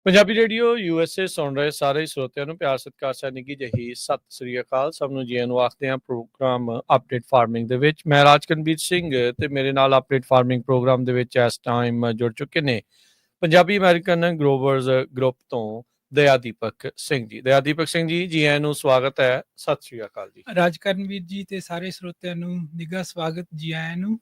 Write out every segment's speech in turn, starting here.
Punjabi radio USA ਸੁਣ ਰਹੇ ਸਾਰੇ ਸਰੋਤਿਆਂ ਨੂੰ ਪਿਆਰ ਸਤਿਕਾਰ ਸਹਿ ਨਿੱਘੀ ਜਿਹੀ ਸਤਿ ਸ੍ਰੀ ਅਕਾਲ। ਸਭ ਨੂੰ ਜੀ ਨੂੰ ਆਖਦੇ ਹਾਂ ਪ੍ਰੋਗਰਾਮ ਅਪਡੇਟ ਫਾਰਮਿੰਗ ਦੇ ਵਿੱਚ। ਮੈਂ ਰਾਜਕਨਵੀਰ ਸਿੰਘ ਤੇ ਮੇਰੇ ਨਾਲ ਅਪਡੇਟ ਫਾਰਮਿੰਗ ਪ੍ਰੋਗਰਾਮ ਦੇ ਵਿੱਚ ਇਸ ਟਾਈਮ ਜੁੜ ਚੁੱਕੇ ਨੇ ਪੰਜਾਬੀ ਅਮਰੀਕਨ ਗਰੋਵਰਜ਼ ਗਰੁੱਪ ਤੋਂ ਦਇਆ ਦੀਪਕ ਸਿੰਘ ਜੀ ਆਇਆਂ ਨੂੰ ਸਵਾਗਤ ਹੈ। ਸਤਿ ਸ੍ਰੀ ਅਕਾਲ ਜੀ। ਰਾਜਕਰਨਵੀਰ ਜੀ ਤੇ ਸਾਰੇ ਸਰੋਤਿਆਂ ਨੂੰ ਨਿੱਘਾ ਸਵਾਗਤ, ਜੀ ਆਇਆਂ ਨੂੰ।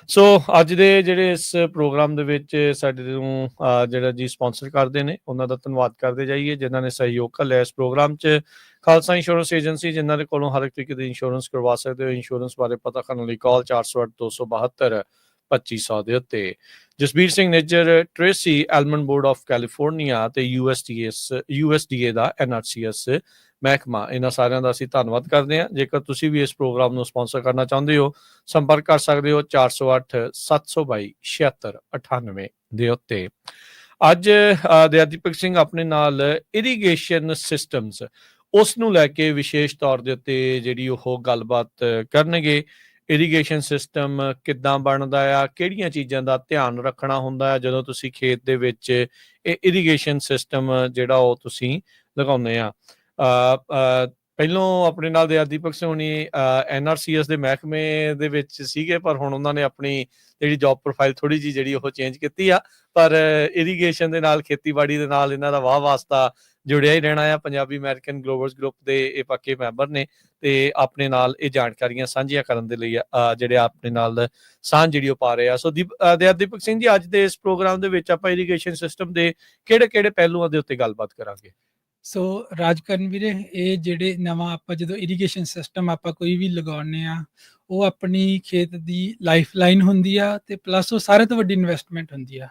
ਸੋ ਅੱਜ ਦੇ ਜਿਹੜੇ ਇਸ ਪ੍ਰੋਗਰਾਮ ਦੇ ਵਿੱਚ ਸਾਡੇ ਨੂੰ ਜਿਹੜਾ ਜੀ ਸਪਾਂਸਰ ਕਰਦੇ ਨੇ ਉਹਨਾਂ ਦਾ ਧੰਨਵਾਦ ਕਰਦੇ ਜਾਈਏ, ਜਿਨ੍ਹਾਂ ਨੇ ਸਹਿਯੋਗ ਘੱਲਿਆ ਇਸ ਪ੍ਰੋਗਰਾਮ 'ਚ। ਖਾਲਸਾ ਇੰਸ਼ੋਰੈਂਸ ਏਜੰਸੀ, ਜਿਨ੍ਹਾਂ ਦੇ ਕੋਲੋਂ ਹਰ ਇੱਕ ਤਰੀਕੇ ਦੀ ਇੰਸ਼ੋਰੈਂਸ ਕਰਵਾ ਸਕਦੇ ਹੋ। ਇੰਸ਼ੋਰੈਂਸ ਬਾਰੇ ਪਤਾ ਕਰਨ ਲਈ ਕਾਲ 408-272-2500 ਦੇ ਉੱਤੇ। Jasbir Singh Nijjar, Tracy Ellman board of California ਤੇ USDA ਦਾ NRCS ਮਹਿਕਮਾ, ਇਹਨਾਂ ਸਾਰਿਆਂ ਦਾ ਅਸੀਂ ਧੰਨਵਾਦ ਕਰਦੇ ਹਾਂ। ਜੇਕਰ ਤੁਸੀਂ ਵੀ ਇਸ ਪ੍ਰੋਗਰਾਮ ਨੂੰ ਸਪਾਂਸਰ ਕਰਨਾ ਚਾਹੁੰਦੇ ਹੋ, ਸੰਪਰਕ ਕਰ ਸਕਦੇ ਹੋ 408-722-7698 ਦੇ ਉੱਤੇ। ਅੱਜ ਦੀਪਕ ਸਿੰਘ ਆਪਣੇ ਨਾਲ ਇਰੀਗੇਸ਼ਨ ਸਿਸਟਮਸ, ਉਸ ਨੂੰ ਲੈ ਕੇ ਵਿਸ਼ੇਸ਼ ਤੌਰ ਦੇ ਉੱਤੇ ਜਿਹੜੀ ਉਹ ਗੱਲਬਾਤ ਕਰਨਗੇ। ਇਰੀਗੇਸ਼ਨ ਸਿਸਟਮ ਕਿੱਦਾਂ ਬਣਦਾ ਆ, ਕਿਹੜੀਆਂ ਚੀਜ਼ਾਂ ਦਾ ਧਿਆਨ ਰੱਖਣਾ ਹੁੰਦਾ ਹੈ ਜਦੋਂ ਤੁਸੀਂ ਖੇਤ ਦੇ ਵਿੱਚ ਇਹ ਇਰੀਗੇਸ਼ਨ ਸਿਸਟਮ ਜਿਹੜਾ ਉਹ ਤੁਸੀਂ ਲਗਾਉਂਦੇ ਆ। ਪਹਿਲੋਂ ਆਪਣੇ ਨਾਲ ਦੀਪਕ ਸਿੰਘ ਹੁਣੀ NRCS ਦੇ ਮਹਿਕਮੇ ਦੇ ਵਿੱਚ ਸੀਗੇ, ਪਰ ਹੁਣ ਉਹਨਾਂ ਨੇ ਆਪਣੀ ਜਿਹੜੀ ਜੌਬ ਪ੍ਰੋਫਾਈਲ ਥੋੜੀ ਜਿਹੀ ਜਿਹੜੀ ਉਹ ਚੇਂਜ ਕੀਤੀ ਆ। ਪਰ ਇਰੀਗੇਸ਼ਨ ਦੇ ਨਾਲ, ਖੇਤੀਬਾੜੀ ਦੇ ਨਾਲ ਇਹਨਾਂ ਦਾ ਵਾਹ ਵਾਸਤਾ ਜੁੜਿਆ ਹੀ ਰਹਿਣਾ ਆ। ਪੰਜਾਬੀ ਅਮਰੀਕਨ ਗਲੋਬਲਸ ਗਰੁੱਪ ਦੇ ਇਹ ਪੱਕੇ ਮੈਂਬਰ ਨੇ ਤੇ ਆਪਣੇ ਨਾਲ ਇਹ ਜਾਣਕਾਰੀਆਂ ਸਾਂਝੀਆਂ ਕਰਨ ਦੇ ਲਈ ਜਿਹੜੇ ਆਪਣੇ ਨਾਲ ਸਾਂਝ ਜਿਹੜੀ ਉਹ ਪਾ ਰਹੇ ਆ। ਸੋ ਦੀਪਕ ਸਿੰਘ ਜੀ, ਅੱਜ ਦੇ ਇਸ ਪ੍ਰੋਗਰਾਮ ਦੇ ਵਿੱਚ ਆਪਾਂ ਇਰੀਗੇਸ਼ਨ ਸਿਸਟਮ ਦੇ ਕਿਹੜੇ ਪਹਿਲੂਆਂ ਦੇ ਉੱਤੇ ਗੱਲਬਾਤ ਕਰਾਂਗੇ। ਸੋ ਰਾਜਕਰਨ ਵੀਰੇ, ਇਹ ਜਿਹੜੇ ਨਵਾਂ ਆਪਾਂ ਜਦੋਂ ਇਰੀਗੇਸ਼ਨ ਸਿਸਟਮ ਆਪਾਂ ਕੋਈ ਵੀ ਲਗਾਉਂਦੇ ਆ, ਉਹ ਆਪਣੀ ਖੇਤ ਦੀ ਲਾਈਫ ਲਾਈਨ ਹੁੰਦੀ ਆ ਤੇ ਪਲੱਸ ਉਹ ਸਾਰੇ ਤੋਂ ਵੱਡੀ ਇਨਵੈਸਟਮੈਂਟ ਹੁੰਦੀ ਆ।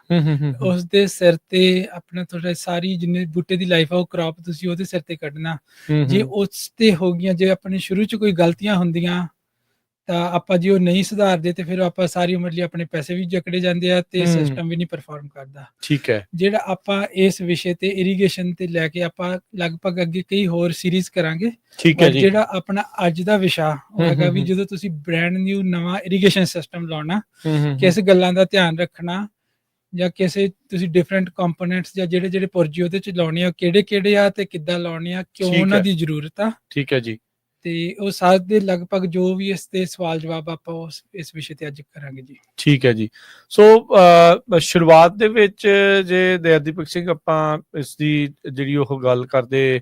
ਉਸ ਦੇ ਸਿਰ ਤੇ ਆਪਣਾ ਥੋੜਾ ਸਾਰੀ ਜਿੰਨੇ ਬੂਟੇ ਦੀ ਲਾਈਫ ਆ, ਉਹ ਕ੍ਰੌਪ ਤੁਸੀਂ ਉਹਦੇ ਸਿਰ ਤੇ ਕੱਢਣਾ। ਜੇ ਉਸ ਤੇ ਹੋ ਗਈਆਂ, ਜੇ ਆਪਣੇ ਸ਼ੁਰੂ ਚ ਕੋਈ ਗਲਤੀਆਂ ਹੁੰਦੀਆਂ ਤਾਂ ਆਪਾਂ ਜੇ ਉਹ ਨਹੀਂ ਸੁਧਾਰਦੇ ਤੇ ਫਿਰ ਆਪਾਂ ਸਾਰੀ ਉਮਰ ਲਈ ਆਪਣੇ ਪੈਸੇ ਵੀ ਜਕੜੇ ਜਾਂਦੇ ਆ ਤੇ ਸਿਸਟਮ ਵੀ ਨਹੀਂ ਪਰਫਾਰਮ ਕਰਦਾ। ਠੀਕ ਹੈ। ਜਿਹੜਾ ਆਪਾਂ ਇਸ ਵਿਸ਼ੇ ਤੇ ਇਰੀਗੇਸ਼ਨ ਤੇ ਲੈ ਕੇ ਆਪਾਂ ਲਗਭਗ ਅੱਗੇ ਕਈ ਹੋਰ ਸੀਰੀਜ਼ ਕਰਾਂਗੇ। ਠੀਕ ਹੈ ਜੀ। ਜਿਹੜਾ ਆਪਣਾ ਅੱਜ ਦਾ ਵਿਸ਼ਾ ਉਹ ਹੈਗਾ ਵੀ ਜਦੋਂ ਤੁਸੀਂ ਬ੍ਰੈਂਡ ਨਿਊ ਨਵਾਂ ਇਰੀਗੇਸ਼ਨ ਸਿਸਟਮ ਲਾਉਣਾ, ਕਿਸ ਗੱਲਾਂ ਦਾ ਧਿਆਨ ਰੱਖਣਾ, ਜਾਂ ਕਿਸੇ ਤੁਸੀਂ ਡਿਫਰੈਂਟ ਕੰਪੋਨੈਂਟਸ ਜਾਂ ਜਿਹੜੇ ਪੁਰਜੇ ਉਹਦੇ ਚ ਲਾਉਣੇ ਆ, ਕਿਹੜੇ ਆ ਤੇ ਕਿੱਦਾਂ ਲਾਉਣੇ ਆ, ਕਿਉਂ ਉਹਨਾਂ ਦੀ ਜ਼ਰੂਰਤ ਆ। ਠੀਕ ਹੈ ਜੀ। ਤੇ ਉਹ ਸਾਰੇ ਦੇ ਲਗਭਗ ਜੋ ਵੀ ਇਸ ਤੇ ਸਵਾਲ ਜਵਾਬ ਆਪਾਂ ਇਸ ਵਿਸ਼ੇ ਤੇ ਅੱਜ ਕਰਾਂਗੇ ਜੀ। ਠੀਕ ਹੈ ਜੀ। ਸੋ ਸ਼ੁਰੂਆਤ ਦੇ ਵਿੱਚ ਜੇ ਦੀਪਕ ਸਿੰਘ ਆਪਾਂ ਇਸ ਦੀ ਜਿਹੜੀ ਉਹ ਗੱਲ ਕਰਦੇ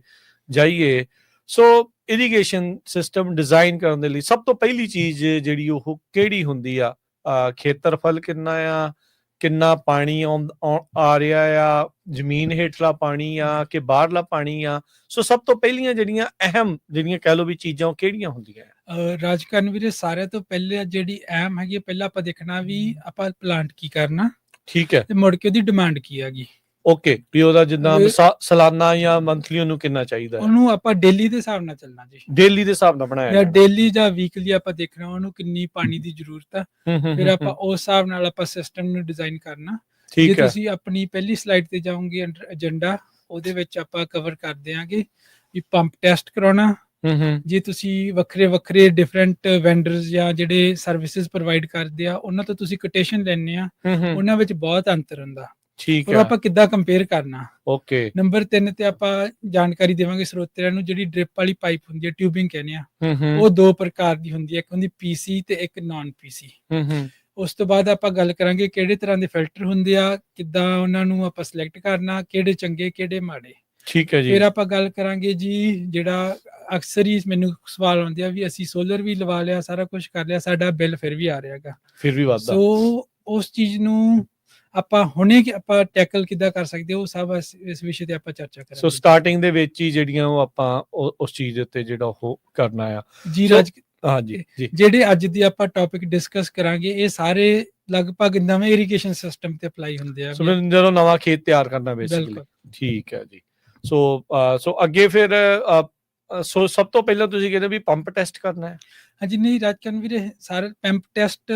ਜਾਈਏ, ਸੋ ਇਰੀਗੇਸ਼ਨ ਸਿਸਟਮ ਡਿਜ਼ਾਈਨ ਕਰਨ ਦੇ ਲਈ ਸਭ ਤੋਂ ਪਹਿਲੀ ਚੀਜ਼ ਜਿਹੜੀ ਉਹ ਕਿਹੜੀ ਹੁੰਦੀ ਆ? ਖੇਤਰਫਲ ਕਿੰਨਾ ਆ, ਕਿੰਨਾ ਪਾਣੀ ਆ ਰਿਹਾ ਆ, ਜ਼ਮੀਨ ਹੇਠਲਾ ਪਾਣੀ ਆ ਕਿ ਬਾਹਰਲਾ ਪਾਣੀ ਆ? ਸੋ ਸਭ ਤੋਂ ਪਹਿਲੀਆਂ ਜਿਹੜੀਆਂ ਅਹਿਮ ਜਿਹੜੀਆਂ ਕਹਿ ਲਓ ਵੀ ਚੀਜ਼ਾਂ ਉਹ ਕਿਹੜੀਆਂ ਹੁੰਦੀਆਂ? ਰਾਜਕਰਨ ਵੀਰੇ, ਸਾਰਿਆਂ ਤੋਂ ਪਹਿਲੇ ਜਿਹੜੀ ਅਹਿਮ ਹੈਗੀ, ਪਹਿਲਾਂ ਆਪਾਂ ਦੇਖਣਾ ਵੀ ਆਪਾਂ ਪਲਾਂਟ ਕੀ ਕਰਨਾ। ਠੀਕ ਹੈ। ਤੇ ਮੁੜ ਕੇ ਉਹਦੀ ਡਿਮਾਂਡ ਕੀ ਹੈਗੀ। ਓਕੇ, ਵੀ ਉਹਦਾ ਜਿੱਦਾਂ ਸਾਲਾਨਾ ਜਾਂ ਮੰਥਲੀ ਉਹਨੂੰ ਕਿੰਨਾ ਚਾਹੀਦਾ? ਉਹਨੂੰ ਆਪਾਂ ਡੇਲੀ ਦੇ ਹਿਸਾਬ ਨਾਲ ਚੱਲਣਾ ਜੀ। ਡੇਲੀ ਦੇ ਹਿਸਾਬ ਨਾਲ ਬਣਾਇਆ ਜਾਂ ਡੇਲੀ ਜਾਂ ਵੀਕਲੀ ਆਪਾਂ ਦੇਖਣਾ ਉਹਨੂੰ ਕਿੰਨੀ ਪਾਣੀ ਦੀ ਜ਼ਰੂਰਤ ਆ। ਫਿਰ ਆਪਾਂ ਉਸ ਹਿਸਾਬ ਨਾਲ ਆਪਾਂ ਸਿਸਟਮ ਨੂੰ ਡਿਜ਼ਾਈਨ ਕਰਨਾ। ਜੇ ਤੁਸੀਂ ਆਪਣੀ ਪਹਿਲੀ ਸਲਾਈਡ ਤੇ ਜਾਓਗੇ, ਏਜੰਡਾ, ਉਹਦੇ ਵਿੱਚ ਆਪਾਂ ਕਵਰ ਕਰ ਦਿਆਂਗੇ ਵੀ ਪੰਪ ਟੈਸਟ ਕਰਾਉਣਾ। ਜੇ ਤੁਸੀਂ ਵੱਖਰੇ ਡਿਫਰੈਂਟ ਵੈਂਡਰਸ ਜਾਂ ਜਿਹੜੇ ਸਰਵਿਸਿਜ਼ ਪ੍ਰੋਵਾਈਡ ਕਰਦੇ ਆ, ਉਹਨਾਂ ਤੋਂ ਤੁਸੀਂ ਕੋਟੇਸ਼ਨ ਲੈਣੇ ਆ, ਉਹਨਾਂ ਵਿੱਚ ਬਹੁਤ ਅੰਤਰ ਹੁੰਦਾ। ਠੀਕ ਹੈ। ਆਪਾਂ ਕਿੱਦਾਂ ਕੰਪੇਅਰ ਕਰਨਾ। ਓਕੇ। ਨੰਬਰ 3 ਤੇ ਆਪਾਂ ਜਾਣਕਾਰੀ ਦੇਵਾਂਗੇ ਸਰੋਤਿਆਂ ਨੂੰ, ਜਿਹੜੀ ਡ੍ਰਿਪ ਵਾਲੀ ਪਾਈਪ ਹੁੰਦੀ ਹੈ, ਟਿਊਬਿੰਗ ਕਹਿੰਦੇ ਆ, ਉਹ ਦੋ ਪ੍ਰਕਾਰ ਦੀ ਹੁੰਦੀ ਹੈ, ਇੱਕ ਹੁੰਦੀ PC ਤੇ ਇੱਕ ਨਾਨ PC। ਉਸ ਤੋਂ ਬਾਅਦ ਆਪਾਂ ਗੱਲ ਕਰਾਂਗੇ ਕਿਹੜੇ ਤਰ੍ਹਾਂ ਦੇ ਫਿਲਟਰ ਹੁੰਦੇ ਆ, ਕਿੱਦਾਂ ਉਹਨਾਂ ਨੂੰ ਆਪਾਂ ਸਿਲੈਕਟ ਕਰਨਾ, ਕਿਹੜੇ ਚੰਗੇ ਕਿਹੜੇ ਮਾੜੇ। ਠੀਕ ਹੈ ਜੀ। ਫਿਰ ਆਪਾਂ ਗੱਲ ਕਰਾਂਗੇ ਜੀ, ਜਿਹੜਾ ਅਕਸਰ ਹੀ ਮੈਨੂੰ ਸਵਾਲ ਆਉਂਦੇ ਆ ਵੀ ਅਸੀਂ ਸੋਲਰ ਵੀ ਲਵਾ ਲਿਆ, ਸਾਰਾ ਕੁਝ ਕਰ ਲਿਆ, ਸਾਡਾ ਬਿੱਲ ਫਿਰ ਵੀ ਆ ਰਿਹਾ ਹੈਗਾ, ਫਿਰ ਵੀ ਵੱਧਦਾ। ਸੋ ਉਸ ਚੀਜ਼ ਨੂੰ ਆਪਾਂ ਹੁਣੇ ਆਪਾਂ ਟੈਕਲ ਕਿੱਦਾਂ ਕਰ ਸਕਦੇ, ਉਹ ਸਭ ਇਸ ਵਿਸ਼ੇ ਤੇ ਆਪਾਂ ਚਰਚਾ ਕਰਾਂਗੇ। ਸੋ ਸਟਾਰਟਿੰਗ ਦੇ ਵਿੱਚ ਹੀ ਜਿਹੜੀਆਂ ਉਹ ਆਪਾਂ ਉਸ ਚੀਜ਼ ਦੇ ਉੱਤੇ ਜਿਹੜਾ ਉਹ ਕਰਨਾ ਆ ਜੀ। ਹਾਂਜੀ ਜੀ, ਜਿਹੜੇ ਅੱਜ ਦੀ ਆਪਾਂ ਟੌਪਿਕ ਡਿਸਕਸ ਕਰਾਂਗੇ, ਇਹ ਸਾਰੇ ਲਗਭਗ ਨਵੇਂ ਇਰੀਗੇਸ਼ਨ ਸਿਸਟਮ ਤੇ ਅਪਲਾਈ ਹੁੰਦੇ ਆ, ਜਦੋਂ ਨਵਾਂ ਖੇਤ ਤਿਆਰ ਕਰਨਾ ਬੇਸਿਕਲੀ। ਠੀਕ ਹੈ ਜੀ। ਸੋ ਅੱਗੇ ਫਿਰ ਸੋ ਸਭ ਤੋਂ ਪਹਿਲਾਂ ਤੁਸੀਂ ਕਹਿੰਦੇ ਵੀ ਪੰਪ ਟੈਸਟ ਕਰਨਾ ਹੈ? ਹਾਂਜੀ, ਨਹੀਂ ਰਾਜਕਰਨ ਵੀਰੇ, ਸਾਰੇ ਪੰਪ ਟੈਸਟ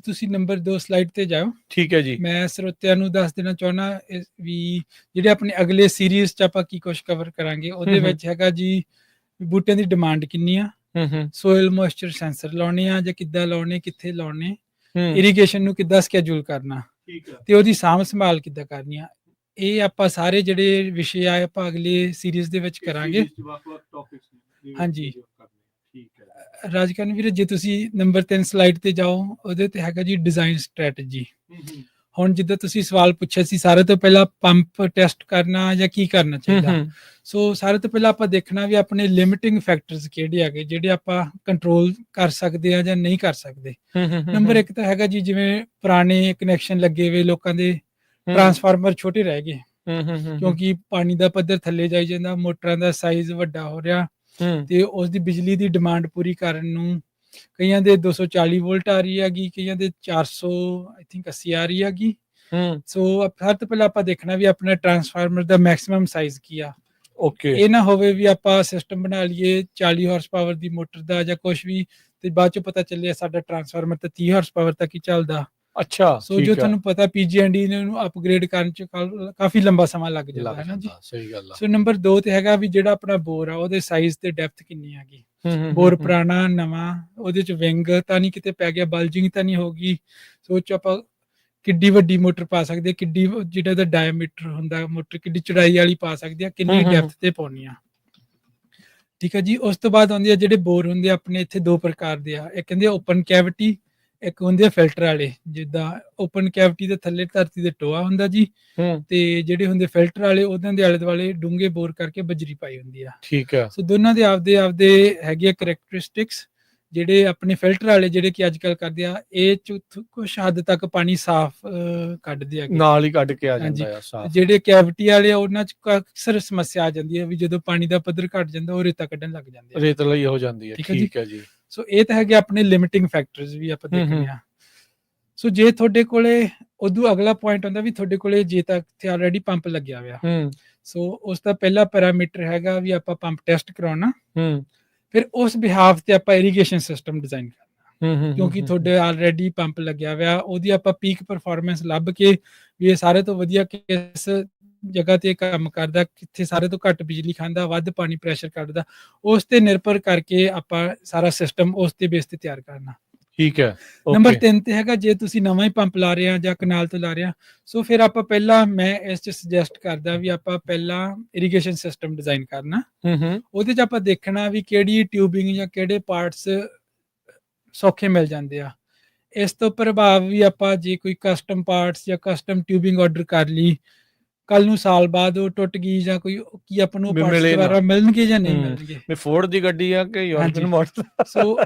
ਤੁਸੀਂ ਨੰਬਰ 2 ਸਲਾਈਡ ਤੇ ਜਾਓ। ਠੀਕ ਹੈ ਜੀ। ਮੈਂ ਸਰੋਤਿਆਂ ਨੂੰ ਦੱਸ ਦੇਣਾ ਚਾਹੁੰਦਾ ਵੀ ਜਿਹੜੇ ਆਪਣੇ ਅਗਲੇ ਸੀਰੀਜ਼ ਚ ਆਪਾਂ ਕੀ ਕੁਝ ਕਵਰ ਕਰਾਂਗੇ, ਉਹਦੇ ਵਿੱਚ ਹੈਗਾ ਜੀ ਬੂਟਿਆਂ ਦੀ ਡਿਮਾਂਡ ਕਿੰਨੀ ਆ, ਸੋਇਲ ਮੋਇਸਚਰ ਸੈਂਸਰ ਲਾਉਣੇ ਆ ਜਾਂ ਕਿੱਦਾਂ ਲਾਉਣੇ, ਕਿੱਥੇ ਲਾਉਣੇ, ਇਰੀਗੇਸ਼ਨ ਨੂੰ ਕਿੱਦਾਂ ਸਕੇਜੂਲ ਕਰਨਾ ਤੇ ਉਹਦੀ ਸਾਂਭ ਸੰਭਾਲ ਕਿੱਦਾਂ ਕਰਨੀ ਆ। ਇਹ ਆਪਾਂ ਸਾਰੇ ਜਿਹੜੇ ਵਿਸ਼ੇ ਆ ਆਪਾਂ ਅਗਲੇ ਸੀਰੀਜ਼ ਦੇ ਵਿੱਚ ਕਰਾਂਗੇ। ਹਾਂਜੀ ਰਾਜਕਰਨ ਵੀਰੇ, ਜੇ ਤੁਸੀਂ ਨੰਬਰ 3 ਸਲਾਈਡ ਤੇ ਜਾਓ, ਉਹਦੇ ਤੇ ਹੈਗਾ ਜੀ ਡਿਜ਼ਾਈਨ ਸਟ੍ਰੈਟਜੀ। ਹੁਣ ਜਿੱਦਾਂ ਤੁਸੀਂ ਸਵਾਲ ਪੁੱਛਿਆ ਸੀ, ਸਾਰੇ ਤੋਂ ਪਹਿਲਾਂ ਪੰਪ ਟੈਸਟ ਕਰਨਾ ਜਾਂ ਕੀ ਕਰਨਾ ਚਾਹੀਦਾ। ਸੋ ਸਾਰੇ ਤੋਂ ਪਹਿਲਾਂ ਆਪਾਂ ਦੇਖਣਾ ਵੀ ਆਪਣੇ ਲਿਮਿਟਿੰਗ ਫੈਕਟਰਸ ਕਿਹੜੇ ਹੈਗੇ ਜਿਹੜੇ ਆਪਾਂ ਕੰਟਰੋਲ ਕਰ ਸਕਦੇ ਆ ਜਾਂ ਨਹੀਂ ਕਰ ਸਕਦੇ। ਨੰਬਰ 1 ਤਾਂ ਹੈਗਾ ਜੀ, ਜਿਵੇਂ ਪੁਰਾਣੇ ਕਨੈਕਸ਼ਨ ਲੱਗੇ ਹੋਏ ਲੋਕਾਂ ਦੇ ਟਰਾਂਸਫਾਰਮਰ ਛੋਟੇ ਰਹਿ ਗਏ ਕਿਉਂਕਿ ਪਾਣੀ ਦਾ ਪੱਧਰ ਥੱਲੇ ਜਾਈ ਜਾਂਦਾ, ਮੋਟਰਾਂ ਦਾ ਸਾਈਜ਼ ਵੱਡਾ ਹੋ ਰਿਹਾ ਤੇ ਉਸ ਦੀ ਬਿਜਲੀ ਦੀ ਡਿਮਾਂਡ ਪੂਰੀ ਕਰਨ ਨੂੰ ਕਈਆਂ ਦੇ 240 ਵੋਲਟ ਆ ਰਹੀ ਹੈਗੀ, ਕਈਆਂ ਦੇ 400 ਆਈ ਥਿੰਕ 80 ਆ ਰਹੀ ਹੈਗੀ। ਸੋ ਸਭ ਤੋਂ ਪਹਿਲਾਂ ਆਪਾਂ ਦੇਖਣਾ ਵੀ ਆਪਣਾ ਟਰਾਂਸਫਾਰਮਰ ਦਾ ਮੈਕਸਿਮਮ ਸਾਈਜ਼ ਕੀ ਆ। ਇਹ ਨਾ ਹੋਵੇ ਵੀ ਆਪਾਂ ਸਿਸਟਮ ਬਣਾ ਲਈਏ 40 ਹਾਰਸ ਪਾਵਰ ਦੀ ਮੋਟਰ ਦਾ ਜਾਂ ਕੁਝ ਵੀ, ਤੇ ਬਾਅਦ ਚ ਪਤਾ ਚੱਲਿਆ ਸਾਡਾ ਟਰਾਂਸਫਾਰਮਰ ਤਾਂ 30 ਹਾਰਸ ਪਾਵਰ ਤੱਕ ਹੀ ਚੱਲਦਾ। ਅੱਛਾ, ਸੋ ਜੋ ਤੁਹਾਨੂੰ ਪਤਾ ਪੀਜੀਐਨਡੀ ਨੂੰ ਅਪਗ੍ਰੇਡ ਕਰਨ ਚ ਕਾਫੀ ਲੰਬਾ ਸਮਾਂ ਲੱਗ ਜਾਂਦਾ ਹੈ ਨਾ ਜੀ। ਸਹੀ ਗੱਲ ਆ। ਸੋ ਨੰਬਰ 2 ਤੇ ਹੈਗਾ ਵੀ ਜਿਹੜਾ ਆਪਣਾ ਬੋਰ ਆ ਉਹਦੇ ਸਾਈਜ਼ ਤੇ ਡੈਪਥ ਕਿੰਨੀ ਹੈਗੀ। ਬੋਰ ਪੁਰਾਣਾ ਨਵਾਂ, ਉਹਦੇ ਚ ਵਿੰਗ ਤਾਂ ਨਹੀਂ ਕਿਤੇ ਪੈ ਗਿਆ, ਬਲਜਿੰਗ ਤਾਂ ਨਹੀਂ ਹੋਗੀ। ਸੋਚ ਆਪਾਂ ਕਿੱਡੀ ਵੱਡੀ ਮੋਟਰ ਪਾ ਸਕਦੇ, ਕਿੱਡੀ ਜਿਹੜਾ ਦਾ ਡਾਇਆਮੀਟਰ ਹੁੰਦਾ ਮੋਟਰ ਕਿੱਡੀ ਚੜਾਈ ਵਾਲੀ ਪਾ ਸਕਦੇ ਆ, ਕਿੰਨੀ ਡੈਪਥ ਤੇ ਪਾਉਣੀ ਆ। ਠੀਕ ਹੈ ਜੀ। ਉਸ ਤੋਂ ਬਾਅਦ ਆਉਂਦੇ ਆ ਜਿਹੜੇ ਬੋਰ ਹੁੰਦੇ ਆ ਆਪਣੇ ਇੱਥੇ 2 ਪ੍ਰਕਾਰ ਦੇ ਆ, ਇੱਕ ਕਹਿੰਦੇ ਓਪਨ ਕੈਵਿਟੀ, ਇੱਕ ਹੁੰਦੇ ਆ ਫਿਲਟਰ ਵਾਲੇ। ਜਿੱਦਾਂ ਓਪਨ ਕੈਵਿਟੀ ਦੇ ਥੱਲੇ ਧਰਤੀ ਦੇ ਟੋਆ ਹੁੰਦਾ ਜੀ, ਤੇ ਜਿਹੜੇ ਹੁੰਦੇ ਫਿਲਟਰ ਵਾਲੇ ਉਹਨਾਂ ਦੇ ਆਲੇ ਦੁਆਲੇ ਡੂੰਘੇ ਬੋਰ ਕਰਕੇ ਬਜਰੀ ਪਾਈ ਹੁੰਦੀ ਆ। ਠੀਕ ਹੈ। ਸੋ ਦੋਨਾਂ ਦੇ ਆਪਦੇ ਹੈਗੇ ਆ ਕਰੈਕਟਰਿਸਟਿਕਸ। ਜਿਹੜੇ ਆਪਣੇ ਫਿਲਟਰ ਵਾਲੇ ਜਿਹੜੇ ਕਿ ਅੱਜ ਕੱਲ ਕਰਦੇ ਆ, ਇਹ ਕੁਝ ਹੱਦ ਤੱਕ ਪਾਣੀ ਸਾਫ਼ ਕੱਢਦੇ ਹੈਗੇ, ਨਾਲ ਹੀ ਕੱਢ ਕੇ ਆ ਜਾਂਦਾ ਆ ਸਾਫ਼। ਜਿਹੜੇ ਕੈਵਿਟੀ ਵਾਲੇ ਆ ਉਹਨਾਂ ਚ ਅਕਸਰ ਸਮੱਸਿਆ ਆ ਜਾਂਦੀ ਹੈ ਵੀ ਜਦੋਂ ਪਾਣੀ ਦਾ ਪੱਧਰ ਘਟ ਜਾਂਦਾ ਉਹ ਰੇਤਾ ਕੱਢਣ ਲੱਗ ਜਾਂਦੇ ਆ, ਰੇਤਲੀ ਹੋ ਜਾਂਦੀ ਹੈ। ਠੀਕ ਹੈ ਜੀ। ਸੋ ਇਹ ਤਾਂ ਹੈਗੇ ਆਪਣੇ ਲਿਮਿਟਿੰਗ ਫੈਕਟਰਸ ਵੀ ਆਪਾਂ ਦੇਖਣੇ ਆ। ਸੋ ਜੇ ਤੁਹਾਡੇ ਕੋਲੇ ਉਦੋਂ ਅਗਲਾ ਪੁਆਇੰਟ ਹੁੰਦਾ ਵੀ ਤੁਹਾਡੇ ਕੋਲੇ ਜੇ ਤੱਕ ਤੇ ਆਲਰੇਡੀ ਪੰਪ ਲੱਗਿਆ ਹੋਇਆ, ਸੋ ਉਸ ਦਾ ਪਹਿਲਾ ਪੈਰਾਮੀਟਰ ਹੈਗਾ ਵੀ ਆਪਾਂ ਪੰਪ ਟੈਸਟ ਕਰਾਉਣਾ। ਫਿਰ ਉਸ ਬਿਹਾਫ ਤੇ ਆਪਾਂ ਇਰੀਗੇਸ਼ਨ ਸਿਸਟਮ ਡਿਜ਼ਾਈਨ ਕਰਨਾ, ਕਿਉਂਕਿ ਤੁਹਾਡੇ ਆਲਰੇਡੀ ਪੰਪ ਲੱਗਿਆ ਹੋਇਆ, ਉਹਦੀ ਆਪਾਂ ਪੀਕ ਪਰਫਾਰਮੈਂਸ ਲੱਭ ਕੇ ਵੀ ਇਹ ਸਾਰੇ ਤੋਂ ਵਧੀਆ ਕਿਸ ਜਗ੍ਹਾ ਤੇ ਕੰਮ ਕਰਦਾ, ਕਿੱਥੇ ਸਾਰੇ ਤੋਂ ਘੱਟ ਬਿਜਲੀ ਖਾਂਦਾ, ਵੱਧ ਪਾਣੀ ਪ੍ਰੈਸ਼ਰ ਕੱਢਦਾ, ਉਸ ਤੇ ਨਿਰਭਰ ਕਰਕੇ ਆਪਾਂ ਸਾਰਾ ਸਿਸਟਮ ਉਸ ਤੇ ਬੇਸ ਤੇ ਤਿਆਰ ਕਰਨਾ। ਠੀਕ ਹੈ। ਨੰਬਰ 3 ਤੇ ਹੈਗਾ, ਜੇ ਤੁਸੀਂ ਨਵਾਂ ਹੀ ਪੰਪ ਲਾ ਰਹੇ ਆ ਜਾਂ ਕਨਾਲ ਤੋਂ ਲਾ ਰਹੇ ਆ, ਸੋ ਫਿਰ ਆਪਾਂ ਪਹਿਲਾਂ ਮੈਂ ਇਸ ਚ ਸੁਜੈਸਟ ਕਰਦਾ ਵੀ ਆਪਾਂ ਪਹਿਲਾਂ ਇਰੀਗੇਸ਼ਨ ਸਿਸਟਮ ਡਿਜ਼ਾਈਨ ਕਰਨਾ। ਉਹਦੇ ਚ ਆਪਾਂ ਦੇਖਣਾ ਵੀ ਕਿਹੜੀ ਟਿਊਬਿੰਗ ਜਾਂ ਕਿਹੜੇ ਪਾਰਟਸ ਸੌਖੇ ਮਿਲ ਜਾਂਦੇ ਆ। ਇਸ ਤੋਂ ਪ੍ਰਭਾਵ ਵੀ ਆਪਾਂ ਜੇ ਕੋਈ ਕਸਟਮ ਪਾਰਟਸ ਜਾਂ ਕਸਟਮ ਟਿਊਬਿੰਗ ਆਰਡਰ ਕਰ ਲਈ, ਕੱਲ ਨੂੰ ਸਾਲ ਬਾਅਦ ਉਹ ਟੁੱਟ ਗਈ ਜਾਂ ਕੋਈ ਕੀ ਆਪਾਂ ਨੂੰ ਪਾਰਟਸ ਦੁਬਾਰਾ ਮਿਲਣਗੇ ਜਾਂ ਨਹੀਂ ਮਿਲਣਗੇ। ਫੋਰਡ ਦੀ ਗੱਡੀ ਆ ਕਿ ਯੂਰਪੀਅਨ ਮਾਡਲ। ਸੋ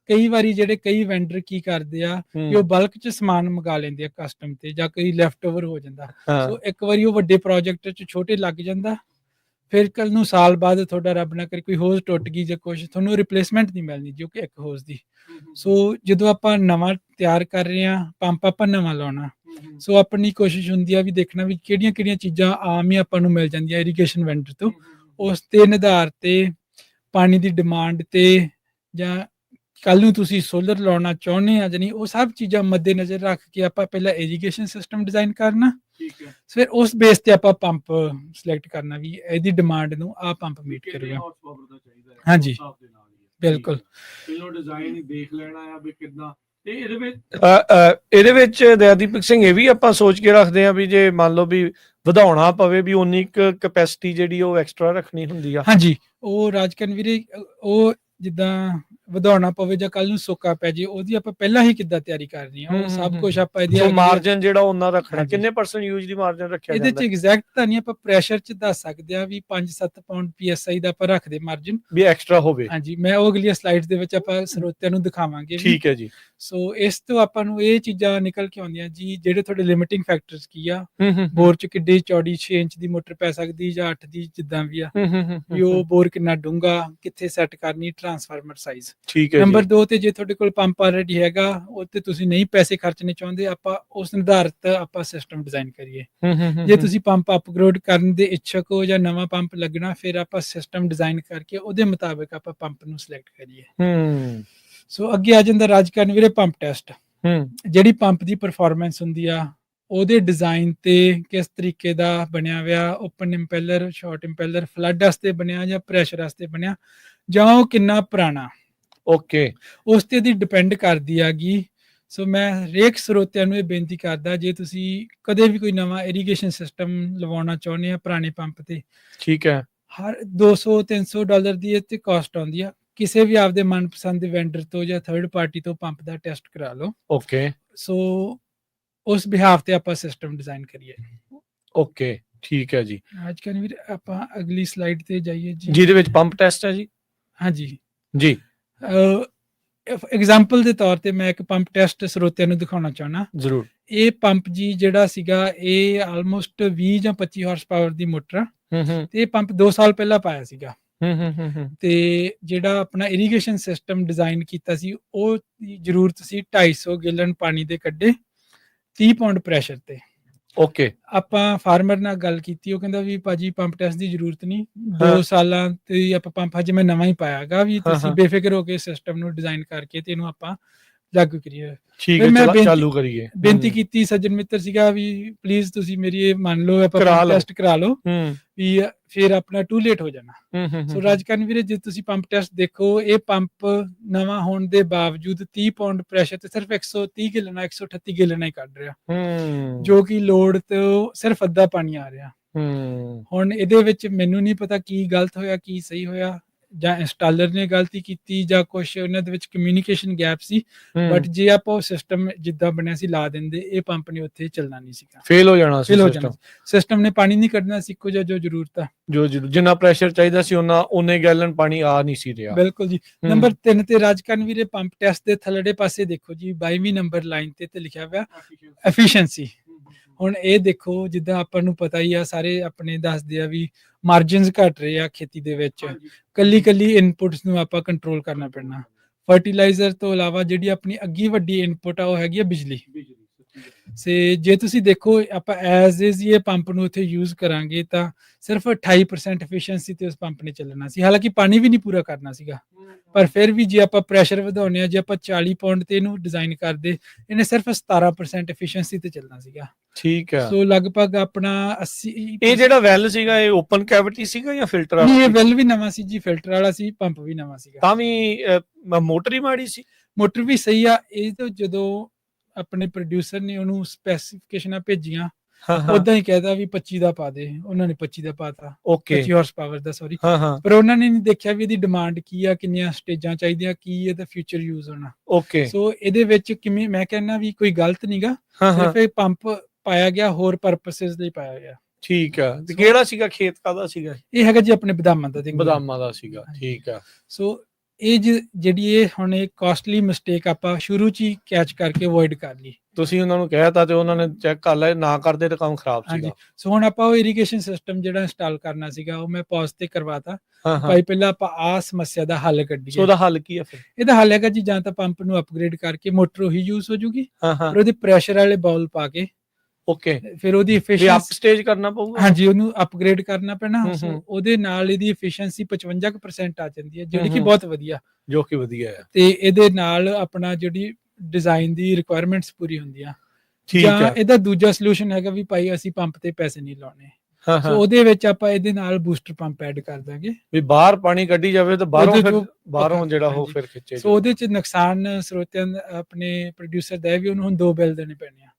ਕਈ ਵਾਰੀ ਜਿਹੜੇ ਕਈ ਵੈਂਡਰ ਕੀ ਕਰਦੇ ਆ ਕਿ ਉਹ ਬਲਕ ਚ ਸਮਾਨ ਮੰਗਾ ਲੈਂਦੇ ਆ ਕਸਟਮ ਤੇ, ਜਾਂ ਕੋਈ ਲੈਫਟ ਓਵਰ ਹੋ ਜਾਂਦਾ। ਸੋ ਇੱਕ ਵਾਰੀ ਉਹ ਵੱਡੇ ਪ੍ਰੋਜੈਕਟ ਚ ਛੋਟੇ ਲੱਗ ਜਾਂਦਾ, ਫਿਰ ਕੱਲ ਨੂੰ ਸਾਲ ਬਾਅਦ ਤੁਹਾਡਾ ਰੱਬ ਨਾ ਕਰੇ ਕੋਈ ਹੋਜ਼ ਟੁੱਟ ਗਈ ਜਾਂ ਕੁਛ, ਤੁਹਾਨੂੰ ਰਿਪਲੇਸਮੈਂਟ ਨਹੀਂ ਮਿਲਣੀ ਜੋ ਕਿ ਇੱਕ ਹੋਜ਼ ਦੀ। ਸੋ ਜਦੋਂ ਆਪਾਂ ਨਵਾਂ ਤਿਆਰ ਕਰ ਰਹੇ ਆ ਪੰਪ, ਆਪਾਂ ਨਵਾਂ ਲਾਉਣਾ, ਸੋ ਆਪਣੀ ਕੋਸ਼ਿਸ਼ ਹੁੰਦੀ ਆ ਵੀ ਦੇਖਣਾ ਵੀ ਕਿਹੜੀਆਂ ਕਿਹੜੀਆਂ ਚੀਜ਼ਾਂ ਆਮ ਹੀ ਆਪਾਂ ਨੂੰ ਮਿਲ ਜਾਂਦੀਆਂ ਇਰੀਗੇਸ਼ਨ ਵੈਂਡਰ ਤੋਂ, ਉਸ ਤੇ ਨਿਧਾਰ ਤੇ ਪਾਣੀ ਦੀ ਡਿਮਾਂਡ ਤੇ, ਜਾਂ ਕੱਲ ਨੂੰ ਤੁਸੀਂ ਸੋਲਰ ਲਾਉਣਾ ਚਾਹੁੰਦੇ ਆ ਜਾਂ ਨਹੀਂ, ਉਹ ਸਭ ਚੀਜ਼ਾਂ ਮੱਦੇ ਨਜ਼ਰ ਰੱਖ ਕੇ ਆਪਾਂ ਪਹਿਲਾਂ ਇਰੀਗੇਸ਼ਨ ਸਿਸਟਮ ਡਿਜ਼ਾਈਨ ਕਰਨਾ। ਫਿਰ ਉਸ ਬੇਸ ਤੇ ਆਪਾਂ ਪੰਪ ਸਿਲੈਕਟ ਕਰਨਾ ਵੀ ਇਹਦੀ ਡਿਮਾਂਡ ਨੂੰ ਆ ਪੰਪ ਮੀਟ ਕਰੇਗਾ। ਹਾਂਜੀ ਬਿਲਕੁਲ। ਡਿਜ਼ਾਈਨ ਹੀ ਦੇਖ ਲੈਣਾ ਆ ਵੀ ਕਿੱਦਾਂ। ਤੇ ਇਹਦੇ ਵਿੱਚ ਦਇਆਦੀਪ ਸਿੰਘ ਇਹ ਵੀ ਆਪਾਂ ਸੋਚ ਕੇ ਰੱਖਦੇ ਆ ਵੀ ਜੇ ਮੰਨ ਲਓ ਵੀ ਵਧਾਉਣਾ ਪਵੇ ਵੀ ਉਨੀ ਕੁ ਕੈਪੈਸਿਟੀ ਜਿਹੜੀ ਉਹ ਐਕਸਟਰਾ ਰੱਖਣੀ ਹੁੰਦੀ ਆ। ਹਾਂਜੀ, ਉਹ ਰਾਜਕਰਨ ਵੀਰੇ, ਉਹ ਜਿੱਦਾਂ ਵਧਾਉਣਾ ਪਵੇ ਜਾਂ ਕੱਲ ਨੂੰ ਸੁੱਕਾ ਪੈ ਜੇ, ਉਹਦੀ ਆਪਾਂ ਪਹਿਲਾਂ ਹੀ ਕਿੱਦਾਂ ਤਿਆਰੀ ਕਰਨੀ ਆ, ਉਹ ਸਭ ਕੁਝ ਆਪਾਂ ਇਹਦੀ ਮਾਰਜਨ ਜਿਹੜਾ ਉਹਨਾਂ ਰੱਖਣਾ, ਕਿੰਨੇ % ਯੂਜਲੀ ਮਾਰਜਨ ਰੱਖਿਆ ਜਾਂਦਾ? ਇਹਦੇ ਚ ਐਗਜ਼ੈਕਟ ਤਾਂ ਨਹੀਂ, ਆਪਾਂ ਪ੍ਰੈਸ਼ਰ ਚ ਦੱਸ ਸਕਦੇ ਆ ਵੀ 5-7 ਪਾਉਂਡ PSI ਦਾ ਆਪਾਂ ਰੱਖਦੇ ਮਾਰਜਨ ਵੀ ਐਕਸਟਰਾ ਹੋਵੇ। ਹਾਂਜੀ, ਮੈਂ ਉਹ ਅਗਲੀਆਂ ਸਲਾਈਡਸ ਦੇ ਵਿੱਚ ਆਪਾਂ ਸਰੋਤਿਆਂ ਨੂੰ ਦਿਖਾਵਾਂਗੇ। ਠੀਕ ਹੈ ਜੀ। ਸੋ ਇਸ ਤੋਂ ਆਪਾਂ ਨੂੰ ਇਹ ਚੀਜ਼ਾਂ ਨਿਕਲ ਕੇ ਆਉਂਦੀਆਂ ਜੀ, ਜਿਹੜੇ ਤੁਹਾਡੇ ਲਿਮਿਟਿੰਗ ਫੈਕਟਰਸ ਕੀ ਆ, ਬੋਰ ਚ ਕਿੱਡੀ ਚੌੜੀ 6 ਇੰਚ ਦੀ ਮੋਟਰ ਪੈ ਸਕਦੀ ਜਾਂ 8 ਦੀ, ਜਿੱਦਾਂ ਵੀ ਆ, ਵੀ ਉਹ ਬੋਰ ਕਿੰਨਾ ਡੂੰਘਾ, ਕਿੱਥੇ ਸੈੱਟ ਕਰਨੀ, ਟਰਾਂਸਫਾਰਮਰ ਸਾਈਜ਼। ਠੀਕ ਹੈ। ਨੰਬਰ 2 ਤੇ ਜੇ ਤੁਹਾਡੇ ਕੋਲ ਪੰਪ ਆਲਰੇਡੀ ਹੈਗਾ, ਉਹ ਤੇ ਤੁਸੀਂ ਨਹੀਂ ਪੈਸੇ ਖਰਚਣੇ ਚਾਹੁੰਦੇ, ਆਪਾਂ ਉਸ ਨਿਰਧਾਰਿਤ ਆਪਾਂ ਸਿਸਟਮ ਡਿਜ਼ਾਈਨ ਕਰੀਏ। ਜੇ ਤੁਸੀਂ ਪੰਪ ਅਪਗ੍ਰੇਡ ਕਰਨ ਦੇ ਇੱਛੁਕ ਹੋ ਜਾਂ ਨਵਾਂ ਪੰਪ ਲੱਗਣਾ, ਫਿਰ ਆਪਾਂ ਸਿਸਟਮ ਡਿਜ਼ਾਈਨ ਕਰਕੇ ਉਹਦੇ ਮੁਤਾਬਿਕ ਆਪਾਂ ਪੰਪ ਨੂੰ ਸਿਲੈਕਟ ਕਰੀਏ। ਸੋ ਅੱਗੇ ਆ ਜਾਂਦਾ ਰਾਜਕਰਨ ਵੀਰੇ ਪੰਪ ਟੈਸਟ। ਜਿਹੜੀ ਪੰਪ ਦੀ ਪਰਫਾਰਮੈਂਸ ਹੁੰਦੀ ਆ, ਉਹਦੇ ਡਿਜ਼ਾਈਨ ਤੇ ਕਿਸ ਤਰੀਕੇ ਦਾ ਬਣਿਆ ਹੋਇਆ, open impeller, short impeller, flood ਵਾਸਤੇ ਬਣਿਆ ਜਾਂ ਪ੍ਰੈਸ਼ਰ ਵਾਸਤੇ ਬਣਿਆ, ਜਾਂ ਉਹ ਕਿੰਨਾ ਪੁਰਾਣਾ, ਉਸ ਤੇ ਦੀ ਡਿਪੈਂਡ ਕਰਦੀ ਹੈਗੀ ਸੋ ਮੈਂ ਹਰੇਕ ਸਰੋਤਿਆਂ ਨੂੰ ਇਹ ਬੇਨਤੀ ਕਰਦਾ, ਜੇ ਤੁਸੀਂ ਕਦੇ ਵੀ ਕੋਈ ਨਵਾਂ ਇਰੀਗੇਸ਼ਨ ਸਿਸਟਮ ਲਵਾਉਣਾ ਚਾਹੁੰਦੇ ਆ ਪੁਰਾਣੇ ਪੰਪ ਤੇ, ਠੀਕ ਹੈ। ਹਰ $200-300 ਦੀ ਇਹ ਤੇ ਕਾਸਟ ਆਉਂਦੀ ਆ। ਕਿਸੇ ਵੀ ਆਪਦੇ ਮਨਪਸੰਦ ਦੇ ਵੈਂਡਰ ਤੋਂ ਜਾਂ ਥਰਡ ਪਾਰਟੀ ਤੋਂ ਪੰਪ ਦਾ ਟੈਸਟ ਕਰਾ ਲਓ। ਓਕੇ ਸੋ ਉਸ ਬਿਹਾਫ ਤੇ ਆਪਾਂ ਸਿਸਟਮ ਡਿਜ਼ਾਈਨ ਕਰੀਏ। ਓਕੇ ਠੀਕ ਹੈ ਜੀ। ਅੱਜ ਕੱਲ੍ਹ ਵੀਰ ਆਪਾਂ ਅਗਲੀ ਸਲਾਈਡ ਤੇ ਜਾਈਏ ਜੀ। ਜਿਹਦੇ ਵਿੱਚ ਪੰਪ ਟੈਸਟ ਹੈ ਜੀ। ਹਾਂਜੀ ਜੀ ਐਗਜ਼ਾਮਪਲ ਦੇ ਤੌਰ ਤੇ ਮੈਂ ਇੱਕ ਪੰਪ ਟੈਸਟ ਸਰੋਤਿਆਂ ਨੂੰ ਦਿਖਾਉਣਾ ਚਾਹੁੰਦਾ। ਜ਼ਰੂਰ। ਇਹ ਪੰਪ ਜੀ ਜਿਹੜਾ ਸੀਗਾ ਇਹ ਆਲਮੋਸਟ 20 ਜਾਂ 25 ਹਾਰਸ ਪਾਵਰ ਦੀ ਮੋਟਰ ਆ ਤੇ ਇਹ ਪੰਪ 2 ਸਾਲ ਪਹਿਲਾਂ ਪਾਇਆ ਸੀਗਾ। ਤੇ ਜਿਹੜਾ ਆਪਣਾ ਇਰੀਗੇਸ਼ਨ ਸਿਸਟਮ ਡਿਜ਼ਾਈਨ ਕੀਤਾ ਸੀ ਉਹ ਜ਼ਰੂਰਤ ਸੀ 250 ਗੈਲਨ ਪਾਣੀ ਦੇ ਕੱਢੇ 30 ਪਾਉਂਡ ਪ੍ਰੈਸ਼ਰ ਤੇ। ਓਕੇ ਆਪਾਂ ਫਾਰਮਰ ਨਾਲ ਗੱਲ ਕੀਤੀ, ਉਹ ਕਹਿੰਦਾ ਵੀ ਭਾਜੀ ਪੰਪ ਟੈਸਟ ਦੀ ਜ਼ਰੂਰਤ ਨਹੀਂ, 2 ਸਾਲਾਂ ਤੇ ਆਪਾਂ ਪੰਪ ਹਜੇ ਮੈਂ ਨਵਾਂ ਹੀ ਪਾਇਆਗਾ, ਵੀ ਤੁਸੀਂ ਬੇਫਿਕਰ ਹੋ ਕੇ ਸਿਸਟਮ ਨੂੰ ਡਿਜ਼ਾਈਨ ਕਰਕੇ ਤੇ ਇਹਨੂੰ ਆਪਾਂ ਲਾਗੂ ਕਰੀਏ। ਠੀਕ ਹੈ, ਚਾਲੂ ਕਰੀਏ। ਬੇਨਤੀ ਕੀਤੀ ਸੱਜਣ ਮਿੱਤਰ ਸੀਗਾ ਵੀ ਪਲੀਜ਼ ਤੁਸੀਂ ਮੇਰੀ ਇਹ ਮੰਨ ਲਓ, ਆਪਾਂ ਪੰਪ ਟੈਸਟ ਕਰਾ ਲਓ ਵੀ ਫਿਰ ਆਪਣਾ ਟੂ ਲੇਟ ਹੋ ਜਾਣਾ। ਸੋ ਰਾਜਕਰਨ ਵੀਰੇ ਜੇ ਤੁਸੀਂ ਪੰਪ ਟੈਸਟ ਦੇਖੋ, ਇਹ ਪੰਪ ਨਵਾਂ ਹੋਣ ਦੇ ਬਾਵਜੂਦ 30 ਪਾਉਂਡ ਪ੍ਰੈਸ਼ਰ ਤੇ ਸਿਰਫ 130 ਗੈਲਨ 138 ਗੈਲਨ ਹੀ ਕੱਢ ਰਿਹਾ, ਜੋ ਕਿ ਲੋਡ ਤੋਂ ਸਿਰਫ ਅੱਧਾ ਪਾਣੀ ਆ ਰਿਹਾ। ਹੁਣ ਇਹਦੇ ਵਿੱਚ ਮੈਨੂੰ ਨਹੀਂ ਪਤਾ ਕੀ ਗਲਤ ਹੋਇਆ ਕੀ ਸਹੀ ਹੋਇਆ, ਜਾਂ ਇੰਸਟਾਲਰ ਨੇ ਗਲਤੀ ਕੀਤੀ ਜਾਂ ਕੁਛ ਉਹਨਾਂ ਦੇ ਵਿੱਚ ਕਮਿਊਨੀਕੇਸ਼ਨ ਗੈਪ ਸੀ, ਬਟ ਜੇ ਆਪਾਂ ਉਹ ਸਿਸਟਮ ਜਿੱਦਾਂ ਬਣਿਆ ਸੀ ਲਾ ਦਿੰਦੇ, ਇਹ ਪੰਪ ਨੇ ਉੱਥੇ ਚੱਲਣਾ ਨਹੀਂ ਸੀਗਾ, ਫੇਲ ਹੋ ਜਾਣਾ ਸੀ। ਸਿਸਟਮ ਨੇ ਪਾਣੀ ਨਹੀਂ ਕੱਢਣਾ ਸੀ ਇੱਕੋ ਜਿਹਾ ਜੋ ਜ਼ਰੂਰਤ ਆ, ਜੋ ਜਿੰਨਾ ਪ੍ਰੈਸ਼ਰ ਚਾਹੀਦਾ ਸੀ ਉਹਨੇ ਗੈਲਨ ਪਾਣੀ ਆ ਨਹੀਂ ਸੀ ਰਿਹਾ। ਬਿਲਕੁਲ ਜੀ। ਨੰਬਰ 3 ਤੇ ਰਾਜਕਰਨ ਵੀਰੇ ਪੰਪ ਟੈਸਟ ਦੇ ਥੱਲੜੇ ਪਾਸੇ ਦੇਖੋ ਜੀ 22ਵੀਂ ਨੰਬਰ ਲਾਈਨ ਤੇ ਲਿਖਿਆ ਹੋਇਆ ਐਫੀਸ਼ੀਐਂਸੀ। ਹੁਣ ਇਹ ਦੇਖੋ ਜਿੱਦਾਂ ਆਪਾਂ ਨੂੰ ਪਤਾ ਹੀ ਆ, ਸਾਰੇ ਆਪਣੇ ਦੱਸਦੇ ਆ ਵੀ ਮਾਰਜਨਸ ਘਟ ਰਹੇ ਆ ਖੇਤੀ ਦੇ ਵਿੱਚ, ਕੱਲੀ ਇਨਪੁਟਸ ਨੂੰ ਆਪਾਂ ਕੰਟਰੋਲ ਕਰਨਾ ਪੈਣਾ। ਫਰਟੀਲਾਈਜ਼ਰ ਤੋਂ ਇਲਾਵਾ ਜਿਹੜੀ ਆਪਣੀ ਅੱਗੀ ਵੱਡੀ ਇਨਪੁਟ ਆ ਉਹ ਹੈਗੀ ਆ ਬਿਜਲੀ। ਜੇ ਤੁਸੀਂ ਦੇਖੋ ਆਪਾਂ ਐਜ਼ ਇਜ਼ ਇਹ ਪੰਪ ਨੂੰ ਉੱਥੇ ਯੂਜ਼ ਕਰਾਂਗੇ ਤਾਂ ਸਿਰਫ 28% ਐਫੀਸ਼ੀਐਂਸੀ ਤੇ ਉਸ ਪੰਪ ਨੇ ਚੱਲਣਾ ਸੀ, ਹਾਲਾਂਕਿ ਪਾਣੀ ਵੀ ਨਹੀਂ ਪੂਰਾ ਕਰਨਾ ਸੀਗਾ, ਪਰ ਫਿਰ ਵੀ ਜੇ ਆਪਾਂ ਪ੍ਰੈਸ਼ਰ ਵਧਾਉਣੇ ਆ, ਜੇ ਆਪਾਂ 40 ਪਾਉਂਡ ਤੇ ਇਹਨੂੰ ਡਿਜ਼ਾਈਨ ਕਰਦੇ, ਇਹਨੇ ਸਿਰਫ 17% ਐਫੀਸ਼ੀਐਂਸੀ ਤੇ ਚੱਲਣਾ ਸੀਗਾ। ਠੀਕ ਹੈ। ਸੋ ਲਗਭਗ ਆਪਣਾ 80। ਇਹ ਜਿਹੜਾ ਵੈਲ ਸੀਗਾ ਇਹ ਓਪਨ ਕੈਵਿਟੀ ਸੀਗਾ ਜਾਂ ਫਿਲਟਰ ਵਾਲਾ? ਨਹੀਂ, ਇਹ ਵੈਲ ਵੀ ਨਵਾਂ ਸੀ ਜੀ, ਫਿਲਟਰ ਵਾਲਾ ਸੀ, ਪੰਪ ਵੀ ਨਵਾਂ ਸੀਗਾ। ਤਾਂ ਵੀ ਮੋਟਰ ਹੀ ਮਾੜੀ ਸੀ? ਮੋਟਰ ਵੀ ਸਹੀ ਆ। ਇਹ ਤਾਂ ਜਦੋਂ ਆਪਣੇ ਪ੍ਰੋਡਿਊਸਰ ਨੇ ਉਹਨੂੰ ਸਪੈਸੀਫਿਕੇਸ਼ਨਾਂ ਭੇਜੀਆਂ, ਉਦਾਂ ਹੀ ਕਹਿਦਾ ਵੀ 25 ਦਾ ਪਾ ਦੇ, ਉਹਨਾਂ ਨੇ 25 ਦਾ ਪਾਤਾ। 25 ਹਾਰਸ ਪਾਵਰ ਦਾ, ਸੌਰੀ। ਪਰ ਉਹਨਾਂ ਨੇ ਨਹੀਂ ਦੇਖਿਆ ਵੀ ਇਹਦੀ ਡਿਮਾਂਡ ਕੀ ਆ, ਕਿੰਨੀਆਂ ਸਟੇਜਾਂ ਚਾਹੀਦੀਆਂ, ਕੀ ਇਹਦਾ ਫਿਊਚਰ ਯੂਜ਼ ਹੋਣਾ। ਸੋ ਇਹਦੇ ਵਿੱਚ ਕਿਵੇਂ ਮੈਂ ਕਹਿੰਦਾ ਵੀ ਕੋਈ ਗਲਤ ਨਹੀਂਗਾ, ਸਿਰਫ ਇਹ ਪੰਪ ਪਾਇਆ ਗਿਆ ਹੋਰ ਪਰਪਸਿਸ ਲਈ ਪਾਇਆ ਗਿਆ। ਠੀਕ ਆ। ਤੇ ਕਿਹੜਾ ਸੀਗਾ ਖੇਤ, ਕਾਹਦਾ ਸੀਗਾ? ਇਹ ਹੈਗਾ ਜੀ ਆਪਣੇ ਬਦਾਮਾਂ ਦਾ। ਬਦਾਮਾਂ ਦਾ ਸੀਗਾ, ਠੀਕ ਆ। ਸੋ ਇਹ ਜਿਹੜੀ ਇਹ ਹੁਣ ਇਹ ਕਾਸਟਲੀ ਮਿਸਟੇਕ ਆਪਾਂ ਸ਼ੁਰੂ ਚ ਹੀ ਕੈਚ ਕਰਕੇ ਅਵੋਇਡ ਕਰ ਲਈ। ਤੁਸੀਂ ਉਹਨਾਂ ਨੂੰ ਕਹਿਤਾ ਤੇ ਉਹਨਾਂ ਨੇ ਚੈੱਕ ਕਰ ਲਿਆ, ਨਾ ਕਰਦੇ ਤਾਂ ਕੰਮ ਖਰਾਬ ਸੀਗਾ। ਸੋ ਹੁਣ ਆਪਾਂ ਉਹ ਇਰੀਗੇਸ਼ਨ ਸਿਸਟਮ ਜਿਹੜਾ ਇੰਸਟਾਲ ਕਰਨਾ ਸੀਗਾ ਉਹ ਮੈਂ ਪੌਜ਼ ਤੇ ਕਰਵਾਤਾ। ਭਾਈ ਪਹਿਲਾਂ ਆਪਾਂ ਆ ਸਮੱਸਿਆ ਦਾ ਹੱਲ ਕੱਢੀਏ। ਸੋ ਉਹਦਾ ਹੱਲ ਕੀ ਆ ਫਿਰ? ਇਹਦਾ ਹੱਲ ਹੈਗਾ ਜੀ, ਜਾਂ ਤਾਂ ਪੰਪ ਨੂੰ ਅਪਗ੍ਰੇਡ ਕਰਕੇ ਮੋਟਰ ਉਹੀ ਯੂਜ਼ ਹੋ ਜੂਗੀ, ਪਰ ਉਹਦੇ ਪ੍ਰੈਸ਼ਰ ਵਾਲੇ ਬਾਉਲ ਪਾ ਕੇ ਫਿਰ ਉਹਦੀ ਐਫੀਸ਼ੀਐਂਸੀ ਅਪ ਸਟੇਜ ਕਰਨਾ ਪਊਗਾ। ਹਾਂਜੀ, ਉਹਨੂੰ ਅਪਗ੍ਰੇਡ ਕਰਨਾ ਪੈਣਾ। ਉਹਦੇ ਨਾਲ ਇਹਦੀ ਐਫੀਸ਼ੀਐਂਸੀ 55% ਆ ਜਾਂਦੀ ਹੈ, ਜਿਹੜੀ ਕਿ ਬਹੁਤ ਵਧੀਆ, ਜੋ ਕਿ ਵਧੀਆ ਹੈ। ਤੇ ਇਹਦੇ ਨਾਲ ਆਪਣਾ ਜਿਹੜੀ ਡਿਜ਼ਾਈਨ ਦੀ ਰਿਕੁਆਇਰਮੈਂਟਸ ਪੂਰੀ ਹੁੰਦੀ ਆ। ਜਾਂ ਇਹਦਾ ਦੂਜਾ ਸੋਲੂਸ਼ਨ ਹੈਗਾ ਵੀ ਭਾਈ ਅਸੀਂ ਪੰਪ ਤੇ ਪੈਸੇ ਨਹੀਂ ਲਾਉਣੇ, ਸੋ ਉਹਦੇ ਵਿੱਚ ਆਪਾਂ ਇਹਦੇ ਨਾਲ ਬੂਸਟਰ ਪੰਪ ਐਡ ਕਰ ਦਾਂਗੇ ਵੀ ਬਾਹਰ ਪਾਣੀ ਕੱਢੀ ਜਾਵੇ ਤਾਂ ਬਾਹਰੋਂ ਜਿਹੜਾ ਉਹ ਫਿਰ ਖਿੱਚੇ। ਸੋ ਉਹਦੇ ਚ ਨੁਕਸਾਨ ਸਰੋਤਿਆਂ ਆਪਣੇ ਪ੍ਰੋਡਿਊਸਰ ਦਾ ਵੀ ਉਹਨੂੰ ਹੁਣ 2 ਬਿੱਲ ਦੇਣੇ ਪੈਣੇ ਆ,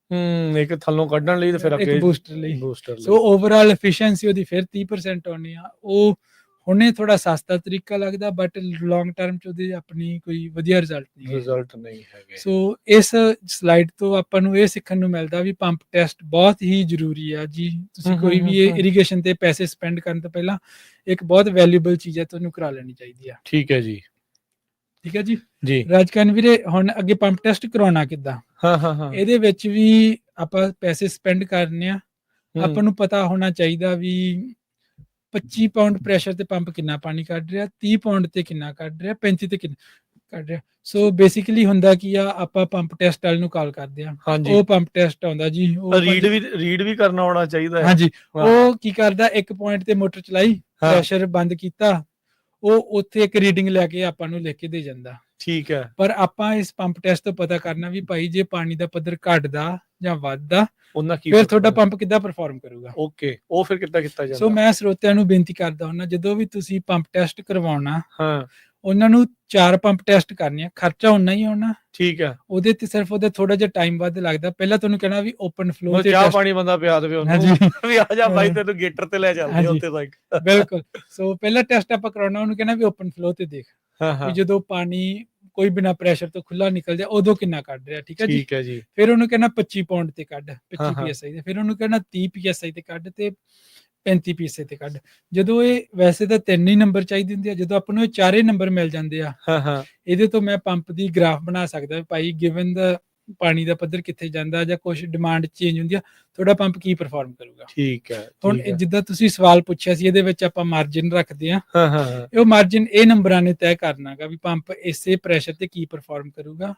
ਇੱਕ ਥੱਲੋਂ ਕੱਢਣ ਲਈ ਤੇ ਫਿਰ ਇੱਕ ਬੂਸਟਰ ਲਈ। ਸੋ ਓਵਰਆਲ ਐਫੀਸ਼ੀਐਂਸੀ ਉਹਦੀ ਫਿਰ 30% ਆਉਣੀ ਆ। ਉਹ ਹੁਣੇ ਥੋੜਾ ਸਸਤਾ ਤਰੀਕਾ ਲੱਗਦਾ, ਬਟ ਲੌਂਗ ਟਰਮ ਚ ਉਹਦੇ ਆਪਣੀ ਕੋਈ ਵਧੀਆ ਰਿਜ਼ਲਟ ਨਹੀਂ ਹੈਗੇ। ਸੋ ਇਸ ਸਲਾਈਡ ਤੋਂ ਆਪਾਂ ਨੂੰ ਇਹ ਸਿੱਖਣ ਨੂੰ ਮਿਲਦਾ ਵੀ ਪੰਪ ਟੈਸਟ ਬਹੁਤ ਹੀ ਜ਼ਰੂਰੀ ਆ ਜੀ। ਤੁਸੀਂ ਕੋਈ ਵੀ ਇਰੀਗੇਸ਼ਨ ਤੇ ਪੈਸੇ ਸਪੈਂਡ ਕਰਨ ਤੋਂ ਪਹਿਲਾਂ ਇੱਕ ਬਹੁਤ ਵੈਲਿਊਬਲ ਚੀਜ਼ ਹੈ, ਤੁਹਾਨੂੰ ਕਰਾ ਲੈਣੀ ਚਾਹੀਦੀ ਆ। ਠੀਕ ਹੈ ਜੀ। ਠੀਕ ਹੈ ਜੀ। ਰਾਜਕਰਨ ਵੀਰੇ ਹੁਣ ਅੱਗੇ ਪੰਪ ਟੈਸਟ ਕਰਾਉਣਾ ਕਿੱਦਾਂ? ਇਹਦੇ ਵਿੱਚ ਵੀ ਆਪਾਂ ਪੈਸੇ ਸਪੈਂਡ ਕਰਨੇ ਆ। ਆਪਾਂ ਨੂੰ ਪਤਾ ਹੋਣਾ ਚਾਹੀਦਾ ਵੀ 25 ਪਾਉਂਡ ਪ੍ਰੈਸ਼ਰ ਤੇ ਪੰਪ ਕਿੰਨਾ ਪਾਣੀ ਕੱਢ ਰਿਹਾ, 30 ਪਾਉਂਡ ਤੇ ਕਿੰਨਾ ਕੱਢ ਰਿਹਾ, 35 ਤੇ ਕਿੰਨਾ ਕੱਢ ਰਿਹਾ। ਸੋ ਬੇਸਿਕਲੀ ਹੁੰਦਾ ਕੀ ਆ, ਆਪਾਂ ਪੰਪ ਟੈਸਟ ਵਾਲੇ ਨੂੰ ਕਾਲ ਕਰਦੇ ਆ, ਉਹ ਪੰਪ ਟੈਸਟ ਆਉਂਦਾ ਜੀ, ਉਹ ਰੀਡ ਵੀ ਕਰਨਾ ਆਉਣਾ ਚਾਹੀਦਾ ਹੈ। ਹਾਂਜੀ, ਉਹ ਕੀ ਕਰਦਾ, ਇੱਕ ਪੁਆਇੰਟ ਤੇ ਮੋਟਰ ਚਲਾਈ, ਪ੍ਰੈਸ਼ਰ ਬੰਦ ਕੀਤਾ, ਉਹ ਉੱਥੇ ਇੱਕ ਰੀਡਿੰਗ ਲੈ ਕੇ ਆਪਾਂ ਨੂੰ ਲਿਖ ਕੇ ਦੇ ਜਾਂਦਾ। ਠੀਕ ਹੈ। ਪਰ ਆਪਾਂ ਇਸ ਪੰਪ ਟੈਸਟ ਤੋਂ ਪਤਾ ਕਰਨਾ ਵੀ ਭਾਈ ਜੇ ਪਾਣੀ ਦਾ ਪੱਧਰ ਘਟਦਾ ਜਾਂ ਵੱਧਦਾ, ਫਿਰ ਤੁਹਾਡਾ ਪੰਪ ਕਿੱਦਾਂ ਪਰਫਾਰਮ ਕਰੂਗਾ। ਓਕੇ, ਉਹ ਫਿਰ ਕਿੱਦਾਂ ਕੀਤਾ ਜਾਂਦਾ? ਸੋ ਮੈਂ ਸਰੋਤਿਆਂ ਨੂੰ ਬੇਨਤੀ ਕਰਦਾ ਹੁੰਦਾ, ਜਦੋਂ ਵੀ ਤੁਸੀਂ ਪੰਪ ਟੈਸਟ ਕਰਵਾਉਣਾ, ਉਹਨਾਂ ਨੂੰ 4 ਪੰਪ ਟੈਸਟ ਕਰਨੇ ਆ, ਖਰਚਾ ਉਨਾ ਹੀ ਹੋਣਾ, ਠੀਕ ਹੈ, ਉਹਦੇ ਤੇ ਸਿਰਫ ਉਹਦਾ ਥੋੜਾ ਜਿਹਾ ਟਾਈਮ ਵੱਧ ਲੱਗਦਾ। ਪਹਿਲਾਂ ਤੁਹਾਨੂੰ ਕਹਿਣਾ ਵੀ ਓਪਨ ਫਲੋ ਮਤਲਬ ਤੇ ਚਾਹ ਟੈਸਟ, ਪਾਣੀ ਬੰਦਾ ਪਿਆ ਦੇਵੇ ਉਹਨੂੰ ਹਾਂਜੀ ਵੀ ਆ ਜਾ ਬਾਈ ਤੈਨੂੰ ਗੇਟਰ ਤੇ ਲੈ ਚੱਲਦੇ ਹਾਂਜੀ। ਉੱਤੇ ਤੱਕ। ਬਿਲਕੁਲ। ਸੋ ਪਹਿਲਾ ਟੈਸਟ ਆਪਾਂ ਕਰਾਉਣਾ, ਉਹਨੂੰ ਕਹਿਣਾ ਵੀ ਓਪਨ ਫਲੋ ਤੇ ਦੇਖ ਹਾਂ ਵੀ ਹਾਂ, ਜਦੋਂ ਪਾਣੀ ਕੋਈ ਬਿਨਾ ਪ੍ਰੈਸ਼ਰ ਤੋਂ ਖੁੱਲਾ ਨਿਕਲ ਜਾ ਉਦੋਂ ਕਿੰਨਾ ਕੱਢ ਰਿਹਾ, ਠੀਕ ਹੈ ਜੀ। ਠੀਕ ਹੈ ਜੀ, ਫਿਰ ਉਹਨੂੰ ਕਹਿਣਾ 25 ਪੌਂਡ ਤੇ ਕੱਢ, ਹਾਂ, 25 ਹਾਂ। ਪੀਐਸਆਈ ਤੇ, ਫਿਰ ਉਹਨੂੰ ਕਹਿਣਾ 30 ਪੀਐਸਆਈ ਤੇ ਕੱਢ ਤੇ 35 ਪੀਐਸਆਈ ਤੇ ਕੱਢ। ਜਦੋਂ ਇਹ ਵੈਸੇ ਤਾਂ 3 ਹੀ ਨੰਬਰ ਚਾਹੀਦੇ ਹੁੰਦੇ ਆ, ਜਦੋਂ ਆਪਾਂ ਨੂੰ ਇਹ 4 ਹੀ ਨੰਬਰ ਮਿਲ ਜਾਂਦੇ ਆ, ਹਾਂ ਹਾਂ, ਇਹਦੇ ਤੋਂ ਮੈਂ ਪੰਪ ਦੀ ਗ੍ਰਾਫ ਬਣਾ ਸਕਦਾ ਵੀ ਭਾਈ ਗਿਵਨ ਦਾ ਪਾਣੀ ਦਾ ਪੱਧਰ ਕਿੱਥੇ ਜਾਂਦਾ ਜਾਂ ਕੁਝ ਡਿਮਾਂਡ ਚੇਂਜ ਹੁੰਦੀ ਆ, ਤੁਹਾਡਾ ਪੰਪ ਕੀ ਪਰਫਾਰਮ ਕਰੂਗਾ। ਠੀਕ ਹੈ, ਹੁਣ ਠੀਕ ਹੈ। ਜਿੱਦਾਂ ਤੁਸੀਂ ਸਵਾਲ ਪੁੱਛਿਆ ਸੀ, ਇਹਦੇ ਵਿੱਚ ਆਪਾਂ ਮਾਰਜਿਨ ਰੱਖਦੇ ਆ, ਹਾਂ ਹਾਂ ਹਾਂ, ਉਹ ਮਾਰਜਿਨ ਇਹ ਨੰਬਰਾਂ ਨੇ ਤੈਅ ਕਰਨਾਗਾ ਵੀ ਪੰਪ ਇਸੇ ਪ੍ਰੈਸ਼ਰ ਤੇ ਕੀ ਪਰਫਾਰਮ ਕਰੂਗਾ।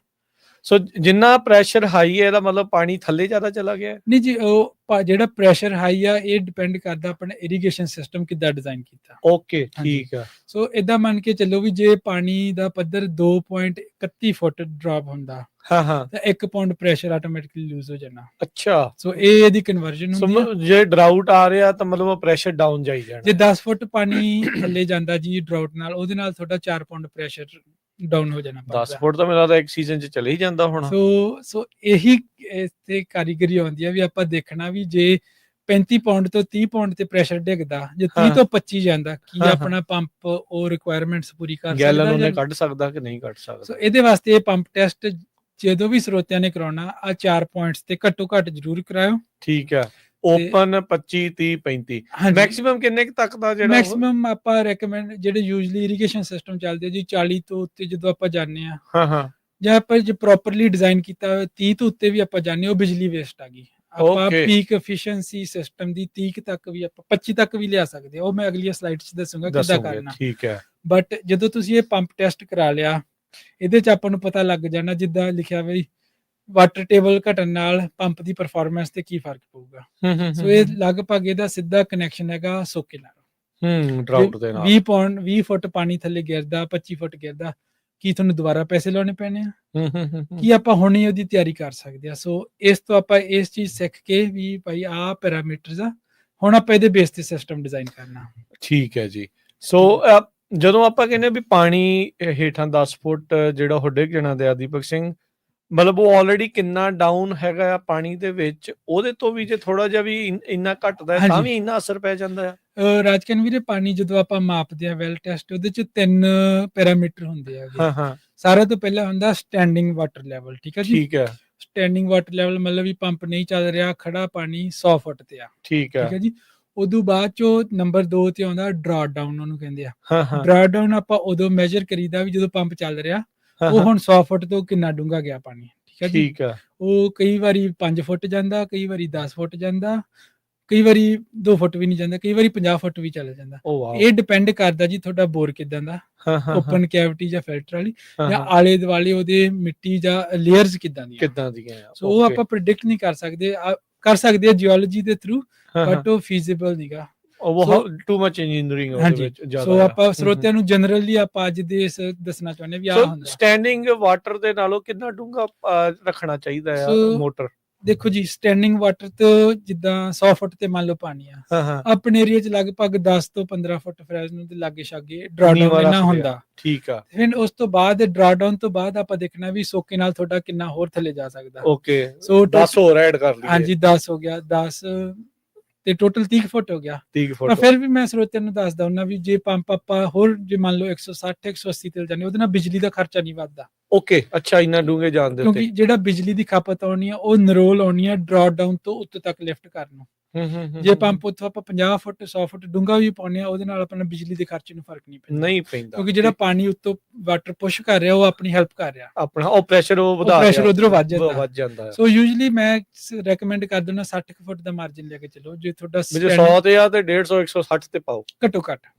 ਸੋ ਜਿੰਨਾ ਪ੍ਰੈਸ਼ਰ ਹਾਈ ਹੈ ਇਹਦਾ ਮਤਲਬ ਪਾਣੀ ਥੱਲੇ ਜ਼ਿਆਦਾ ਚਲਾ ਗਿਆ ਹੈ? ਨਹੀਂ ਜੀ, ਉਹ ਜਿਹੜਾ ਪ੍ਰੈਸ਼ਰ ਹਾਈ ਆ ਇਹ ਡਿਪੈਂਡ ਕਰਦਾ ਆਪਣਾ ਇਰੀਗੇਸ਼ਨ ਸਿਸਟਮ ਕਿੱਦਾਂ ਡਿਜ਼ਾਈਨ ਕੀਤਾ। ਓਕੇ, ਹਾਂਜੀ। ਠੀਕ ਹੈ, ਸੋ ਇਦਾਂ ਮੰਨ ਕੇ ਚੱਲੋ ਵੀ ਜੇ ਪਾਣੀ ਦਾ ਪੱਧਰ 2.31 ਫੁੱਟ ਡ੍ਰੌਪ ਹੁੰਦਾ ਹਾਂ ਹਾਂ, ਤਾਂ 1 ਪੌਂਡ ਪ੍ਰੈਸ਼ਰ ਆਟੋਮੈਟਿਕਲੀ ਲੂਜ਼ ਹੋ ਜਾਣਾ। ਅੱਛਾ। ਸੋ ਇਹ ਇਹਦੀ ਕਨਵਰਜਨ ਸੋ ਹੁੰਦੀ ਆ। ਜੇ ਡਰਾਊਟ ਆ ਰਿਹਾ ਤਾਂ ਮਤਲਬ ਉਹ ਪ੍ਰੈਸ਼ਰ ਡਾਊਨ ਜਾਈ ਜਾਣਾ। ਜੇ 10 ਫੁੱਟ ਪਾਣੀ ਥੱਲੇ ਜਾਂਦਾ ਜੀ ਡਰਾਊਟ ਨਾਲ, ਉਹਦੇ ਨਾਲ ਤੁਹਾਡਾ 4 ਪੌਂਡ ਪ੍ਰੈਸ਼ਰ ਡਾਊਨ ਹੋ ਜਾਣਾ 10 ਫੁੱਟ ਤਾਂ ਮੈਨੂੰ ਲੱਗਦਾ ਇੱਕ ਸੀਜ਼ਨ 'ਚ ਚਲੇ ਹੀ ਜਾਂਦਾ ਹੋਣਾ। ਸੋ ਇਹੀ ਤੇ ਕਾਰੀਗਰੀ ਆਉਂਦੀ ਆ ਵੀ ਆਪਾਂ ਦੇਖਣਾ ਵੀ ਜੇ 35 ਪੌਂਡ ਤੋਂ 30 ਪੌਂਡ ਤੇ ਪ੍ਰੈਸ਼ਰ ਡਿੱਗਦਾ, ਜੇ 30 ਹਾਂ। ਤੋਂ 25 ਜਾਂਦਾ, ਕੀ ਹਾਂ, ਹਾਂ। ਆਪਣਾ ਪੰਪ ਉਹ ਰਿਕੁਆਇਰਮੈਂਟਸ ਪੂਰੀ ਕਰ ਗੈਲਨ ਸਕਦਾ ਉਹਨੇ ਜਾਂ ਕੱਢ ਸਕਦਾ ਕਿ ਨਹੀਂ ਕੱਢ ਸੋ ਸਕਦਾ? ਇਹਦੇ ਵਾਸਤੇ ਇਹ ਪੰਪ ਟੈਸਟ ਜਦੋਂ ਵੀ ਸਰੋਤਿਆਂ ਨੇ ਕਰਾਉਣਾ ਆ 4 ਪੁਆਇੰਟਸ ਤੇ ਘੱਟੋ ਘੱਟ ਜ਼ਰੂਰ ਕਰਾਇਓ। ਠੀਕ ਹੈ। ਓਪਨ 25 30 35 ਹਾਂਜੀ, ਮੈਕਸਿਮਮ ਕਿੰਨੇ ਕੁ ਤੱਕ ਦਾ ਜਿਹੜਾ ਉਹ? ਮੈਕਸਿਮਮ ਆਪਾਂ ਰეკਮੈਂਡ ਜਿਹੜੇ ਯੂਜੂਲੀ ਇਰੀਗੇਸ਼ਨ ਸਿਸਟਮ ਚੱਲਦੇ ਆ ਜੀ 40 ਤੋਂ ਉੱਤੇ ਜਦੋਂ ਆਪਾਂ ਜਾਂਦੇ ਆ, ਹਾਂ ਹਾਂ, ਜਾਂ ਆਪਾਂ ਜੇ ਪ੍ਰੋਪਰਲੀ ਡਿਜ਼ਾਈਨ ਕੀਤਾ ਹੋਇਆ 30 ਤੋਂ ਉੱਤੇ ਵੀ ਆਪਾਂ ਜਾਂਦੇ, ਉਹ ਬਿਜਲੀ ਵੇਸਟ ਆ ਗਈ। ਆਪਾਂ Okay. ਪੀਕ ਐਫੀਸ਼ੀਐਂਸੀ ਸਿਸਟਮ ਦੀ 30 ਤੱਕ ਵੀ ਆਪਾਂ 25 ਤੱਕ ਵੀ ਲਿਆ ਸਕਦੇ ਆ, ਉਹ ਮੈਂ ਅਗਲੀ ਸਲਾਈਡ 'ਚ ਦੱਸੂਗਾ ਕਿੱਦਾਂ ਦੱਸੋਗੇ, ਕਰਨਾ। ਠੀਕ ਹੈ। ਬਟ ਜਦੋਂ ਤੁਸੀਂ ਇਹ ਪੰਪ ਟੈਸਟ ਕਰਾ ਲਿਆ, ਇਹਦੇ 'ਚ ਆਪਾਂ ਨੂੰ ਪਤਾ ਲੱਗ ਜਾਣਾ ਜਿੱਦਾਂ ਲਿਖਿਆ ਬਈ ਵਾਟਰ ਟੇਬਲ ਘਟਣ ਨਾਲ ਪੰਪ ਦੀ ਪਰਫਾਰਮੈਂਸ ਤੇ ਕੀ ਫਰਕ ਪਊਗਾ। ਸੋ ਇਹ ਲਗਭਗ ਇਹਦਾ ਸਿੱਧਾ ਕਨੈਕਸ਼ਨ ਹੈਗਾ ਸੋਕੇ ਨਾਲ। ਡਰਾਊਟ ਦੇ ਨਾਲ। 20 ਫੁੱਟ ਪਾਣੀ ਥੱਲੇ ਗਿਰਦਾ, 25 ਫੁੱਟ ਗਿਰਦਾ, ਕੀ ਤੁਹਾਨੂੰ ਦੁਬਾਰਾ ਪੈਸੇ ਲਾਉਣੇ ਪੈਣੇ ਆ? ਕੀ ਆਪਾਂ ਹੁਣ ਹੀ ਉਹਦੀ ਤਿਆਰੀ ਕਰ ਸਕਦੇ ਆ? ਸੋ ਇਸ ਤੋਂ ਆਪਾਂ ਇਸ ਚੀਜ਼ ਸਿੱਖ ਕੇ ਵੀ ਭਾਈ ਆਹ ਪੈਰਾਮੀਟਰਸ ਆ, ਹੁਣ ਆਪਾਂ ਇਹਦੇ ਬੇਸ ਤੇ ਸਿਸਟਮ ਡਿਜ਼ਾਈਨ ਕਰਨਾ। ਠੀਕ ਹੈ ਜੀ। ਸੋ ਜਦੋਂ ਆਪਾਂ ਕਹਿੰਦੇ ਵੀ ਪਾਣੀ ਹੇਠਾਂ 10 ਫੁੱਟ ਜਿਹੜਾ ਉਹ ਡਿੱਗ ਜਾਣਾ ਤੇ ਦੀਪਕ ਸਿੰਘ, ਮਤਲਬ ਉਹ ਆਲਰੇਡੀ ਕਿੰਨਾ ਡਾਊਨ ਹੈਗਾ ਆ ਪਾਣੀ ਦੇ ਵਿੱਚ, ਉਹਦੇ ਤੋਂ ਵੀ ਜੇ ਥੋੜਾ ਜਿਹਾ ਵੀ ਇੰਨਾ ਘਟਦਾ ਹੈ ਤਾਂ ਵੀ ਇੰਨਾ ਅਸਰ ਪੈ ਜਾਂਦਾ ਆ? ਰਾਜਕਨ ਵੀਰੇ, ਪਾਣੀ ਜਦੋਂ ਆਪਾਂ ਮਾਪਦੇ ਆ ਵੈਲ ਟੈਸਟ, ਉਹਦੇ ਚ 3 ਪੈਰਾਮੀਟਰ ਹੁੰਦੇ ਆ। ਹਾਂ ਹਾਂ, ਸਾਰਾ ਤੋਂ ਪਹਿਲਾਂ ਹੁੰਦਾ ਸਟੈਂਡਿੰਗ ਵਾਟਰ ਲੈਵਲ, ਠੀਕ ਹੈ ਜੀ। ਠੀਕ ਹੈ, ਸਟੈਂਡਿੰਗ ਵਾਟਰ ਲੈਵਲ ਮਤਲਬ ਵੀ ਪੰਪ ਨਹੀਂ ਚੱਲ ਰਿਹਾ, ਖੜਾ ਪਾਣੀ 100 ਫੁੱਟ ਤੇ ਆ, ਠੀਕ ਹੈ। ਠੀਕ ਹੈ ਜੀ। ਉਦੋਂ ਬਾਅਦ ਚੋਂ ਨੰਬਰ 2 ਤੇ ਆਉਂਦਾ ਡਰਾਟ ਡਾਊਨ, ਉਹਨੂੰ ਕਹਿੰਦੇ ਆ। ਹਾਂ ਹਾਂ, ਡਰਾਟ ਡਾਊਨ ਆਪਾਂ ਉਦੋਂ ਮੈਜ਼ਰ ਕਰੀਦਾ ਵੀ ਜਦੋਂ ਪੰਪ ਚੱਲ ਰਿਹਾ, ਉਹ ਹੁਣ 100 ਫੁੱਟ ਤੋਂ ਕਿੰਨਾ ਡੂੰਘਾ ਗਿਆ ਪਾਣੀ, ਠੀਕ ਹੈ ਜੀ। ਠੀਕ ਹੈ। ਉਹ ਕਈ ਵਾਰੀ 5 ਫੁੱਟ ਜਾਂਦਾ, ਕਈ ਵਾਰੀ 10 ਫੁੱਟ ਜਾਂਦਾ, ਕਈ ਵਾਰੀ 2 ਫੁੱਟ ਵੀ ਨਹੀਂ ਜਾਂਦਾ, ਕਈ ਵਾਰੀ 50 ਫੁੱਟ ਵੀ ਚਲਾ ਜਾਂਦਾ। ਓ ਵਾਓ। ਇਹ ਡਿਪੈਂਡ ਕਰਦਾ ਜੀ ਤੁਹਾਡਾ ਬੋਰ ਕਿਦਾਂ ਦਾ, ਹਾਂ ਹਾਂ, ਓਪਨ ਕੈਵਿਟੀ ਜਾਂ ਫਿਲਟਰ ਵਾਲੀ, ਹਾਂ, ਜਾਂ ਹਾਂ। ਆਲੇ ਦੁਆਲੇ ਉਹਦੇ ਮਿੱਟੀ ਜਾਂ ਲੇਅਰਸ ਕਿਦਾਂ ਦੀਆਂ। ਕਿੱਦਾਂ ਦੀਆਂ ਆ? ਸੋ ਉਹ ਆਪਾਂ ਪ੍ਰਿਡਿਕਟ ਨਹੀਂ ਕਰ ਸਕਦੇ, ਕਰ ਸਕਦੇ ਆ ਜਿਓਲੋਜੀ ਦੇ ਥਰੂ, ਹਾਂ, ਹਾਂ। ਬਟ ਉਹ ਫੀਜ਼ੀਬਲ ਨਹੀਂਗਾ। ਉਹ ਟੂ ਮਚ ਇੰਜੀਨੀਅਰਿੰਗ ਉਹਦੇ ਹਾਂਜੀ, ਵਿੱਚ ਜ਼ਿਆਦਾ ਸੋ ਆ। ਆਪਾਂ ਸਰੋਤਿਆਂ ਨੂੰ ਜਨਰਲੀ ਆਪਾਂ ਅੱਜ ਦੇ ਦੱਸਣਾ ਚਾਹੁੰਦੇ ਵੀ ਆ ਸੋ ਹੁੰਦਾ। ਸਟੈਂਡਿੰਗ ਵਾਟਰ ਦੇ ਨਾਲੋਂ ਕਿੰਨਾ ਡੂੰਘਾ ਰੱਖਣਾ ਚਾਹੀਦਾ ਆ ਸੋ ਮੋਟਰ? ਦੇਖੋ ਜੀ, ਸਟੈਂਡਿੰਗ ਵਾਟਰ ਤੋਂ ਜਿੱਦਾਂ 100 ਫੁੱਟ ਤੇ ਮੰਨ ਲਓ ਪਾਣੀ ਆ, ਹਾਂ ਹਾਂ, ਆਪਣੇ ਏਰੀਆ 'ਚ ਲਗਭਗ 10 ਤੋਂ 15 ਫੁੱਟ ਫਰੈਜ਼ਨੋ ਦੇ ਲਾਗੇ ਛਾਗੇ ਡਰਾਟ ਨੀਵਾਂ ਡਾਊਨ ਇੰਨਾ ਰੱਖ ਲਿਆ। ਹੁੰਦਾ। ਠੀਕ ਆ, ਫਿਰ ਉਸ ਤੋਂ ਬਾਅਦ ਡਰਾਟ ਡਾਊਨ ਤੋਂ ਬਾਅਦ ਆਪਾਂ ਦੇਖਣਾ ਵੀ ਸੋਕੇ ਨਾਲ ਤੁਹਾਡਾ ਕਿੰਨਾ ਹੋਰ ਥੱਲੇ ਜਾ ਸਕਦਾ। ਓਕੇ। ਸੋ 10 ਹੋਰ ਐਡ ਕਰ ਲਈਏ। ਹਾਂਜੀ, 10 ਹੋ ਗਿਆ, 10 ਤੇ ਟੋਟਲ 30 ਫੁੱਟ ਹੋ ਗਿਆ। 30 ਪਰ ਫੁੱਟ। ਫਿਰ ਵੀ ਮੈਂ ਸਰੋਤਿਆਂ ਨੂੰ ਦੱਸਦਾ ਹੁੰਦਾ ਵੀ ਜੇ ਪੰਪ ਆਪਾਂ ਹੋਰ ਜੇ ਮੰਨ ਲਓ 160 180 ਤੇ ਜਾਂਦੇ, ਉਹਦੇ ਨਾਲ ਬਿਜਲੀ ਦਾ ਖਰਚਾ ਨਹੀਂ ਵੱਧਦਾ, ਓਕੇ, ਅੱਛਾ, ਇੰਨਾ ਡੂੰਘੇ ਜਾਣ ਦੇ ਕਿਉਂਕਿ ਉੱਤੇ। ਜਿਹੜਾ ਬਿਜਲੀ ਦੀ ਖਪਤ ਆਉਣੀ ਆ ਉਹ ਨਰੋਲ ਆਉਣੀ ਆ ਡਰਾਟ ਡਾਊਨ ਤੋਂ ਉੱਤੇ ਤੱਕ ਲਿਫਟ ਕਰਨ ਨੂੰ। ਜੇ ਪੰਪ ਉੱਥੋਂ ਆਪਾਂ 50 ਫੁੱਟ 100 ਫੁੱਟ ਡੂੰਘਾ ਵੀ ਪਾਉਂਦੇ ਆ, ਉਹਦੇ ਨਾਲ ਆਪਣਾ ਬਿਜਲੀ ਦੇ ਖਰਚੇ ਨੂੰ ਫਰਕ ਨਹੀਂ ਪੈਂਦਾ, ਨਹੀਂ ਪੈਂਦਾ, ਕਿਉਂਕਿ ਜਿਹੜਾ ਪਾਣੀ ਉੱਤੋਂ ਵਾਟਰ ਪੁਸ਼ ਕਰ ਰਿਹਾ ਉਹ ਆਪਣੀ ਹੈਲਪ ਕਰ ਰਿਹਾ, ਆਪਣਾ ਉਹ ਪ੍ਰੈਸ਼ਰ ਉਹ ਵਧਾ ਪ੍ਰੈਸ਼ਰ ਰਿਹਾ, ਉਧਰੋਂ ਵੱਧ ਜਾਂਦਾ। ਹੈ। ਸੋ ਯੂਜੂਲੀ ਮੈਂ ਰეკਮੈਂਡ ਕਰ ਦਿੰਦਾ 60 ਫੁੱਟ ਦਾ ਮਾਰਜਿਨ ਲੈ ਕੇ ਚਲੋ, ਜੇ ਤੁਹਾਡਾ ਜੇ 100 ਤੇ ਆ ਤੇ 150 160 ਤੇ ਪਾਓ, ਘੱਟੋ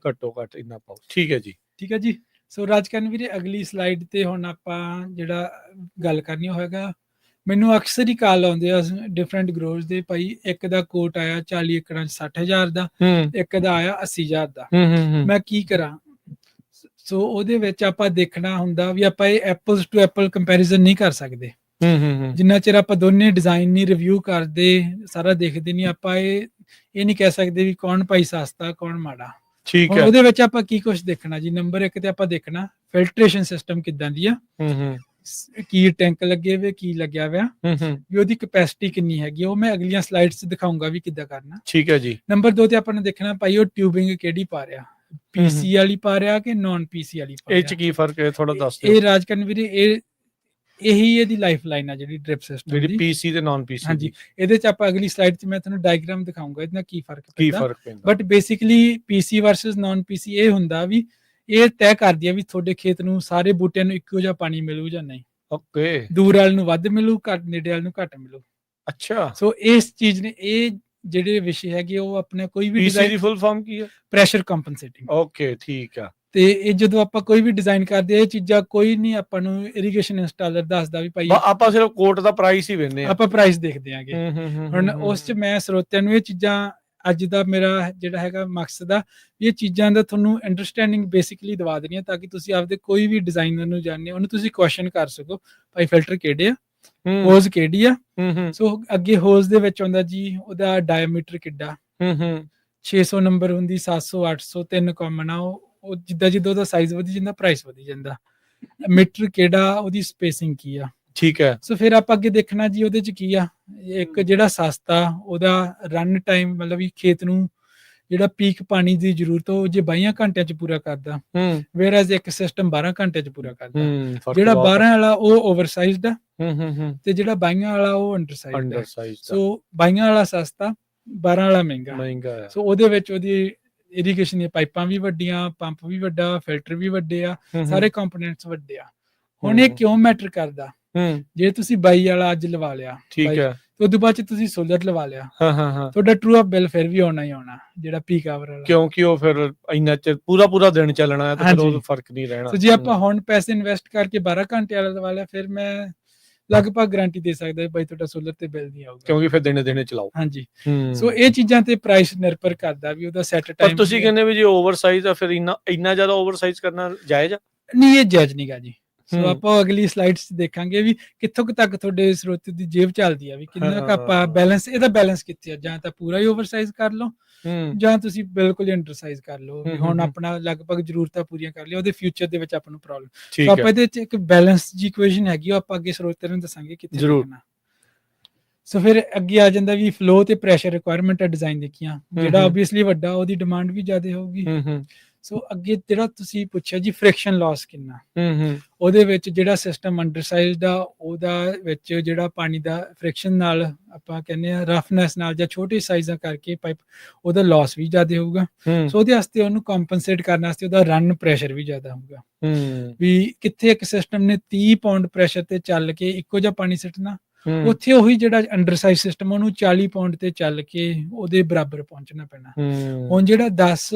ਘੱਟ ਇੰਨਾ ਪਾਓ। ਠੀਕ ਹੈ ਜੀ। ਠੀਕ ਹੈ ਜੀ। ਸੋ ਰਾਜਕਰਨ ਵੀਰੇ, ਅਗਲੀ ਸਲਾਈਡ ਤੇ ਹੁਣ ਆਪਾਂ ਜਿਹੜਾ ਗੱਲ ਕਰਨੀ ਹੋਏਗਾ, ਮੈਨੂੰ ਅਕਸਰ ਹੀ ਕਾਲ ਆਉਂਦੇ ਆ ਡਿਫਰੈਂਟ ਗਰੋਜ਼ ਦੇ, ਭਾਈ ਇੱਕ ਦਾ ਕੋਟ ਆਇਆ 40 ਏਕੜਾਂ 'ਚ 60,000 ਦਾ, ਇੱਕ ਦਾ ਆਇਆ 80,000 ਦਾ, ਮੈਂ ਕੀ ਕਰਾਂ? ਸੋ ਉਹਦੇ ਵਿੱਚ ਆਪਾਂ ਦੇਖਣਾ ਹੁੰਦਾ ਵੀ ਆਪਾਂ ਇਹ ਐਪਲਸ ਟੂ ਐਪਲ ਕੰਪੈਰੀਜ਼ਨ ਨਹੀਂ ਕਰ ਸਕਦੇ, ਜਿੰਨਾ ਚਿਰ ਆਪਾਂ ਦੋਨੇ ਡਿਜ਼ਾਈਨ ਨਹੀਂ ਰਿਵਿਊ ਕਰਦੇ, ਸਾਰਾ ਦੇਖਦੇ ਨਹੀਂ, ਆਪਾਂ ਇਹ ਨਹੀਂ ਕਹਿ ਸਕਦੇ ਵੀ ਕੌਣ ਭਾਈ ਸਸਤਾ ਕੌਣ ਮਾੜਾ। ਠੀਕ ਹੁਣ ਹੈ। ਉਹਦੇ ਵਿੱਚ ਆਪਾਂ ਕੀ ਕੁਝ ਦੇਖਣਾ ਜੀ, ਨੰਬਰ 1 ਤੇ ਆਪਾਂ ਦੇਖਣਾ ਫਿਲਟਰੇਸ਼ਨ ਸਿਸਟਮ ਕਿੱਦਾਂ ਦੀ ਆ, ਕੀ ਟੈਂਕ ਲੱਗੇ ਹੋਏ, ਕੀ ਲੱਗਿਆ ਹੋਇਆ, ਵੀ ਉਹਦੀ ਕਪੈਸਿਟੀ ਕਿੰਨੀ ਹੈਗੀ, ਉਹ ਮੈਂ ਅਗਲੀਆਂ ਸਲਾਈਡਸ ਦਿਖਾਉਂਗਾ ਵੀ ਕਿੱਦਾਂ ਕਰਨਾ। ਠੀਕ ਹੈ ਜੀ। ਨੰਬਰ 2 ਤੇ ਆਪਾਂ ਨੇ ਦੇਖਣਾ ਭਾਈ ਉਹ ਟਿਊਬਿੰਗ ਕਿਹੜੀ ਪਾ ਰਿਹਾ, ਪੀਸੀ ਵਾਲੀ ਪਾ ਰਿਹਾ ਕਿ ਨਾਨ ਪੀਸੀ ਵਾਲੀ ਪਾ ਇਹ ਚ ਰਿਹਾ। ਕੀ ਫਰਕ ਹੈ ਥੋੜਾ ਦੱਸ ਦਿਓ। ਇਹ ਰਾਜਕਰਨ ਵੀਰੇ ਇਹੀ ਇਹਦੀ ਲਾਈਫ ਲਾਈਨ ਆ ਜਿਹੜੀ ਡ੍ਰਿਪ ਸਿਸਟਮ ਜਿਹੜੀ ਦੀ। ਪੀਸੀ ਤੇ ਨਾਨ ਪੀਸੀ ਹਾਂਜੀ, ਇਹਦੇ ਚ ਆਪਾਂ ਅਗਲੀ ਸਲਾਈਡ 'ਚ ਮੈਂ ਤੁਹਾਨੂੰ ਡਾਇਗਰਾਮ ਦਿਖਾਉਂਗਾ ਇਹਦਾ ਕੀ ਫਰਕ ਕੀ ਪੈਂਦਾ। ਫਰਕ ਪੈਂਦਾ। But basically PC versus non PC ਇਹ ਹੁੰਦਾ ਵੀ ਇਹ ਤੈਅ ਕਰਦੀ ਆ ਵੀ ਤੁਹਾਡੇ ਖੇਤ ਨੂੰ ਸਾਰੇ ਬੂਟਿਆਂ ਨੂੰ ਇੱਕੋ ਜਿਹਾ ਪਾਣੀ ਮਿਲੂ ਜਾਂ ਨਹੀਂ, ਓਕੇ। ਦੂਰ ਵਾਲ ਨੂੰ ਵੱਧ ਮਿਲੂ, ਘੱਟ ਨੇੜੇ ਵਾਲ ਨੂੰ ਘੱਟ ਮਿਲੂ। ਅੱਛਾ, ਸੋ ਇਸ ਚੀਜ਼ ਨੇ ਇਹ ਜਿਹੜੇ ਵਿਸ਼ੇ ਹੈਗੇ ਉਹ ਆਪਣੇ ਕੋਈ ਵੀ ਪੀਸੀ ਦੀ ਫੁੱਲ ਫਾਰਮ ਕੀ ਹੈ? ਪ੍ਰੈਸ਼ਰ ਕੰਪਨਸੇਟਿੰਗ। ਓਕੇ, ਠੀਕ ਆ। ਤੇ ਇਹ ਜਦੋਂ ਆਪਾਂ ਕੋਈ ਵੀ ਡਿਜ਼ਾਈਨ ਕਰਦੇ ਇਹ ਚੀਜ਼ਾਂ ਕੋਈ ਨਹੀਂ ਆਪਾਂ ਨੂੰ ਇਰੀਗੇਸ਼ਨ ਇੰਸਟਾਲਰ ਦੱਸਦਾ ਵੀ ਭਾਈ ਆਪਾਂ ਸਿਰਫ ਕੋਟ ਦਾ ਪ੍ਰਾਈਸ ਹੀ ਵੇਖਦੇ ਆ। ਆਪਾਂ ਪ੍ਰਾਈਸ ਦੇਖਦੇ ਆਂਗੇ। ਹੁਣ ਉਸ ਚ ਮੈਂ ਸਰੋਤਿਆਂ ਨੂੰ ਇਹ ਚੀਜ਼ਾਂ, ਅੱਜ ਦਾ ਮੇਰਾ ਜਿਹੜਾ ਹੈਗਾ ਮਕਸਦ ਆ, ਇਹ ਚੀਜ਼ਾਂ ਦਾ ਤੁਹਾਨੂੰ ਅੰਡਰਸਟੈਂਡਿੰਗ ਬੇਸਿਕਲੀ ਦਵਾ ਦੇਣੀ ਹੈ ਤਾਂ ਕਿ ਤੁਸੀਂ ਆਪਦੇ ਕੋਈ ਵੀ ਡਿਜ਼ਾਈਨਰ ਨੂੰ ਜਾਣਦੇ ਉਹਨੂੰ ਤੁਸੀਂ ਕੁਐਸਚਨ ਕਰ ਸਕੋ ਭਾਈ ਫਿਲਟਰ ਕਿਹੜੇ ਆ, ਹੋਜ਼ ਕਿਹੜੀ ਆ। ਸੋ ਅੱਗੇ ਹੋਜ਼ ਦੇ ਵਿੱਚ ਆਉਂਦਾ ਜੀ ਉਹਦਾ ਡਾਇਮੀਟਰ ਕਿੱਡਾ, 600 ਨੰਬਰ ਹੁੰਦੀ, 700, 800, 3 ਕਾਮਨ ਆ। ਉਹ ਜਿੱਦਾਂ ਜਿੱਦਾਂ ਉਹਦਾ ਸਾਈਜ਼ ਵਧੀ ਜਾਂਦਾ ਪ੍ਰਾਈਸ ਵਧੀ ਜਾਂਦਾ। ਮੀਟਰ ਕਿਹੜਾ, ਉਹਦੀ ਸਪੇਸਿੰਗ ਕੀ ਆ। ਠੀਕ ਹੈ। ਸੋ ਫਿਰ ਆਪਾਂ ਅੱਗੇ ਦੇਖਣਾ ਜੀ ਉਹਦੇ ਚ ਕੀ ਆ, ਇੱਕ ਜਿਹੜਾ ਸਸਤਾ ਉਹਦਾ ਰਨ ਟਾਈਮ, ਮਤਲਬ ਵੀ ਖੇਤ ਨੂੰ ਜਿਹੜਾ ਪੀਕ ਪਾਣੀ ਦੀ ਜ਼ਰੂਰਤ ਉਹ ਜੇ 22 ਘੰਟਿਆਂ ਚ ਪੂਰਾ ਕਰਦਾ, ਵੇਅਰਐਜ਼ ਇੱਕ ਸਿਸਟਮ 12 ਘੰਟਿਆਂ ਚ ਪੂਰਾ ਕਰਦਾ। ਜਿਹੜਾ 12 ਵਾਲਾ ਉਹ ਓਵਰਸਾਈਜ਼ਡ ਆ ਤੇ ਜਿਹੜਾ 22 ਵਾਲਾ ਉਹ ਅੰਡਰਸਾਈਜ਼ਡ। ਸੋ 22 ਵਾਲਾ ਸਸਤਾ, 12 ਵਾਲਾ ਮਹਿੰਗਾ। ਸੋ ਉਹਦੇ ਵਿੱਚ ਉਹਦੀ ਇਰੀਗੇਸ਼ਨ ਦੀਆਂ ਪਾਈਪਾਂ ਵੀ ਵੱਡੀਆਂ, ਪੰਪ ਵੀ ਵੱਡਾ, ਫਿਲਟਰ ਵੀ ਵੱਡੇ ਆ, ਸਾਰੇ ਕੰਪੋਨੈਂਟਸ ਵੱਡੇ ਆ। ਹੁਣ ਇਹ ਕਿਉਂ ਮੈਟਰ ਕਰਦਾ, ਜੇ ਤੁਸੀਂ 22 ਵਾਲਾ ਅੱਜ ਲਵਾ ਲਿਆ, ਠੀਕ ਹੈ, ਤੇ ਉਦੋਂ ਬਾਅਦ ਚ ਤੁਸੀਂ ਸੋਲਰ ਲਵਾ ਲਿਆ, ਤੁਹਾਡਾ ਟਰੂ ਅਪ ਬਿੱਲ ਫਿਰ ਵੀ ਆਉਣਾ ਹੀ ਆਉਣਾ ਜਿਹੜਾ ਪੀਕ ਆਵਰ ਵਾਲਾ, ਕਿਉਂਕਿ ਉਹ ਫਿਰ ਇੰਨਾ ਚਿਰ ਪੂਰਾ ਦਿਨ ਚੱਲਣਾ ਹੈ ਤੇ ਫਿਰ ਉਹ ਫਰਕ ਨਹੀਂ ਰਹਿਣਾ। ਸੋ ਜੇ ਆਪਾਂ ਹੁਣ ਪੈਸੇ ਇਨਵੈਸਟ ਕਰਕੇ 12 ਘੰਟੇ ਵਾਲਾ ਲਵਾ ਲਿਆ, ਫਿਰ ਮੈਂ ਲਗਭਗ ਗਾਰੰਟੀ ਦੇ ਸਕਦਾ ਬਾਈ ਤੁਹਾਡਾ ਸੋਲਰ ਤੇ ਬਿੱਲ ਨਹੀਂ ਆਊਗਾ, ਕਿਉਂਕਿ ਫਿਰ ਦਿਨੇ ਚਲਾਓ। ਹਾਂਜੀ। ਸੋ ਇਹ ਚੀਜ਼ਾਂ ਤੇ ਪ੍ਰਾਈਸ ਨਿਰਭਰ ਕਰਦਾ ਵੀ ਉਹਦਾ ਸੈੱਟ ਟਾਈਮ। ਪਰ ਤੁਸੀਂ ਕਹਿੰਦੇ ਵੀ ਜੇ ਓਵਰਸਾਈਜ਼ ਆ ਫਿਰ ਇੰਨਾ ਜ਼ਿਆਦਾ ਓਵਰਸਾਈਜ਼ ਕਰਨਾ ਜਾਇਜ਼ ਆ? ਨਹੀਂ, ਇਹ ਜਾਇਜ਼ ਨਹੀਂਗਾ ਜੀ। ਸੋ ਆਪਾਂ ਅਗਲੀ ਸਲਾਈਡਸ ਦੇਖਾਂਗੇ ਵੀ ਕਿੱਥੋਂ ਤੱਕ ਤੁਹਾਡੇ ਸਰੋਤ ਦੀ ਜੇਬ ਚੱਲਦੀ ਆ, ਵੀ ਕਿੰਨਾ ਕੁ ਆਪਾਂ ਬੈਲੈਂਸ, ਇਹਦਾ ਬੈਲੈਂਸ ਕਿੱਥੇ ਆ। ਜਾਂ ਤਾਂ ਪੂਰਾ ਹੀ ਓਵਰਸਾਈਜ਼ ਕਰ ਲਓ ਜਾਂ ਤੁਸੀਂ ਬਿਲਕੁਲ ਅੰਡਰਸਾਈਜ਼ ਕਰ ਲਓ। ਹੁਣ ਆਪਣਾ ਲਗਭਗ ਜ਼ਰੂਰਤਾਂ ਪੂਰੀਆਂ ਕਰ ਲਿਆ, ਉਹਦੇ ਫਿਊਚਰ ਦੇ ਵਿੱਚ ਆਪਾਂ ਨੂੰ ਪ੍ਰੋਬਲਮ। ਆਪਾਂ ਇਹਦੇ ਚ ਇੱਕ ਬੈਲੈਂਸ ਜੀ ਇਕੁਏਸ਼ਨ ਹੈਗੀ, ਉਹ ਆਪਾਂ ਅੱਗੇ ਸਰੋਤਿਆਂ ਨੂੰ ਦੱਸਾਂਗੇ ਕਿੱਥੇ ਦੇਖਣਾ। ਸੋ ਫਿਰ ਅੱਗੇ ਆ ਜਾਂਦਾ ਵੀ ਫਲੋ ਤੇ ਪ੍ਰੈਸ਼ਰ ਰਿਕੁਆਇਰਮੈਂਟ ਆ ਡਿਜ਼ਾਈਨ ਦੇਖੀਆਂ, ਜਿਹੜਾ ਆਬਵੀਅਸਲੀ ਵੱਡਾ ਉਹਦੀ ਡਿਮਾਂਡ ਵੀ ਜ਼ਿਆਦਾ ਹੋਊਗੀ। ਸੋ ਅੱਗੇ ਜਿਹੜਾ ਤੁਸੀਂ ਪੁੱਛਿਆ ਜੀ ਫ੍ਰਿਕਸ਼ਨ ਲਾਸ ਕਿੰਨਾ, ਉਹਦੇ ਵਿੱਚ ਜਿਹੜਾ ਸਿਸਟਮ ਅੰਡਰਸਾਈਜ਼ਡ ਆ ਉਹਦਾ ਵਿੱਚ ਜਿਹੜਾ ਪਾਣੀ ਦਾ ਫ੍ਰਿਕਸ਼ਨ ਨਾਲ ਆਪਾਂ ਕਹਿੰਦੇ ਆ ਰਫਨੈਸ ਨਾਲ ਜਾਂ ਛੋਟੇ ਸਾਈਜ਼ਾਂ ਕਰਕੇ ਪਾਈਪ, ਉਹਦਾ ਲਾਸ ਵੀ ਜ਼ਿਆਦਾ ਹੋਊਗਾ। ਸੋ ਉਹਦੇ ਵਾਸਤੇ ਉਹਨੂੰ ਕੰਪਨਸੇਟ ਕਰਨ ਵਾਸਤੇ ਉਹਦਾ ਰਨ ਪ੍ਰੈਸ਼ਰ ਵੀ ਜ਼ਿਆਦਾ ਹੋਊਗਾ। ਵੀ ਕਿੱਥੇ ਇੱਕ ਸਿਸਟਮ ਨੇ 30 ਪਾਉਂਡ ਪ੍ਰੈਸ਼ਰ ਤੇ ਚੱਲ ਕੇ ਇੱਕੋ ਜਿਹਾ ਪਾਣੀ ਸਿੱਟਣਾ, ਉੱਥੇ ਉਹੀ ਜਿਹੜਾ ਅੰਡਰਸਾਈਜ਼ ਸਿਸਟਮ ਉਹਨੂੰ 40 ਪਾਉਂਡ ਤੇ ਚੱਲ ਕੇ ਉਹਦੇ ਬਰਾਬਰ ਪਹੁੰਚਣਾ ਪੈਣਾ। ਹੁਣ ਜਿਹੜਾ 10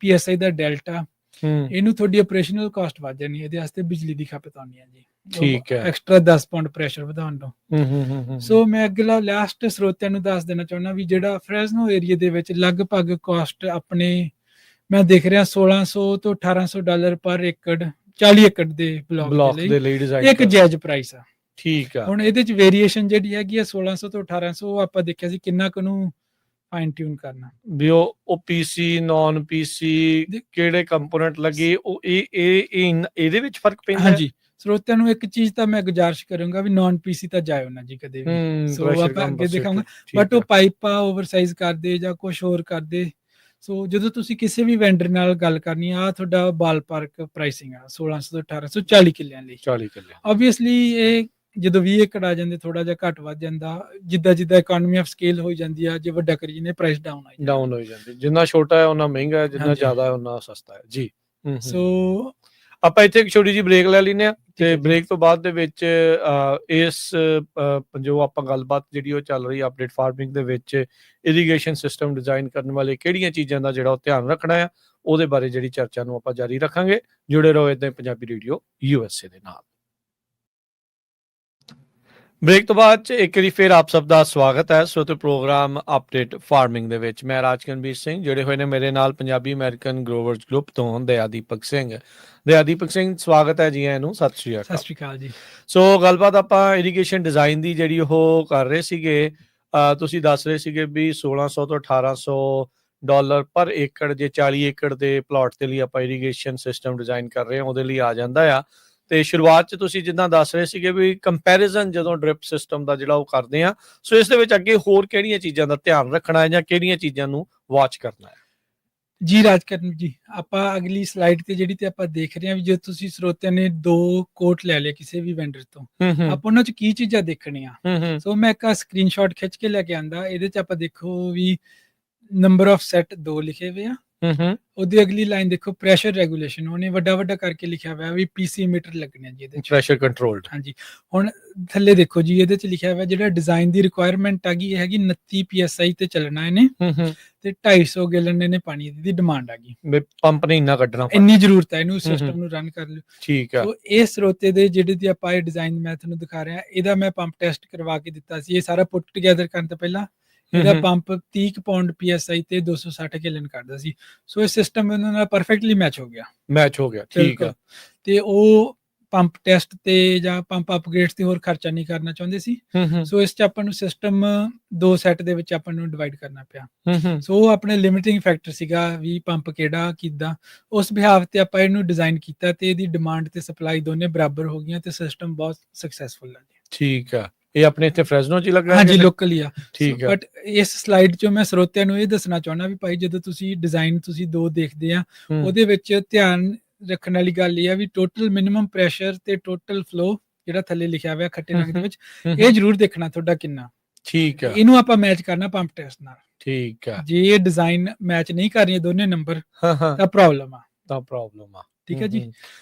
PSI ਦਾ ਡੈਲਟਾ, ਇਹਨੂੰ ਤੁਹਾਡੀ ਆਪਰੇਸ਼ਨਲ ਕਾਸਟ ਵੱਧ ਜਾਣੀ, ਇਹਦੇ ਵਾਸਤੇ ਬਿਜਲੀ ਦੀ ਖਪਤ ਆਉਣੀ ਹੈ ਜੀ। ਠੀਕ ਹੈ, ਐਕਸਟਰਾ 10 ਪਾਉਂਡ ਪ੍ਰੈਸ਼ਰ ਵਧਾਉਣ ਤੋਂ। ਸੋ ਮੈਂ ਅਗਲਾ ਲਾਸਟ ਸਰੋਤਿਆਂ ਨੂੰ ਦੱਸ ਦੇਣਾ ਚਾਹੁੰਦਾ ਵੀ ਜਿਹੜਾ ਫ੍ਰੈਜ਼ਨੋ ਏਰੀਆ ਦੇ ਵਿੱਚ ਲਗਭਗ ਕਾਸਟ ਆਪਣੇ ਮੈਂ ਦੇਖ ਰਿਹਾ 1600 ਤੋਂ $1800 ਪਰ ਏਕੜ, 40 ਏਕੜ ਦੇ ਬਲਾਕ ਦੇ ਲਈ ਇੱਕ ਜਾਇਜ਼ ਪ੍ਰਾਈਸ ਆ। ਠੀਕ ਆ। ਹੁਣ ਇਹਦੇ ਚ ਵੇਰੀਏਸ਼ਨ ਜਿਹੜੀ ਹੈਗੀ ਆ 1600 ਤੋਂ 1800, ਆਪਾਂ ਦੇਖਿਆ ਸੀ ਕਿੰਨਾ ਕੁ ਨੂੰ ਫਾਈਨ ਟਿਊਨ ਕਰਨਾ ਵੀ ਉਹ ਪੀਸੀ ਨਾਨ ਪੀਸੀ ਕਿਹੜੇ ਕੰਪੋਨੈਂਟ ਲੱਗੇ, ਉਹ ਇਹਦੇ ਵਿੱਚ ਫਰਕ ਪੈਂਦਾ। ਹਾਂਜੀ, ਸਰੋਤਿਆਂ ਨੂੰ ਇੱਕ ਚੀਜ਼ ਤਾਂ ਮੈਂ ਗੁਜ਼ਾਰਿਸ਼ ਕਰੂੰਗਾ ਵੀ ਨਾਨ ਪੀਸੀ ਤਾਂ ਜਾਇਓ ਨਾ ਜੀ ਕਦੇ ਵੀ। ਸੋ ਆਪਾਂ ਅੱਗੇ ਦੇਖਾਂਗੇ, ਬਟ ਉਹ ਪਾਈਪਾਂ ਓਵਰਸਾਈਜ਼ ਕਰਦੇ ਜਾਂ ਕੁਝ ਹੋਰ ਕਰਦੇ। ਸੋ ਜਦੋਂ ਤੁਸੀਂ ਕਿਸੇ ਵੀ ਵੈਂਡਰ ਨਾਲ ਗੱਲ ਕਰਨੀ ਆ, ਤੁਹਾਡਾ ਬਾਲ ਪਾਰਕ ਪ੍ਰਾਈਸਿੰਗ ਆ 1600 ਤੋਂ 1800 40 ਕਿੱਲਿਆਂ ਲਈ। 40 ਕਿੱਲੇ ਆਬਵੀਅਸਲੀ ਇਹ ਜਦੋਂ 20 ਏਕੜ ਆ ਜਾਂਦੇ ਥੋੜਾ ਜਿਹਾ ਘੱਟ ਵੱਧ ਜਾਂਦਾ, ਜਿੱਦਾਂ ਇਕਨੋਮੀ ਆਫ ਸਕੇਲ ਹੋ ਜਾਂਦੀ ਆ। ਜੇ ਵੱਡਾ ਕਰੀ ਜਾਂਦੇ ਪ੍ਰਾਈਸ ਡਾਊਨ ਹੋ ਜਾਂਦੇ, ਜਿੰਨਾ ਛੋਟਾ ਹੈ ਉਹਨਾਂ ਮਹਿੰਗਾ ਹੈ, ਜਿੰਨਾ ਜ਼ਿਆਦਾ ਹੈ ਉਹਨਾਂ ਸਸਤਾ ਹੈ ਜੀ। ਸੋ ਆਪਾਂ ਇੱਥੇ ਇੱਕ ਛੋਟੀ ਜਿਹੀ ਬ੍ਰੇਕ ਲੈ ਲੈਂਦੇ ਆ ਤੇ ਬ੍ਰੇਕ ਤੋਂ ਬਾਅਦ ਦੇ ਵਿੱਚ ਇਸ ਜੋ ਆਪਾਂ ਗੱਲਬਾਤ ਜਿਹੜੀ ਉਹ ਚੱਲ ਰਹੀ ਅਪਡੇਟ ਫਾਰਮਿੰਗ ਦੇ ਵਿੱਚ ਇਰੀਗੇਸ਼ਨ ਸਿਸਟਮ ਡਿਜ਼ਾਈਨ ਕਰਨ ਵਾਲੇ ਕਿਹੜੀਆਂ ਚੀਜ਼ਾਂ ਦਾ ਜਿਹੜਾ ਉਹ ਧਿਆਨ ਰੱਖਣਾ ਹੈ, ਉਹਦੇ ਬਾਰੇ ਜਿਹੜੀ ਚਰਚਾ ਨੂੰ ਆਪਾਂ ਜਾਰੀ ਰੱਖਾਂਗੇ। ਜੁੜੇ ਰਹੋ ਇਦਾਂ ਪੰਜਾਬੀ ਰੇਡੀਓ USA ਦੇ ਨਾਲ। ਬ੍ਰੇਕ ਤੋਂ ਬਾਅਦ ਚ ਇੱਕ ਵਾਰੀ ਫਿਰ ਆਪ ਸਭ ਦਾ ਸਵਾਗਤ ਹੈ ਸੋ ਤੇ ਪ੍ਰੋਗਰਾਮ ਅਪਡੇਟ ਫਾਰਮਿੰਗ ਦੇ ਵਿੱਚ। ਮੈਂ ਰਾਜਕਰਨਵੀਰ ਸਿੰਘ, ਜਿਹੜੇ ਹੋਏ ਨੇ ਮੇਰੇ ਨਾਲ ਪੰਜਾਬੀ ਅਮਰੀਕਨ ਗਰੋਵਰਸ ਗਰੁੱਪ ਤੋਂ ਦਯਾਦੀਪਕ ਸਿੰਘ। ਦਯਾਦੀਪਕ ਸਿੰਘ, ਸਵਾਗਤ ਹੈ ਜੀ ਆਇਆਂ ਨੂੰ। ਸਤਿ ਸ਼੍ਰੀ ਅਕਾਲ। ਸਤਿ ਸ਼੍ਰੀ ਅਕਾਲ ਜੀ। ਸੋ ਗੱਲਬਾਤ ਆਪਾਂ ਇਰੀਗੇਸ਼ਨ ਡਿਜ਼ਾਈਨ ਦੀ ਜਿਹੜੀ ਉਹ ਕਰ ਰਹੇ ਸੀਗੇ। ਤੁਸੀਂ ਦੱਸ ਰਹੇ ਸੀਗੇ ਵੀ 1600 ਤੋਂ 1800 ਡਾਲਰ ਪਰ ਏਕੜ ਜੇ 40 ਏਕੜ ਦੇ ਪਲਾਟ ਦੇ ਲਈ ਆਪਾਂ ਇਰੀਗੇਸ਼ਨ ਸਿਸਟਮ ਡਿਜ਼ਾਈਨ ਕਰ ਰਹੇ ਹਾਂ ਉਹਦੇ ਲਈ ਆ ਜਾਂਦਾ ਆ। ਤੇ ਸ਼ੁਰੂਆਤ 'ਚ ਤੁਸੀਂ ਜਿੱਦਾਂ ਦੱਸ ਰਹੇ ਸੀਗੇ ਵੀ ਕੰਪੈਰੀਜ਼ਨ ਜਦੋਂ ਡ੍ਰਿਪ ਸਿਸਟਮ ਦਾ ਜਿਹੜਾ ਉਹ ਕਰਦੇ ਆ, ਸੋ ਇਸ ਦੇ ਵਿੱਚ ਅੱਗੇ ਹੋਰ ਕਿਹੜੀਆਂ ਚੀਜ਼ਾਂ ਦਾ ਧਿਆਨ ਰੱਖਣਾ ਹੈ ਜਾਂ ਕਿਹੜੀਆਂ ਚੀਜ਼ਾਂ ਨੂੰ ਵਾਚ ਕਰਨਾ ਹੈ? ਜੀ ਰਾਜਕਰਨ ਜੀ, ਆਪਾਂ ਅਗਲੀ ਸਲਾਈਡ ਤੇ ਜਿਹੜੀ ਤੇ ਆਪਾਂ ਦੇਖ ਰਹੇ ਹਾਂ ਵੀ ਜੇ ਤੁਸੀਂ ਸਰੋਤਿਆਂ ਨੇ 2 ਕੋਟ ਲੈ ਲਏ ਕਿਸੇ ਵੀ ਵੈਂਡਰ ਤੋਂ, ਆਪਾਂ ਉਹਨਾਂ 'ਚ ਕੀ ਚੀਜ਼ਾਂ ਦੇਖਣੀਆਂ। ਸੋ ਮੈਂ ਇੱਕ ਸਕਰੀਨਸ਼ਾਟ ਖਿੱਚ ਕੇ ਲੈ ਕੇ ਆਂਦਾ, ਇਹਦੇ 'ਚ ਆਪਾਂ ਦੇਖੋ ਵੀ ਨੰਬਰ ਆਫ ਸੈਟ 2 ਲਿਖੇ ਹੋਏ ਆ। ਉਹਦੀ ਅਗਲੀ ਲਾਈਨ ਦੇਖੋ ਪ੍ਰੈਸ਼ਰ ਰੈਗੂਲੇਸ਼ਨ, ਉਹਨੇ ਵੱਡਾ ਕਰਕੇ ਲਿਖਿਆ ਹੋਇਆ ਵੀ ਪੀਸੀ ਮੀਟਰ ਲੱਗਣੇ ਜੀ ਇਹਦੇ 'ਚ, ਪ੍ਰੈਸ਼ਰ ਕੰਟਰੋਲਡ। ਹਾਂਜੀ, ਹੁਣ ਥੱਲੇ ਦੇਖੋ ਜੀ ਇਹਦੇ 'ਚ ਲਿਖਿਆ ਹੋਇਆ ਜਿਹੜਾ ਡਿਜ਼ਾਈਨ ਦੀ ਰਿਕੁਆਇਰਮੈਂਟ ਹੈਗੀ, ਇਹ ਹੈਗੀ 29 PSI ਤੇ ਚੱਲਣਾ ਇਹਨੇ, ਤੇ 250 ਗੈਲਨ ਇਹਨੇ ਪਾਣੀ ਦੀ ਡਿਮਾਂਡ ਹੈਗੀ। ਪੰਪ ਨੇ ਇੰਨਾ ਕੱਢਣਾ, ਇੰਨੀ ਜ਼ਰੂਰਤ ਹੈ ਇਹਨੂੰ ਸਿਸਟਮ ਨੂੰ ਰਨ ਕਰ ਲਿਓ। ਠੀਕ ਹੈ। ਸੋ ਇਹ ਸਰੋਤੇ ਦੇ ਜਿਹੜੇ ਦੀ ਆਪਾਂ ਇਹ ਡਿਜ਼ਾਈਨ ਮੈਂ ਤੁਹਾਨੂੰ ਦਿਖਾ ਰਿਹਾ, ਇਹਦਾ ਮੈਂ ਪੰਪ ਟੈਸਟ ਕਰਵਾ ਕੇ ਦਿੱਤਾ ਸੀ। ਇਹ ਸਾਰਾ ਪੁੱਟ ਟੁਗੇਦਰ ਕਰਨ ਤੋਂ ਪਹਿਲਾਂ ਇਹਦਾ ਪੰਪ 30 ਪਾਉਂਡ PSI ਤੇ 260 ਗੈਲਨ ਕੱਢਦਾ ਸੀ। ਸੋ ਇਹ ਸਿਸਟਮ ਇਹਨਾਂ ਨਾਲ ਪਰਫੈਕਟਲੀ ਮੈਚ ਹੋ ਗਿਆ। ਠੀਕ ਹੈ। ਤੇ ਉਹ ਪੰਪ ਟੈਸਟ ਤੇ ਜਾਂ ਪੰਪ ਅਪਗ੍ਰੇਡਸ ਤੇ ਹੋਰ ਖਰਚਾ ਨਹੀਂ ਕਰਨਾ ਚਾਹੁੰਦੇ ਸੀ। ਸੋ ਇਸ 'ਚ ਆਪਾਂ ਨੂੰ ਸਿਸਟਮ 2 ਸੈੱਟ ਦੇ ਵਿੱਚ ਆਪਾਂ ਨੂੰ ਡਿਵਾਈਡ ਕਰਨਾ ਪਿਆ। ਸੋ ਆਪਣੇ ਲਿਮਿਟਿੰਗ ਫੈਕਟਰ ਸੀਗਾ ਵੀ ਪੰਪ ਕਿਹੜਾ ਕਿੱਦਾਂ, ਉਸ ਬਿਹਾਵ ਤੇ ਆਪਾਂ ਇਹਨੂੰ ਡਿਜ਼ਾਈਨ ਕੀਤਾ ਤੇ ਇਹਦੀ ਡਿਮਾਂਡ ਤੇ ਸਪਲਾਈ ਦੋਨੇ ਬਰਾਬਰ ਹੋ ਗਈਆਂ ਤੇ ਸਿਸਟਮ ਬਹੁਤ ਸਕਸੈਸਫੁਲ ਹੈ। ਠੀਕ ਆ। ਇਹ ਆਪਣੇ ਇੱਥੇ ਫ੍ਰੈਜ਼ਨੋ 'ਚ ਹੀ ਲੱਗਾ? ਹਾਂਜੀ, ਲੋਕਲ ਹੀ ਆ। ਠੀਕ ਆ। ਬਟ ਇਸ ਸਲਾਈਡ 'ਚੋਂ ਮੈਂ ਸਰੋਤਿਆਂ ਨੂੰ ਇਹ ਦੱਸਣਾ ਚਾਹੁੰਦਾ ਵੀ ਭਾਈ ਜਦੋਂ ਤੁਸੀਂ ਡਿਜ਼ਾਈਨ ਤੁਸੀਂ 2 ਦੇਖਦੇ ਆ, ਉਹਦੇ ਵਿੱਚ ਧਿਆਨ ਰੱਖਣ ਵਾਲੀ ਗੱਲ ਇਹ ਆ ਵੀ ਟੋਟਲ ਮਿਨੀਮਮ ਪ੍ਰੈਸ਼ਰ ਤੇ ਟੋਟਲ ਫਲੋ ਜਿਹੜਾ ਥੱਲੇ ਲਿਖਿਆ ਹੋਇਆ ਖੱਟੇ ਰੰਗ ਦੇ ਵਿੱਚ, ਇਹ ਜ਼ਰੂਰ ਦੇਖਣਾ ਤੁਹਾਡਾ ਕਿੰਨਾ। ਠੀਕ ਹੈ। ਇਹਨੂੰ ਆਪਾਂ ਮੈਚ ਕਰਨਾ ਪੰਪ ਟੈਸਟ ਨਾਲ। ਠੀਕ ਆ। ਜੇ ਇਹ ਡਿਜ਼ਾਈਨ ਮੈਚ ਨਹੀਂ ਕਰ ਰਹੀਆਂ ਦੋਨੇ ਨੰਬਰ, ਤਾਂ ਪ੍ਰੋਬਲਮ ਆ। ਠੀਕ ਹੈ ਜੀ।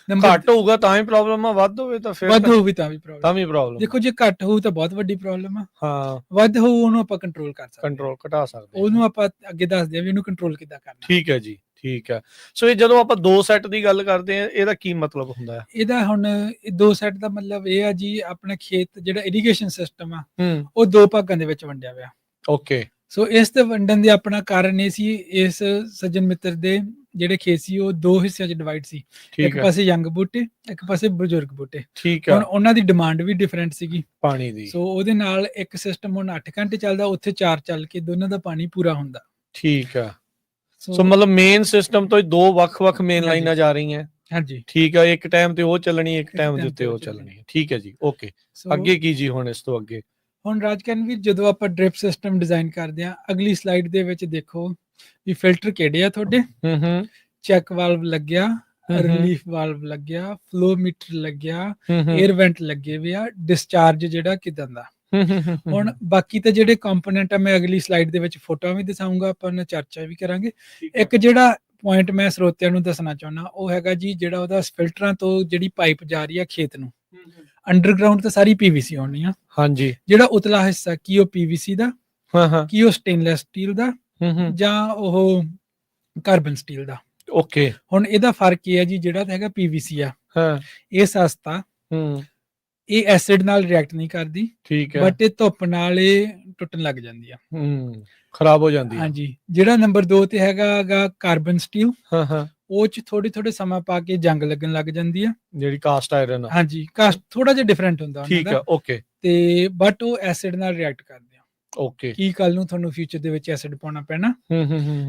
ਨੰਬਰ ਘੱਟ ਹੋਊਗਾ ਤਾਂ ਹੀ ਪ੍ਰੋਬਲਮ ਆ, ਵੱਧ ਹੋਵੇ ਤਾਂ ਫਿਰ ਵੱਧ ਹੋਊਗੀ ਤਾਂ ਵੀ ਪ੍ਰੋਬਲਮ। ਦੇਖੋ ਜੇ ਘੱਟ ਹੋਊ ਤਾਂ ਬਹੁਤ ਵੱਡੀ ਪ੍ਰੋਬਲਮ ਆ। ਹਾਂ, ਵੱਧ ਹੋਊ ਉਹਨੂੰ ਆਪਾਂ ਕੰਟਰੋਲ ਕਰ ਸਕਦੇ, ਕੰਟਰੋਲ ਘਟਾ ਸਕਦੇ, ਉਹਨੂੰ ਆਪਾਂ ਅੱਗੇ ਦੱਸਦੇ ਆ ਵੀ ਇਹਨੂੰ ਕੰਟਰੋਲ ਕਿੱਦਾਂ ਕਰਨਾ। ਠੀਕ ਹੈ ਜੀ, ਠੀਕ ਹੈ। ਸੋ ਇਹ ਜਦੋਂ ਆਪਾਂ 2 ਸੈੱਟ ਦੀ ਗੱਲ ਕਰਦੇ ਆ, ਇਹਦਾ ਕੀ ਮਤਲਬ ਹੁੰਦਾ ਹੈ? ਇਹਦਾ ਹੁਣ 2 ਸੈੱਟ ਦਾ ਮਤਲਬ ਇਹ ਆ ਜੀ, ਆਪਣਾ ਖੇਤ ਜਿਹੜਾ ਇਰੀਗੇਸ਼ਨ ਸਿਸਟਮ ਆ ਉਹ 2 ਭਾਗਾਂ ਦੇ ਵਿੱਚ ਵੰਡਿਆ ਹੋਇਆ। ਓਕੇ। ਸੋ ਇਸ ਤੇ ਵੰਡਣ ਦੇ ਆਪਣਾ ਕਾਰਨ ਇਹ ਸੀ, ਇਸ ਸੱਜਣ ਮਿੱਤਰ ਦੇ ਜਿਹੜੇ ਖੇਤ ਸੀ ਉਹ 2 ਹਿੱਸਿਆਂ 'ਚ ਡਿਵਾਈਡ ਸੀ। ਇੱਕ ਪਾਸੇ ਯੰਗ ਬੂਟੇ, ਇੱਕ ਪਾਸੇ ਬਜ਼ੁਰਗ ਬੂਟੇ। ਠੀਕ ਹੈ। ਹੁਣ ਉਹਨਾਂ ਦੀ ਡਿਮਾਂਡ ਵੀ ਡਿਫਰੈਂਟ ਸੀਗੀ ਪਾਣੀ ਦੀ। ਸੋ ਉਹਦੇ ਨਾਲ ਇੱਕ ਸਿਸਟਮ ਹੁਣ 8 ਘੰਟੇ ਚੱਲਦਾ, ਉੱਥੇ 4 ਚੱਲ ਕੇ ਦੋਨਾਂ ਦਾ ਪਾਣੀ ਪੂਰਾ ਹੁੰਦਾ। ਠੀਕ ਆ। ਸੋ ਮਤਲਬ ਮੇਨ ਸਿਸਟਮ ਤੋਂ 2 ਵੱਖ-ਵੱਖ ਮੇਨ ਲਾਈਨਾਂ ਜਾ ਰਹੀਆਂ। ਹਾਂਜੀ, ਠੀਕ ਆ। ਇੱਕ ਟਾਈਮ ਤੇ ਉਹ ਚੱਲਣੀ, ਇੱਕ ਟਾਈਮ ਦੇ ਉੱਤੇ ਉਹ ਚੱਲਣੀ। ਠੀਕ ਹੈ ਜੀ, ਓਕੇ। ਅੱਗੇ ਕੀ ਜੀ ਹੁਣ ਇਸ ਤੋਂ ਅੱਗੇ? ਹੁਣ ਰਾਜਕਨਵੀਰ, ਜਦੋਂ ਆਪਾਂ ਡ੍ਰਿਪ ਸਿਸਟਮ ਡਿਜ਼ਾਈਨ ਕਰਦੇ ਆ, ਅਗਲੀ ਸਲਾਈਡ ਦੇ ਵਿੱਚ ਦੇਖੋ ਵੀ ਫਿਲਟਰ ਕਿਹੜੇ ਆ ਤੁਹਾਡੇ। ਚੈੱਕ ਵਾਲਵ ਲੱਗਿਆ, ਰਿਲੀਫ ਵਾਲਵ ਲੱਗਿਆ, ਫਲੋ ਮੀਟਰ ਲੱਗਿਆ, 에ਅਰ ਵੈਂਟ ਲੱਗੇ ਹੋਏ ਆ, ਡਿਸਚਾਰਜ ਜਿਹੜਾ ਕਿਦਾਂ ਦਾ। ਹੁਣ ਬਾਕੀ ਤੇ ਜਿਹੜੇ ਕੰਪੋਨੈਂਟ ਆ ਮੈਂ ਅਗਲੀ ਸਲਾਈਡ ਦੇ ਵਿੱਚ ਫੋਟੋਆਂ ਵੀ ਦਿਖਾਉਂਗਾ, ਆਪਾਂ ਨਾਲ ਚਰਚਾ ਵੀ ਕਰਾਂਗੇ। ਇੱਕ ਜਿਹੜਾ ਪੁਆਇੰਟ ਮੈਂ ਸਰੋਤਿਆਂ ਨੂੰ ਦੱਸਣਾ ਚਾਹੁੰਦਾ ਉਹ ਹੈਗਾ ਜੀ, ਜਿਹੜਾ ਉਹਦਾ ਫਿਲਟਰਾਂ ਤੋਂ ਜਿਹੜੀ ਪਾਈਪ ਜਾ ਰਹੀ ਆ ਖੇਤ ਨੂੰ, ਅੰਡਰਗਰਾਉਂਡ ਤਾਂ ਸਾਰੀ PVC ਹੋਣੀ ਆ। ਹਾਂਜੀ। ਜਿਹੜਾ ਉਤਲਾ ਹਿੱਸਾ ਕੀ ਉਹ PVC ਦਾ, ਕੀ ਉਹ ਸਟੇਨਲੈਸ ਸਟੀਲ ਦਾ, ਜਾਂ ਉਹ ਕਾਰਬਨ ਸਟੀਲ ਦਾ। ਓਕੇ। ਹੁਣ ਇਹਦਾ ਫਰਕ ਇਹ ਹੈ ਜੀ, ਜਿਹੜਾ ਤਾਂ ਹੈਗਾ PVC ਆ, ਇਹ ਸਸਤਾ, ਇਹ ਐਸਿਡ ਨਾਲ ਰਿਐਕਟ ਨਹੀਂ ਕਰਦੀ। ਠੀਕ ਹੈ। ਬਟ ਇਹ ਧੁੱਪ ਨਾਲ ਇਹ ਟੁੱਟਣ ਲੱਗ ਜਾਂਦੀ ਆ, ਖਰਾਬ ਹੋ ਜਾਂਦੀ ਆ। ਹਾਂਜੀ। ਜਿਹੜਾ ਨੰਬਰ 2 ਤੇ ਹੈਗਾ ਕਾਰਬਨ ਸਟੀਲ, ਉਹ ਚ ਥੋੜੇ ਸਮਾਂ ਪਾ ਕੇ ਜੰਗ ਲੱਗਣ ਲੱਗ ਜਾਂਦੀ ਆ, ਜਿਹੜੀ ਕਾਸਟ ਆਇਰਨ। ਹਾਂਜੀ, ਕਾਸਟ ਥੋੜਾ ਜਿਹਾ ਡਿਫਰੈਂਟ ਹੁੰਦਾ ਉਹਨਾਂ ਦਾ। ਠੀਕ ਹੈ, ਓਕੇ। ਤੇ ਬਟ ਉਹ ਐਸਿਡ ਨਾਲ ਰਿਐਕਟ ਕਰਦੇ ਆ। ਓਕੇ। ਕੀ ਕੱਲ ਨੂੰ ਤੁਹਾਨੂੰ ਫਿਊਚਰ ਦੇ ਵਿੱਚ ਐਸਿਡ ਪਾਉਣਾ ਪੈਣਾ,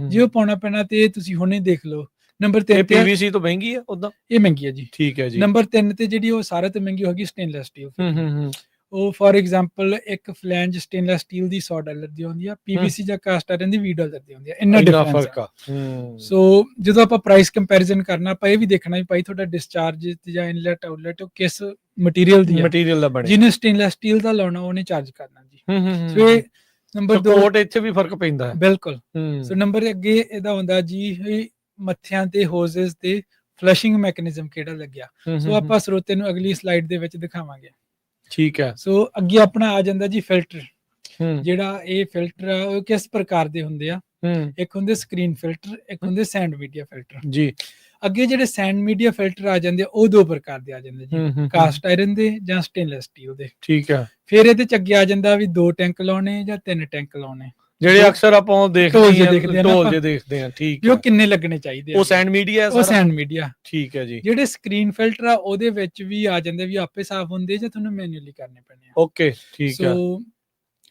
ਜੇ ਉਹ ਪਾਉਣਾ ਪੈਣਾ ਤੇ ਤੁਸੀਂ ਹੁਣੇ ਦੇਖ ਲਓ। ਨੰਬਰ 3 ਤੇ PVC ਤੋਂ ਮਹਿੰਗੀ ਆ, ਉਦਾਂ ਇਹ ਮਹਿੰਗੀ ਆ ਜੀ। ਠੀਕ ਹੈ ਜੀ। ਨੰਬਰ 3 ਤੇ ਜਿਹੜੀ ਉਹ ਸਾਰੇ ਤੋਂ ਮਹਿੰਗੀ ਹੋਗੀ ਸਟੇਨਲੈਸ ਸਟੀਲ। ਉਹ ਫੋਰ ਐਗਜ਼ਾਮਪਲ ਇੱਕ ਫਲੈਂਜ ਸਟੇਨਲੈਸ ਸਟੀਲ ਦੀ $100 ਦੀ ਆਉਂਦੀ ਆ, PVC ਜਾਂ ਕਾਸਟ ਆਇਰਨ ਦੀ $20 ਦੀ ਆਉਂਦੀ ਆ। ਇੰਨਾ ਫਰਕ ਆ। ਸੋ ਜਦੋਂ ਆਪਾਂ ਪ੍ਰਾਈਸ ਕੰਪੈਰੀਜ਼ਨ ਕਰਨਾ, ਆਪਾਂ ਇਹ ਵੀ ਦੇਖਣਾ ਵੀ ਭਾਈ ਤੁਹਾਡਾ ਡਿਸਚਾਰਜ ਜਾਂ ਇਨਲੈਟ ਆਊਟਲੈਟ ਉਹ ਕਿਸ ਮਟੀਰੀਅਲ ਦੀ ਮਟੀਰੀਅਲ ਦਾ ਬਣਿਆ। ਜਿਹਨੇ ਸਟੇਨਲੈਸ ਸਟੀਲ ਦਾ ਲਾਉਣਾ ਉਹਨੇ ਚਾਰਜ ਕਰਨਾ ਜੀ। ਸੋ ਇਹ ਨੰਬਰ 2 ਸਪੋਰਟ ਇੱਥੇ ਵੀ ਫਰਕ ਪੈਂਦਾ ਹੈ। ਬਿਲਕੁਲ। ਸੋ ਨੰਬਰ ਅੱਗੇ ਇਹਦਾ ਹੁੰਦਾ ਜੀ ਮੱਥਿਆਂ ਤੇ ਹੋਜ਼ਸ ਤੇ ਫਲਸ਼ਿੰਗ ਮੈਕੈਨਿਜ਼ਮ ਕਿਹੜਾ ਲੱਗਿਆ। ਸੋ ਆਪਾਂ ਸਰੋਤੇ ਨੂੰ ਅਗਲੀ ਸਲਾਈਡ ਦੇ ਵਿੱਚ ਦਿਖਾਵਾਂਗੇ। ਠੀਕ ਹੈ। ਸੋ ਅੱਗੇ ਆਪਣਾ ਆ ਜਾਂਦਾ ਜੀ ਫਿਲਟਰ। ਜਿਹੜਾ ਇਹ ਫਿਲਟਰ ਆ ਉਹ ਕਿਸ ਪ੍ਰਕਾਰ ਦੇ ਹੁੰਦੇ ਆ? ਇੱਕ ਹੁੰਦੇ ਸਕਰੀਨ ਫਿਲਟਰ, ਇੱਕ ਹੁੰਦੇ ਸੈਂਡ ਮੀਡੀਆ ਫਿਲਟਰ ਜੀ। ਅੱਗੇ ਜਿਹੜੇ ਸੈਂਡ ਮੀਡੀਆ ਫਿਲਟਰ ਆ ਜਾਂਦੇ ਆ ਉਹ 2 ਪ੍ਰਕਾਰ ਦੇ ਆ ਜਾਂਦੇ ਜੀ, ਕਾਸਟ ਆਇਰਨ ਦੇ ਜਾਂ ਸਟੇਨਲੈਸ ਸਟੀਲ ਦੇ। ਠੀਕ ਹੈ। ਫਿਰ ਇਹਦੇ ਚ ਅੱਗੇ ਆ ਜਾਂਦਾ ਵੀ 2 ਟੈਂਕ ਲਾਉਣੇ ਜਾਂ 3 ਟੈਂਕ ਲਾਉਣੇ, ਜਿਹੜੇ ਅਕਸਰ ਆਪਾਂ ਦੇਖਦੇ ਆ। ਠੀਕ ਹੈ। ਉਹ ਕਿੰਨੇ ਲੱਗਣੇ ਚਾਹੀਦੇ ਆ? ਉਹ ਸੈਂਡ ਮੀਡੀਆ ਹੈ, ਉਹ ਸੈਂਡ ਮੀਡੀਆ। ਠੀਕ ਹੈ ਜੀ। ਜਿਹੜੇ ਸਕਰੀਨ ਫਿਲਟਰ ਆ ਉਹਦੇ ਵਿੱਚ ਵੀ ਆ ਜਾਂਦੇ ਵੀ ਆਪੇ ਸਾਫ਼ ਹੁੰਦੇ ਜਾਂ ਤੁਹਾਨੂੰ ਮੈਨੂਅਲੀ ਕਰਨੇ ਪੈਣੇ ਆ। ਓਕੇ, ਠੀਕ ਹੈ। ਸੋ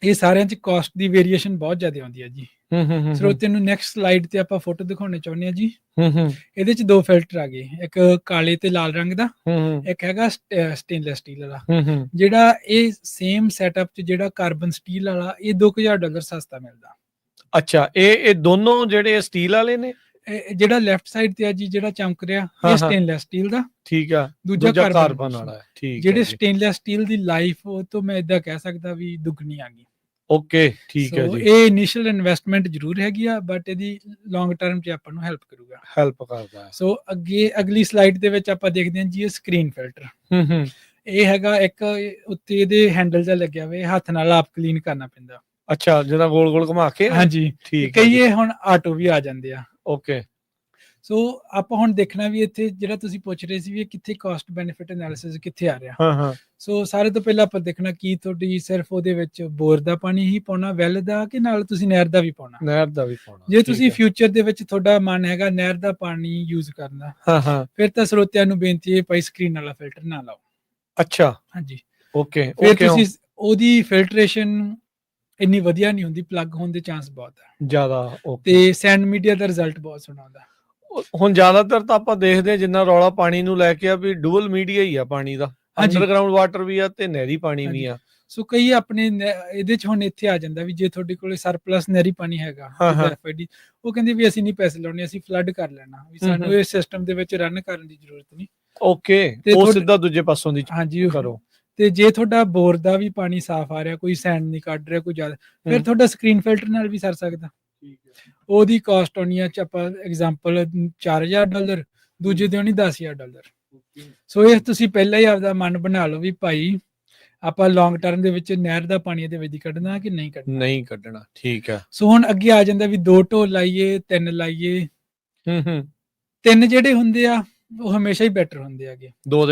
ਇਹ ਸਾਰਿਆਂ ਚ ਕਾਸਟ ਦੀ ਵੇਰੀਏਸ਼ਨ ਬਹੁਤ ਜ਼ਿਆਦਾ ਆਉਂਦੀ ਹੈ ਜੀ। ਸਰੋਤੇ ਨੂੰ ਨੈਕਸਟ ਸਲਾਈਡ ਤੇ ਆਪਾਂ ਫੋਟੋ ਦਿਖਾਉਣੇ ਚਾਹੁੰਦੇ ਆ ਜੀ। ਹੂੰ ਇਹਦੇ ਚ ਦੋ ਫਿਲਟਰ ਆ ਗਏ, ਇੱਕ ਕਾਲੇ ਤੇ ਲਾਲ ਰੰਗ ਦਾ, ਹੂੰ ਇੱਕ ਹੈਗਾ ਸਟੇਨਲੈਸ ਸਟੀਲ ਵਾਲਾ। ਹੂੰ ਜਿਹੜਾ ਇਹ ਸੇਮ ਸੈਟਅਪ ਚ ਜਿਹੜਾ ਕਾਰਬਨ ਸਟੀਲ ਵਾਲਾ, ਇਹ $2000 ਸਸਤਾ ਮਿਲਦਾ। ਅੱਛਾ, ਇਹ ਦੋਨੋਂ ਜਿਹੜੇ ਸਟੀਲ ਵਾਲੇ ਨੇ? ਜਿਹੜਾ ਲੈਫਟ ਸਾਈਡ ਤੇ ਆ ਜੀ, ਜਿਹੜਾ ਚਮਕ ਰਿਹਾ, ਹਾਂ, ਇਹ ਹਾਂ। ਸਟੇਨਲੈਸ ਸਟੀਲ ਦਾ। ਠੀਕ ਆ, ਦੂਜਾ ਕਾਰਬਨ ਵਾਲਾ ਹੈ। ਠੀਕ ਜਿਹੜੇ ਹੈ ਜੀ, ਸਟੇਨਲੈਸ ਸਟੀਲ ਦੀ ਲਾਈਫ, ਉਹ ਤੋਂ ਮੈਂ ਇਦਾਂ ਕਹਿ ਸਕਦਾ ਵੀ ਦੁੱਗਣੀ ਆ ਗਈ। ਓਕੇ, ਠੀਕ ਹੈ ਜੀ। ਇਹ ਇਨੀਸ਼ੀਅਲ ਇਨਵੈਸਟਮੈਂਟ ਜ਼ਰੂਰ ਹੈਗੀ ਆ, ਬਟ ਇਹਦੀ ਲੌਂਗ ਟਰਮ 'ਚ ਆਪਾਂ ਨੂੰ ਹੈਲਪ ਕਰੂਗਾ। ਹੈਲਪ ਕਰਦਾ ਹੈ। ਸੋ ਅੱਗੇ ਅਗਲੀ ਸਲਾਈਡ ਦੇ ਵਿੱਚ ਆਪਾਂ ਦੇਖਦੇ ਹਾਂ ਜੀ, ਇਹ ਸਕਰੀਨ ਫਿਲਟਰ। ਹੂੰ ਇਹ ਹੈਗਾ ਇੱਕ ਉੱਤੇ ਇਹਦੇ ਹੈਂਡਲ ਜਿਹਾ ਲੱਗਿਆ ਹੋਇਆ, ਹੱਥ ਨਾਲ ਆਪ ਕਲੀਨ ਕਰਨਾ ਪੈਂਦਾ। ਅੱਛਾ, ਜਿਹੜਾ ਗੋਲ ਗੋਲ ਘੁਮਾ ਕੇ? ਹਾਂਜੀ, ਠੀਕ ਹੈ। ਕਈ ਹੁਣ ਆਟੋ ਵੀ ਆ ਜਾਂਦੇ ਆ। ਓਕੇ। ਸੋ ਆਪਾਂ ਹੁਣ ਦੇਖਣਾ ਵੀ ਇੱਥੇ ਜਿਹੜਾ ਤੁਸੀਂ ਪੁੱਛ ਰਹੇ ਸੀ ਵੀ ਇਹ ਕਿੱਥੇ ਕਾਸਟ ਬੈਨੀਫਿਟ ਐਨਾਲਿਸਿਸ ਕਿੱਥੇ ਆ ਰਿਹਾ। ਹਾਂ। ਸੋ ਸਾਰੇ ਤੋਂ ਪਹਿਲਾਂ ਆਪਾਂ ਦੇਖਣਾ ਕੀ ਤੁਹਾਡੀ ਸਿਰਫ ਉਹਦੇ ਵਿੱਚ ਬੋਰ ਦਾ ਪਾਣੀ ਹੀ ਪਾਉਣਾ, ਵੈਲ ਦਾ, ਕਿ ਨਾਲ ਤੁਸੀਂ ਨਹਿਰ ਦਾ ਵੀ ਪਾਉਣਾ। ਨਹਿਰ ਦਾ ਵੀ ਪਾਉਣਾ। ਜੇ ਤੁਸੀਂ ਫਿਊਚਰ ਦੇ ਵਿੱਚ ਤੁਹਾਡਾ ਮਨ ਹੈਗਾ ਨਹਿਰ ਦਾ ਪਾਣੀ ਯੂਜ਼ ਕਰਨਾ, ਹਾਂ, ਫਿਰ ਤਾਂ ਸਰੋਤਿਆਂ ਨੂੰ ਬੇਨਤੀ ਹੈ ਭਾਈ ਸਕਰੀਨ ਵਾਲਾ ਫਿਲਟਰ ਨਾ ਲਾਓ। ਅੱਛਾ, ਹਾਂਜੀ, ਓਕੇ। ਫਿਰ ਤੁਸੀਂ ਉਹਦੀ ਫਿਲਟਰੇਸ਼ਨ ਇੰਨੀ ਵਧੀਆ ਨਹੀਂ ਹੁੰਦੀ, ਪਲੱਗ ਹੋਣ ਦੇ ਚਾਂਸ ਬਹੁਤ ਹੈ ਜ਼ਿਆਦਾ। ਤੇ ਸੈਂਡ ਮੀਡੀਆ ਦਾ ਰਿਜ਼ਲਟ ਬਹੁਤ ਸੋਹਣਾ ਆਉਂਦਾ। ਹੁਣ ਜ਼ਿਆਦਾਤਰ ਤਾਂ ਆਪਾਂ ਦੇਖਦੇ ਜਿੰਨਾ ਰੌਲਾ ਪਾਣੀ ਨੂੰ ਲੈ ਕੇ ਆ ਵੀ ਡੂਅਲ ਮੀਡੀਆ ਹੀ ਆ ਪਾਣੀ ਦਾ, ਅੰਡਰਗਰਾਉਂਡ ਵਾਟਰ ਵੀ ਆ ਤੇ ਨਹਿਰੀ ਪਾਣੀ ਵੀ ਆ। ਸੋ ਕਈ ਆਪਣੇ ਇਹਦੇ ਚ ਹੁਣ ਇੱਥੇ ਆ ਜਾਂਦਾ ਵੀ ਜੇ ਤੁਹਾਡੇ ਕੋਲੇ ਸਰਪਲਸ ਨਹਿਰੀ ਪਾਣੀ ਹੈਗਾ, FID, ਉਹ ਕਹਿੰਦੇ ਵੀ ਅਸੀਂ ਨਹੀਂ ਪੈਸੇ ਲਾਉਣੇ, ਅਸੀਂ ਫਲੱਡ ਕਰ ਲੈਣਾ, ਵੀ ਸਾਨੂੰ ਇਹ ਸਿਸਟਮ ਦੇ ਵਿੱਚ ਰਨ ਕਰਨ ਦੀ ਜ਼ਰੂਰਤ ਨਹੀਂ। ਓਕੇ, ਉਹ ਸਿੱਧਾ ਦੂਜੇ ਪਾਸੋਂ ਦੀ ਕਰੋ। ਤੇ ਜੇ ਤੁਹਾਡਾ ਬੋਰ ਦਾ ਵੀ ਪਾਣੀ ਸਾਫ਼ ਆ ਰਿਹਾ, ਕੋਈ ਸੈਂਡ ਨਹੀਂ ਕੱਢ ਰਿਹਾ ਕੋਈ ਜ਼ਿਆਦਾ, ਫਿਰ ਤੁਹਾਡਾ ਸਕਰੀਨ ਫਿਲਟਰ ਨਾਲ ਵੀ ਸਰ ਸਕਦਾ। ਉਹਦੀ ਕਾਸਟ ਆਉਣੀ ਆ ਆਪਾਂ ਐਗਜ਼ਾਮਪਲ $4000, ਦੂਜੇ ਦੀ ਆਉਣੀ $10000। ਸੋ ਇਹ ਤੁਸੀਂ ਪਹਿਲਾਂ ਹੀ ਆਪਦਾ ਮਨ ਬਣਾ ਲਓ ਵੀ ਭਾਈ ਆਪਾਂ ਲੌਂਗ ਟਰਮ ਦੇ ਵਿੱਚ ਨਹਿਰ ਦਾ ਪਾਣੀ ਇਹਦੇ ਵਿੱਚ ਕੱਢਣਾ ਕਿ ਨਹੀਂ ਕੱਢਣਾ। ਠੀਕ ਹੈ। ਸੋ ਹੁਣ ਅੱਗੇ ਆ ਜਾਂਦਾ ਵੀ 2 ਢੋਲ ਲਾਈਏ, 3 ਲਾਈਏ। 3 ਜਿਹੜੇ ਹੁੰਦੇ ਆ ਉਹ ਹਮੇਸ਼ਾ ਹੀ ਬੈਟਰ ਹੁੰਦੇ ਆਗੇ 2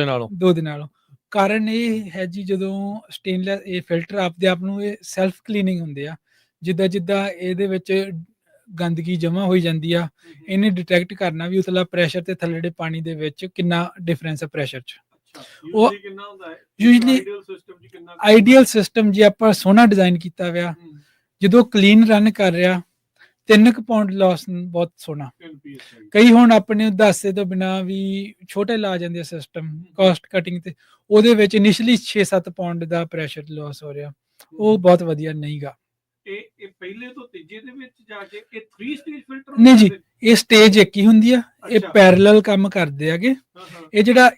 ਦੇ ਨਾਲੋਂ। ਕਾਰਨ ਇਹ ਹੈ ਜੀ, ਜਦੋਂ ਸਟੇਨਲੈਸ ਇਹ ਫਿਲਟਰ ਆਪਦੇ ਆਪ ਨੂੰ ਇਹ ਸੈਲਫ ਕਲੀਨਿੰਗ ਹੁੰਦੇ ਆ, ਜਿੱਦਾਂ ਇਹਦੇ ਵਿੱਚ ਗੰਦਗੀ ਜਮ੍ਹਾਂ ਹੋਈ ਜਾਂਦੀ ਆ, ਇਹਨੇ ਡਿਟੈਕਟ ਕਰਨਾ ਵੀ ਉਤਲਾ ਪ੍ਰੈਸ਼ਰ ਤੇ ਥੱਲੜੇ ਪਾਣੀ ਦੇ ਵਿੱਚ ਕਿੰਨਾ ਡਿਫਰੈਂਸ ਹੈ ਪ੍ਰੈਸ਼ਰ 'ਚ। ਉਹ ਯੂਜੂਅਲੀ ਆਈਡੀਅਲ ਸਿਸਟਮ ਜੇ ਆਪਾਂ ਸੋਹਣਾ ਡਿਜ਼ਾਈਨ ਕੀਤਾ ਹੋਇਆ, ਜਦੋਂ ਕਲੀਨ ਰਨ ਕਰ ਰਿਹਾ 3 ਪਾਉਂਡ ਲਾਸ ਬਹੁਤ ਸੋਹਣਾ। ਕਈ ਹੁਣ ਆਪਣੇ ਦੱਸੇ ਤੋਂ ਬਿਨਾ ਵੀ ਛੋਟੇ ਲਾ ਜਾਂਦੇ ਆ ਸਿਸਟਮ ਕਾਸਟ ਕਟਿੰਗ ਤੇ, ਉਹਦੇ ਵਿੱਚ ਇਨੀਸ਼ੀਅਲੀ 6-7 ਪਾਉਂਡ ਦਾ ਪ੍ਰੈਸ਼ਰ ਲਾਸ ਹੋ ਰਿਹਾ, ਉਹ ਬਹੁਤ ਵਧੀਆ ਨਹੀਂਗਾ। ਇਹ ਪਹਿਲੇ ਤੋਂ ਤੀਜੇ ਦੇ ਵਿੱਚ ਜਾ ਕੇ ਇਹ 3 ਸਟੇਜ ਫਿਲਟਰ ਨਹੀਂ ਜੀ, ਇਹ ਸਟੇਜ ਇੱਕ ਹੀ ਹੁੰਦੀ ਆ, ਇਹ ਪੈਰਲਲ ਕੰਮ ਕਰਦੇ ਆਗੇ। ਇਹ ਜਿਹੜਾ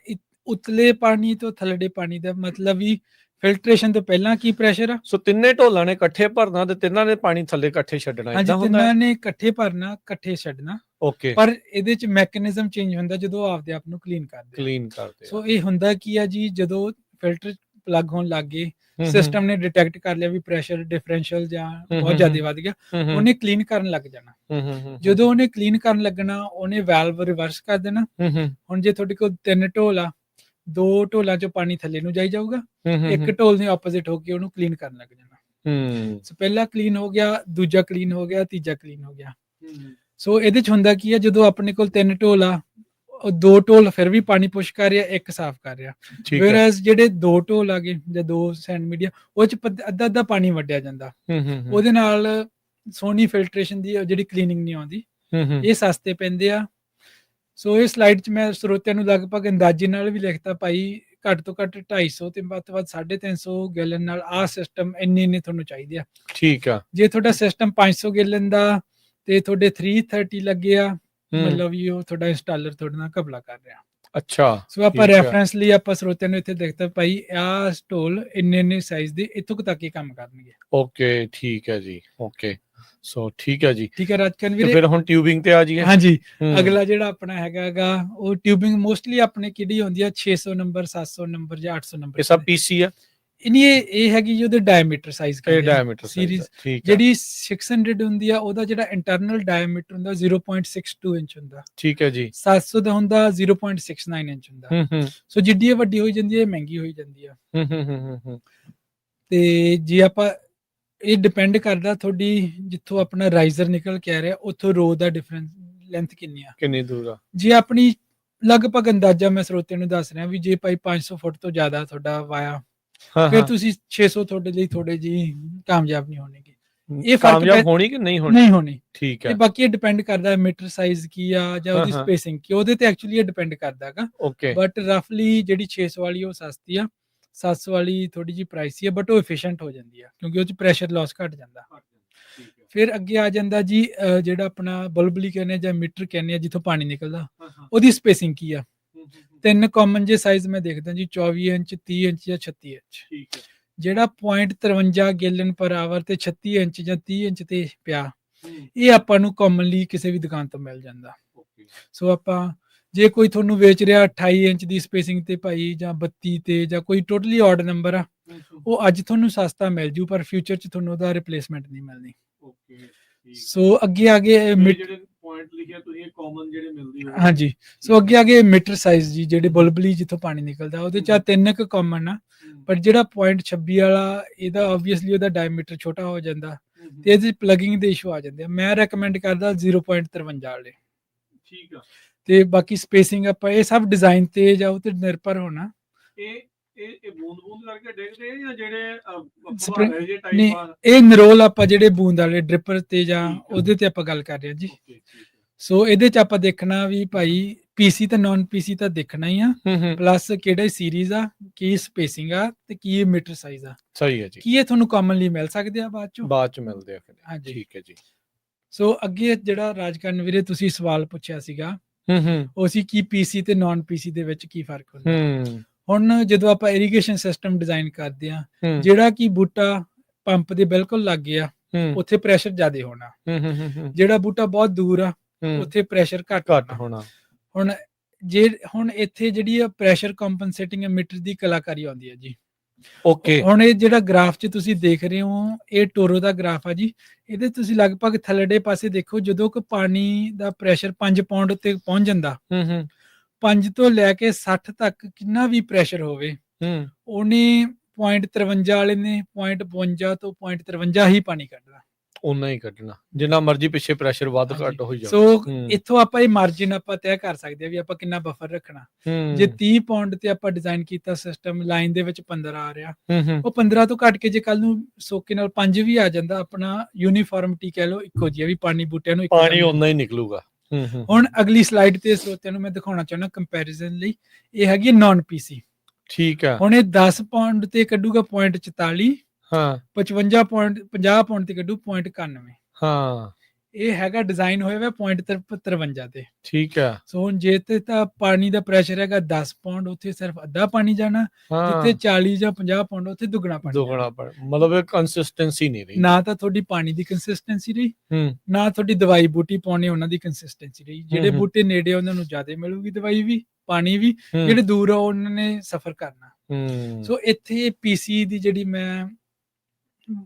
ਉਤਲੇ ਪਾਣੀ ਤੋਂ ਥੱਲੜੇ ਪਾਣੀ ਦਾ ਮਤਲਬ ਵੀ ਫਿਲਟਰੇਸ਼ਨ ਤੋਂ ਪਹਿਲਾਂ ਕੀ ਪ੍ਰੈਸ਼ਰ ਆ। ਸੋ ਤਿੰਨੇ ਢੋਲਾਂ ਨੇ ਇਕੱਠੇ ਭਰਨਾ ਤੇ ਤਿੰਨਾਂ ਨੇ ਪਾਣੀ ਥੱਲੇ ਇਕੱਠੇ ਛੱਡਣਾ। ਹਾਂਜੀ, ਤਿੰਨਾਂ ਨੇ ਇਕੱਠੇ ਭਰਨਾ, ਇਕੱਠੇ ਛੱਡਣਾ। ਓਕੇ, ਪਰ ਇਹਦੇ ਚ ਮੈਕੈਨਿਜ਼ਮ ਚੇਂਜ ਹੁੰਦਾ ਜਦੋਂ ਆਪਦੇ ਆਪ ਨੂੰ ਕਲੀਨ ਕਰਦੇ। ਸੋ ਇਹ ਹੁੰਦਾ ਕੀ ਆ ਜੀ, ਜਦੋਂ ਫਿਲਟਰ ਪਲੱਗ ਹੋਣ ਲੱਗ ਗਏ, ਸਿਸਟਮ ਨੇ ਡਿਟੈਕਟ ਕਰ ਲਿਆ ਵੀ ਪ੍ਰੈਸ਼ਰ ਡਿਫਰੈਂਸ਼ੀਅਲ ਜਾਂ ਬਹੁਤ ਜ਼ਿਆਦਾ ਵੱਧ ਗਿਆ, ਉਹਨੇ ਕਲੀਨ ਕਰਨ ਲੱਗ ਜਾਣਾ। ਜਦੋਂ ਉਹਨੇ ਕਲੀਨ ਕਰਨ ਲੱਗਣਾ, ਉਹਨੇ ਵਾਲਵ ਰਿਵਰਸ ਕਰ ਦੇਣਾ। ਹੁਣ ਜੇ ਤੁਹਾਡੇ ਕੋਲ 3 ਢੋਲ ਆ, 2 ਢੋਲਾਂ ਚੋਂ ਪਾਣੀ ਥੱਲੇ ਨੂੰ ਜਾਈ ਜਾਊਗਾ, ਇੱਕ ਢੋਲ ਨੇ ਆਪੋਜ਼ਿਟ ਹੋ ਕੇ ਉਹਨੂੰ ਕਲੀਨ ਕਰਨ ਲੱਗ ਜਾਣਾ। ਸੋ ਪਹਿਲਾ ਕਲੀਨ ਹੋ ਗਿਆ, ਦੂਜਾ ਕਲੀਨ ਹੋ ਗਿਆ, ਤੀਜਾ ਕਲੀਨ ਹੋ ਗਿਆ। ਸੋ ਇਹਦੇ ਚ ਹੁੰਦਾ ਕੀ ਆ, ਜਦੋਂ ਆਪਣੇ ਕੋਲ 3 ਢੋਲ ਆ, 2 ਢੋਲ ਫਿਰ ਵੀ ਪਾਣੀ ਪੁਸ਼ ਕਰ ਰਿਹਾ, ਇੱਕ ਸਾਫ਼ ਕਰ ਰਿਹਾ। ਵੈਰਐਸ ਜਿਹੜੇ 2 ਢੋਲ ਆ ਗਏ ਜਾਂ 2 ਸੈਂਡ ਮੀਡੀਆ, ਉਹ ਚ ਅੱਧਾ ਪਾਣੀ ਵੱਢਿਆ ਜਾਂਦਾ। ਉਹਦੇ ਨਾਲ ਸੋਹਣੀ ਫਿਲਟਰੇਸ਼ਨ ਦੀ ਜਿਹੜੀ ਕਲੀਨਿੰਗ ਨਹੀਂ ਆਉਂਦੀ। ਇਹ ਸਸਤੇ ਪੈਂਦੇ ਆ। ਸੋ ਇਹ ਸਲਾਈਡ 'ਚ ਮੈਂ ਸਰੋਤਿਆਂ ਨੂੰ ਲਗਭਗ ਅੰਦਾਜ਼ੇ ਨਾਲ ਵੀ ਲਿਖਤਾ ਭਾਈ, ਘੱਟ ਤੋਂ ਘੱਟ 250 ਤੇ ਵੱਧ ਤੋਂ ਵੱਧ 350 ਗੈਲਨ ਨਾਲ ਆਹ ਸਿਸਟਮ ਇੰਨੇ ਤੁਹਾਨੂੰ ਚਾਹੀਦੇ ਆ। ਠੀਕ ਆ। ਜੇ ਤੁਹਾਡਾ ਸਿਸਟਮ 500 ਗੈਲਨ ਦਾ ਤੇ ਤੁਹਾਡੇ 330 ਲੱਗੇ ਆ, ਮਤਲਬ ਵੀ ਉਹ ਤੁਹਾਡਾ ਇੰਸਟਾਲਰ ਤੁਹਾਡੇ ਨਾਲ ਘਪਲਾ ਕਰ ਰਿਹਾ। ਅੱਛਾ, ਸੋ ਆਪਾਂ ਰੈਫਰੈਂਸ ਲਈ ਆਪਾਂ ਸਰੋਤਿਆਂ ਨੂੰ ਇੱਥੇ ਦੇਖਤਾ ਭਾਈ ਆਹ ਸਟੋਲ ਇੰਨੇ ਸਾਈਜ਼ ਦੇ ਇੱਥੋਂ ਤੱਕ ਹੀ ਕੰਮ ਕਰਨਗੇ। ਓਕੇ, ਠੀਕ ਹੈ ਜੀ। ਓਕੇ, ਸੋ ਠੀਕ ਹੈ ਜੀ। ਠੀਕ ਹੈ ਰਾਜਕਰਨ ਵੀਰੇ, ਫਿਰ ਹੁਣ ਟਿਊਬਿੰਗ ਤੇ ਆ ਜਾਈਏ। ਹਾਂਜੀ, ਅਗਲਾ ਜਿਹੜਾ ਆਪਣਾ ਹੈਗਾ ਉਹ ਟਿਊਬਿੰਗ ਮੋਸਟਲੀ ਆਪਣੇ ਕਿਹੜੀ ਹੁੰਦੀ ਆ, 600 ਨੰਬਰ, 700 ਨੰਬਰ ਜਾਂ 800 ਨੰਬਰ। ਇਹ ਸਭ ਪੀਸੀ ਆ। ਇਹ ਹੈਗੀ ਜੀ ਉਹਦੇ ਡਾਇਮੀਟਰ ਸਾਈਜ਼ ਕਹਿੰਦੇ ਆ ਡਾਇਮੀਟਰ ਸੀਰੀਜ਼। ਜਿਹੜੀ 600 ਹੁੰਦੀ ਆ, ਉਹਦਾ ਜਿਹੜਾ ਇੰਟਰਨਲ ਡਾਇਮੀਟਰ ਹੁੰਦਾ 0.62 ਇੰਚ ਹੁੰਦਾ। ਠੀਕ ਹੈ ਜੀ। 700 ਦਾ ਹੁੰਦਾ 0.69 ਇੰਚ ਹੁੰਦਾ। ਸੋ ਜਿੱਡੀ ਵੱਡੀ ਹੋਈ ਜਾਂਦੀ ਹੈ ਮਹਿੰਗੀ ਹੋਈ ਜਾਂਦੀ ਆ। ਤੇ ਜੇ ਆਪਾਂ ਇਹ ਡਿਪੈਂਡ ਕਰਦਾ ਤੁਹਾਡੀ ਜਿੱਥੋਂ ਆਪਣਾ ਰਾਈਜ਼ਰ ਨਿਕਲ ਕੇ ਆ ਰਿਹਾ, ਉੱਥੋਂ ਰੋ ਦਾ ਡਿਫਰੈਂਸ ਲੈਂਥ ਕਿੰਨੀ ਦੂਰ ਆ। ਜੇ ਆਪਣੀ ਲਗਭਗ ਅੰਦਾਜ਼ਾ ਮੈਂ ਸਰੋਤਿਆਂ ਨੂੰ ਦੱਸ ਰਿਹਾ ਵੀ ਜੇ ਭਾਈ 500 ਫੁੱਟ ਤੋਂ ਜ਼ਿਆਦਾ ਤੁਹਾਡਾ ਵਾਇਆ, ਫਿਰ ਤੁਸੀਂ 600 ਤੁਹਾਡੇ ਲਈ ਥੋੜੇ ਜਿਹੀ ਕਾਮਯਾਬ ਨਹੀਂ ਹੋਣਗੇ। ਇਹ ਫਰਕ ਕਾਮਯਾਬ ਹੋਣੀ ਕਿ ਨਹੀਂ ਹੋਣੀ? ਨਹੀਂ ਹੋਣੀ। ਠੀਕ ਤੇ ਹੈ, ਬਾਕੀ ਇਹ ਡਿਪੈਂਡ ਕਰਦਾ ਹੈ ਮੀਟਰ ਸਾਈਜ਼ ਕੀ ਆ ਜਾਂ ਉਹਦੀ ਹਾਂ। ਸਪੇਸਿੰਗ ਕੀ, ਉਹਦੇ ਤੇ ਐਕਚੁਅਲੀ ਇਹ ਡਿਪੈਂਡ ਕਰਦਾ ਹੈਗਾ। ਓਕੇ, ਬਟ ਰਫਲੀ ਜਿਹੜੀ 600 ਵਾਲੀ ਉਹ ਸਸਤੀ ਆ, 700 ਵਾਲੀ ਥੋੜੀ ਜਿਹੀ ਪ੍ਰਾਈਸੀ ਆ, ਬਟ ਉਹ ਐਫੀਸ਼ੀਐਂਟ ਹੋ ਜਾਂਦੀ ਆ ਕਿਉਂਕਿ ਉਹ ਚ ਪ੍ਰੈਸ਼ਰ ਲਾਸ ਘਟ ਜਾਂਦਾ। ਠੀਕ ਹੈ। ਫਿਰ ਅੱਗੇ ਆ ਜਾਂਦਾ ਜੀ ਜਿਹੜਾ ਆਪਣਾ ਬਲਬਲੀ ਕਹਿੰਦੇ ਆ ਜਾਂ ਮੀਟਰ ਕਹਿੰਦੇ ਆ ਜਿੱਥੋਂ ਪਾਣੀ ਨਿਕਲਦਾ, ਹਾਂ ਹਾਂ। ਉਹਦੀ ਸਪੇਸਿੰਗ ਕੀ ਆ। ਹੂੰ, ਹੂੰ, ਹੂੰ। ਤਿੰਨ ਕਾਮਨ ਜੇ ਸਾਈਜ਼ ਮੈਂ ਦੇਖਦਾ ਜੀ, 24 ਇੰਚ, 30 ਇੰਚ ਜਾਂ 36 ਇੰਚ। ਠੀਕ ਹੈ। ਜਿਹੜਾ 0.53 ਗੈਲਨ ਪਰ ਆਵਰ ਤੇ 36 ਇੰਚ ਜਾਂ 30 ਇੰਚ ਤੇ ਪਿਆ, ਹੂੰ, ਇਹ ਆਪਾਂ ਨੂੰ ਕਾਮਨਲੀ ਕਿਸੇ ਵੀ ਦੁਕਾਨ ਤੋਂ ਮਿਲ ਜਾਂਦਾ। ਓਕੇ। ਸੋ ਆਪਾਂ ਜੇ ਕੋਈ ਤੁਹਾਨੂੰ ਵੇਚ ਰਿਹਾ 28 ਇੰਚ ਦੀ ਸਪੇਸਿੰਗ ਤੇ ਭਾਈ ਜਾਂ 32 ਤੇ ਜਾਂ ਕੋਈ ਟੋਟਲੀ ਆਡ ਨੰਬਰ ਆ, ਹੂੰ, ਹੂੰ, ਉਹ ਅੱਜ ਤੁਹਾਨੂੰ ਸਸਤਾ ਮਿਲ ਜੂ ਪਰ ਫਿਊਚਰ 'ਚ ਤੁਹਾਨੂੰ ਉਹਦਾ ਰਿਪਲੇਸਮੈਂਟ ਨਹੀਂ ਮਿਲਣੀ। ਓਕੇ। ਠੀਕ। ਸੋ ਅੱਗੇ ਆ ਗਏ ਇਹ ਮਿਟ ਜਿਹੜੇ ਪੁਆਇੰਟ ਲਿਖਿਆ ਤੁਸੀਂ ਇਹ ਕਾਮਨ ਜਿਹੜੇ ਮਿਲਦੀ ਹੋਵੇ। ਹਾਂਜੀ। ਸੋ ਅੱਗੇ ਆ ਗਏ ਮੀਟਰ ਸਾਈਜ਼ ਜੀ, ਜਿਹੜੇ ਬਲਬਲੀ ਜਿੱਥੋਂ ਪਾਣੀ ਨਿਕਲਦਾ ਉਹਦੇ 'ਚ ਆਹ ਤਿੰਨ ਕੁ ਕਾਮਨ ਆ। ਹੂੰ, ਪਰ ਜਿਹੜਾ 0.26 ਵਾਲਾ ਇਹਦਾ ਆਬਵੀਅਸਲੀ ਉਹਦਾ ਡਾਇਮੀਟਰ ਛੋਟਾ ਹੋ ਜਾਂਦਾ ਹੂੰ, ਹੂੰ। ਤੇ ਇਹਦੇ ਪਲੱਗਿੰਗ ਦੇ ਇਸ਼ੂ ਆ ਜਾਂਦੇ ਆ। ਮੈਂ ਰეკਮੈਂਡ ਕਰਦਾ 0.53 ਵਾਲੇ। ਠੀਕ ਆ। ਤੇ ਬਾਕੀ ਸਪੇਸਿੰਗ ਆਪਾਂ ਇਹ ਸਭ ਡਿਜ਼ਾਈਨ ਤੇ ਜਾਂ ਉਹ ਤੇ ਨਿਰਭਰ ਹੋਣਾ। ਇਹ ਬੂੰਦ ਬੂੰਦ ਕਰਕੇ ਡਿੱਗਦੇ ਆ ਜਾਂ ਜਿਹੜੇ Spring- ਫੁਹਾਰੇ ਜਿਹੇ ਨਹੀਂ, ਟਾਈਪ ਆ? ਇਹ ਨਿਰੋਲ ਆਪਾਂ ਜਿਹੜੇ ਬੂੰਦ ਵਾਲੇ ਡ੍ਰਿਪਰ ਤੇ ਜਾਂ ਠੀਕ ਆ। ਉਹਦੇ ਤੇ ਆਪਾਂ ਗੱਲ ਕਰ ਰਹੇ ਹਾਂ ਜੀ। ਓਕੇ, ਠੀਕ ਹੈ। ਸੋ ਇਹਦੇ ਚ ਆਪਾਂ ਦੇਖਣਾ ਵੀ ਭਾਈ ਪੀਸੀ ਤੇ ਨਾਨ ਪੀਸੀ ਤਾਂ ਦੇਖਣਾ ਹੀ ਆ, ਹੂੰ, ਪਲੱਸ ਕਿਹੜੇ ਸੀਰੀਜ਼ ਆ, ਕੀ ਸਪੇਸਿੰਗ ਆ ਤੇ ਕੀ ਮੀਟਰ ਸਾਈਜ਼ ਆ, ਸਹੀ ਹੈ ਜੀ, ਕੀ ਇਹ ਤੁਹਾਨੂੰ ਕਾਮਨਲੀ ਮਿਲ ਸਕਦੇ ਆ ਬਾਅਦ ਚੋਂ। ਬਾਅਦ ਚ ਮਿਲਦੇ ਆ ਫਿਰ। ਹਾਂਜੀ। ਠੀਕ ਹੈ ਜੀ। ਸੋ ਅੱਗੇ ਜਿਹੜਾ ਰਾਜਕਰਨ ਵੀਰੇ ਤੁਸੀਂ ਸਵਾਲ ਪੁੱਛਿਆ ਸੀਗਾ, ਹੂੰ, ਉਹ ਸੀ ਕੀ ਪੀਸੀ ਤੇ ਨਾਨ ਪੀਸੀ ਦੇ ਵਿੱਚ ਕੀ ਫਰਕ ਹੁੰਦਾ। ਹੂੰ, ਹੁਣ ਜਦੋਂ ਆਪਾਂ ਇਰੀਗੇਸ਼ਨ ਸਿਸਟਮ ਡਿਜ਼ਾਈਨ ਕਰਦੇ ਆ, ਹੂੰ, ਜਿਹੜਾ ਕਿ ਬੂਟਾ ਪੰਪ ਦੇ ਬਿਲਕੁਲ ਲੱਗੇ ਆ, ਹੂੰ, ਉੱਥੇ ਪ੍ਰੈਸ਼ਰ ਜ਼ਿਆਦਾ ਹੋਣਾ। ਹੂੰ, ਜਿਹੜਾ ਬੂਟਾ ਬਹੁਤ ਦੂਰ ਆ, ਹੂੰ, ਉੱਥੇ ਪ੍ਰੈਸ਼ਰ ਘੱਟ ਘੱਟ ਹੋਣਾ। ਹੋਣਾ। ਹੁਣ ਹੁਣ ਇੱਥੇ ਜਿਹੜੀ ਆ ਪ੍ਰੈਸ਼ਰ ਕੰਪਨਸੇਟਿੰਗ ਮੀਟਰ ਦੀ ਕਲਾਕਾਰੀ ਆਉਂਦੀ ਹੈ ਜੀ। ਓਕੇ, ਹੁਣ ਇਹ ਜਿਹੜਾ ਗ੍ਰਾਫ 'ਚ ਤੁਸੀਂ ਦੇਖ ਰਹੇ ਹੋ, ਇਹ ਟੋਰੋ ਦਾ ਗ੍ਰਾਫ ਆ ਜੀ। ਇਹਦੇ ਤੁਸੀਂ ਲਗਭਗ ਥੱਲੜੇ ਪਾਸੇ ਦੇਖੋ, ਜਦੋਂ ਕਿ ਪਾਣੀ ਦਾ ਪ੍ਰੈਸ਼ਰ 5 ਪਾਉਂਡ ਉੱਤੇ ਪਹੁੰਚ ਜਾਂਦਾ, ਹੂੰ, 5 ਤੋਂ ਲੈ ਕੇ 60 ਤੱਕ ਕਿੰਨਾ ਵੀ ਪ੍ਰੈਸ਼ਰ ਹੋਵੇ, ਹੂੰ, ਉਹਨੇ 0.53 ਵਾਲੇ ਨੇ 0.52 ਤੋਂ 0.53 ਹੀ ਪਾਣੀ ਕੱਢਣਾ। ਉਨਾ ਹੀ ਕੱਢਣਾ, ਜਿੰਨਾ ਮਰਜ਼ੀ ਪਿੱਛੇ ਪ੍ਰੈਸ਼ਰ ਵੱਧ ਹਾਂਜੀ। ਘੱਟ ਹੋਈ ਜਾਵੇ। ਸੋ ਹੂੰ। ਇੱਥੋਂ ਆਪਾਂ ਇਹ ਮਾਰਜਿਨ ਆਪਾਂ ਤੈਅ ਕਰ ਸਕਦੇ ਆ ਵੀ ਆਪਾਂ ਕਿੰਨਾ ਬਫਰ ਰੱਖਣਾ। ਜੇ 30 ਪਾਉਂਡ ਤੇ ਆਪਾਂ ਡਿਜ਼ਾਈਨ ਕੀਤਾ ਸਿਸਟਮ, ਲਾਈਨ ਦੇ ਵਿੱਚ 15 ਆ ਰਿਹਾ, ਹੂੰ, ਉਹ 15 ਤੋਂ ਘੱਟ ਕੇ ਜੇ ਕੱਲ ਨੂੰ ਸੋਕੇ ਨਾਲ 5 ਵੀ ਆ ਜਾਂਦਾ, ਆਪਣਾ ਯੂਨੀਫਾਰਮਿਟੀ ਕਹਿ ਲਓ ਇੱਕੋ ਜਿਹੀ ਆ ਵੀ ਪਾਣੀ ਬੂਟਿਆਂ ਨੂੰ ਇੱਕੋ ਪਾਣੀ ਜਿਹਾ ਉਨਾ ਹੀ ਨਿਕਲੂਗਾ। ਹੂੰ, ਹੁਣ ਅਗਲੀ ਸਲਾਈਡ ਤੇ ਸਰੋਤਿਆਂ ਨੂੰ ਮੈਂ ਦਿਖਾਉਣਾ ਚਾਹੁੰਦਾ ਕੰਪੈਰੀਜ਼ਨ ਲਈ। ਇਹ ਹੈਗੀ ਨਾਨ ਪੀਸੀ। ਠੀਕ ਆ। ਹੁਣ ਇਹ 10 ਪਾਉਂਡ ਤੇ ਕੱਢੂਗਾ 0.44, ਹਾਂ, 50 ਪਾਉਂਡ ਤੇ ਕੱਢੂ 0.91। ਹਾਂ, ਇਹ ਹੈਗਾ ਡਿਜ਼ਾਈਨ ਹੋਇਆ ਹੋਇਆ 0.53 ਤੇ। ਠੀਕ ਆ। ਸੋ ਹੁਣ ਜੇ ਤੇ ਤਾਂ ਪਾਣੀ ਦਾ ਪ੍ਰੈਸ਼ਰ ਹੈਗਾ 10 ਪਾਉਂਡ, ਉੱਥੇ ਸਿਰਫ ਅੱਧਾ ਪਾਣੀ ਜਾਣਾ। ਜਿੱਥੇ 40 ਜਾਂ 50 ਪਾਉਂਡ ਉੱਥੇ ਦੁੱਗਣਾ ਪਾਣੀ ਜਾਣਾ। ਦੁਗਣਾ ਪੜ, ਮਤਲਬ ਇਹ ਕੰਸਿਸਟੈਂਸੀ ਨਹੀਂ ਰਹੀ। ਨਾ ਤਾਂ ਤੁਹਾਡੀ ਪਾਣੀ ਦੀ ਕੰਸਿਸਟੈਂਸੀ ਰਹੀ, ਹੂੰ, ਨਾ ਤੁਹਾਡੀ ਦਵਾਈ ਬੂਟੀ ਪਾਉਣੀ ਉਹਨਾਂ ਦੀ ਕੰਸਿਸਟੈਂਸੀ ਰਹੀ। ਜਿਹੜੇ ਹੂੰ। ਬੂਟੇ ਨੇੜੇ ਆ ਉਹਨਾਂ ਨੂੰ ਜ਼ਿਆਦਾ ਮਿਲੂਗੀ ਦਵਾਈ ਵੀ, ਪਾਣੀ ਵੀ। ਹੂੰ, ਜਿਹੜੇ ਦੂਰ ਆ ਉਹਨਾਂ ਨੇ ਸਫਰ ਕਰਨਾ। ਹੂੰ, ਸੋ ਇੱਥੇ ਪੀਸੀ ਦੀ ਜਿਹੜੀ ਮੈਂ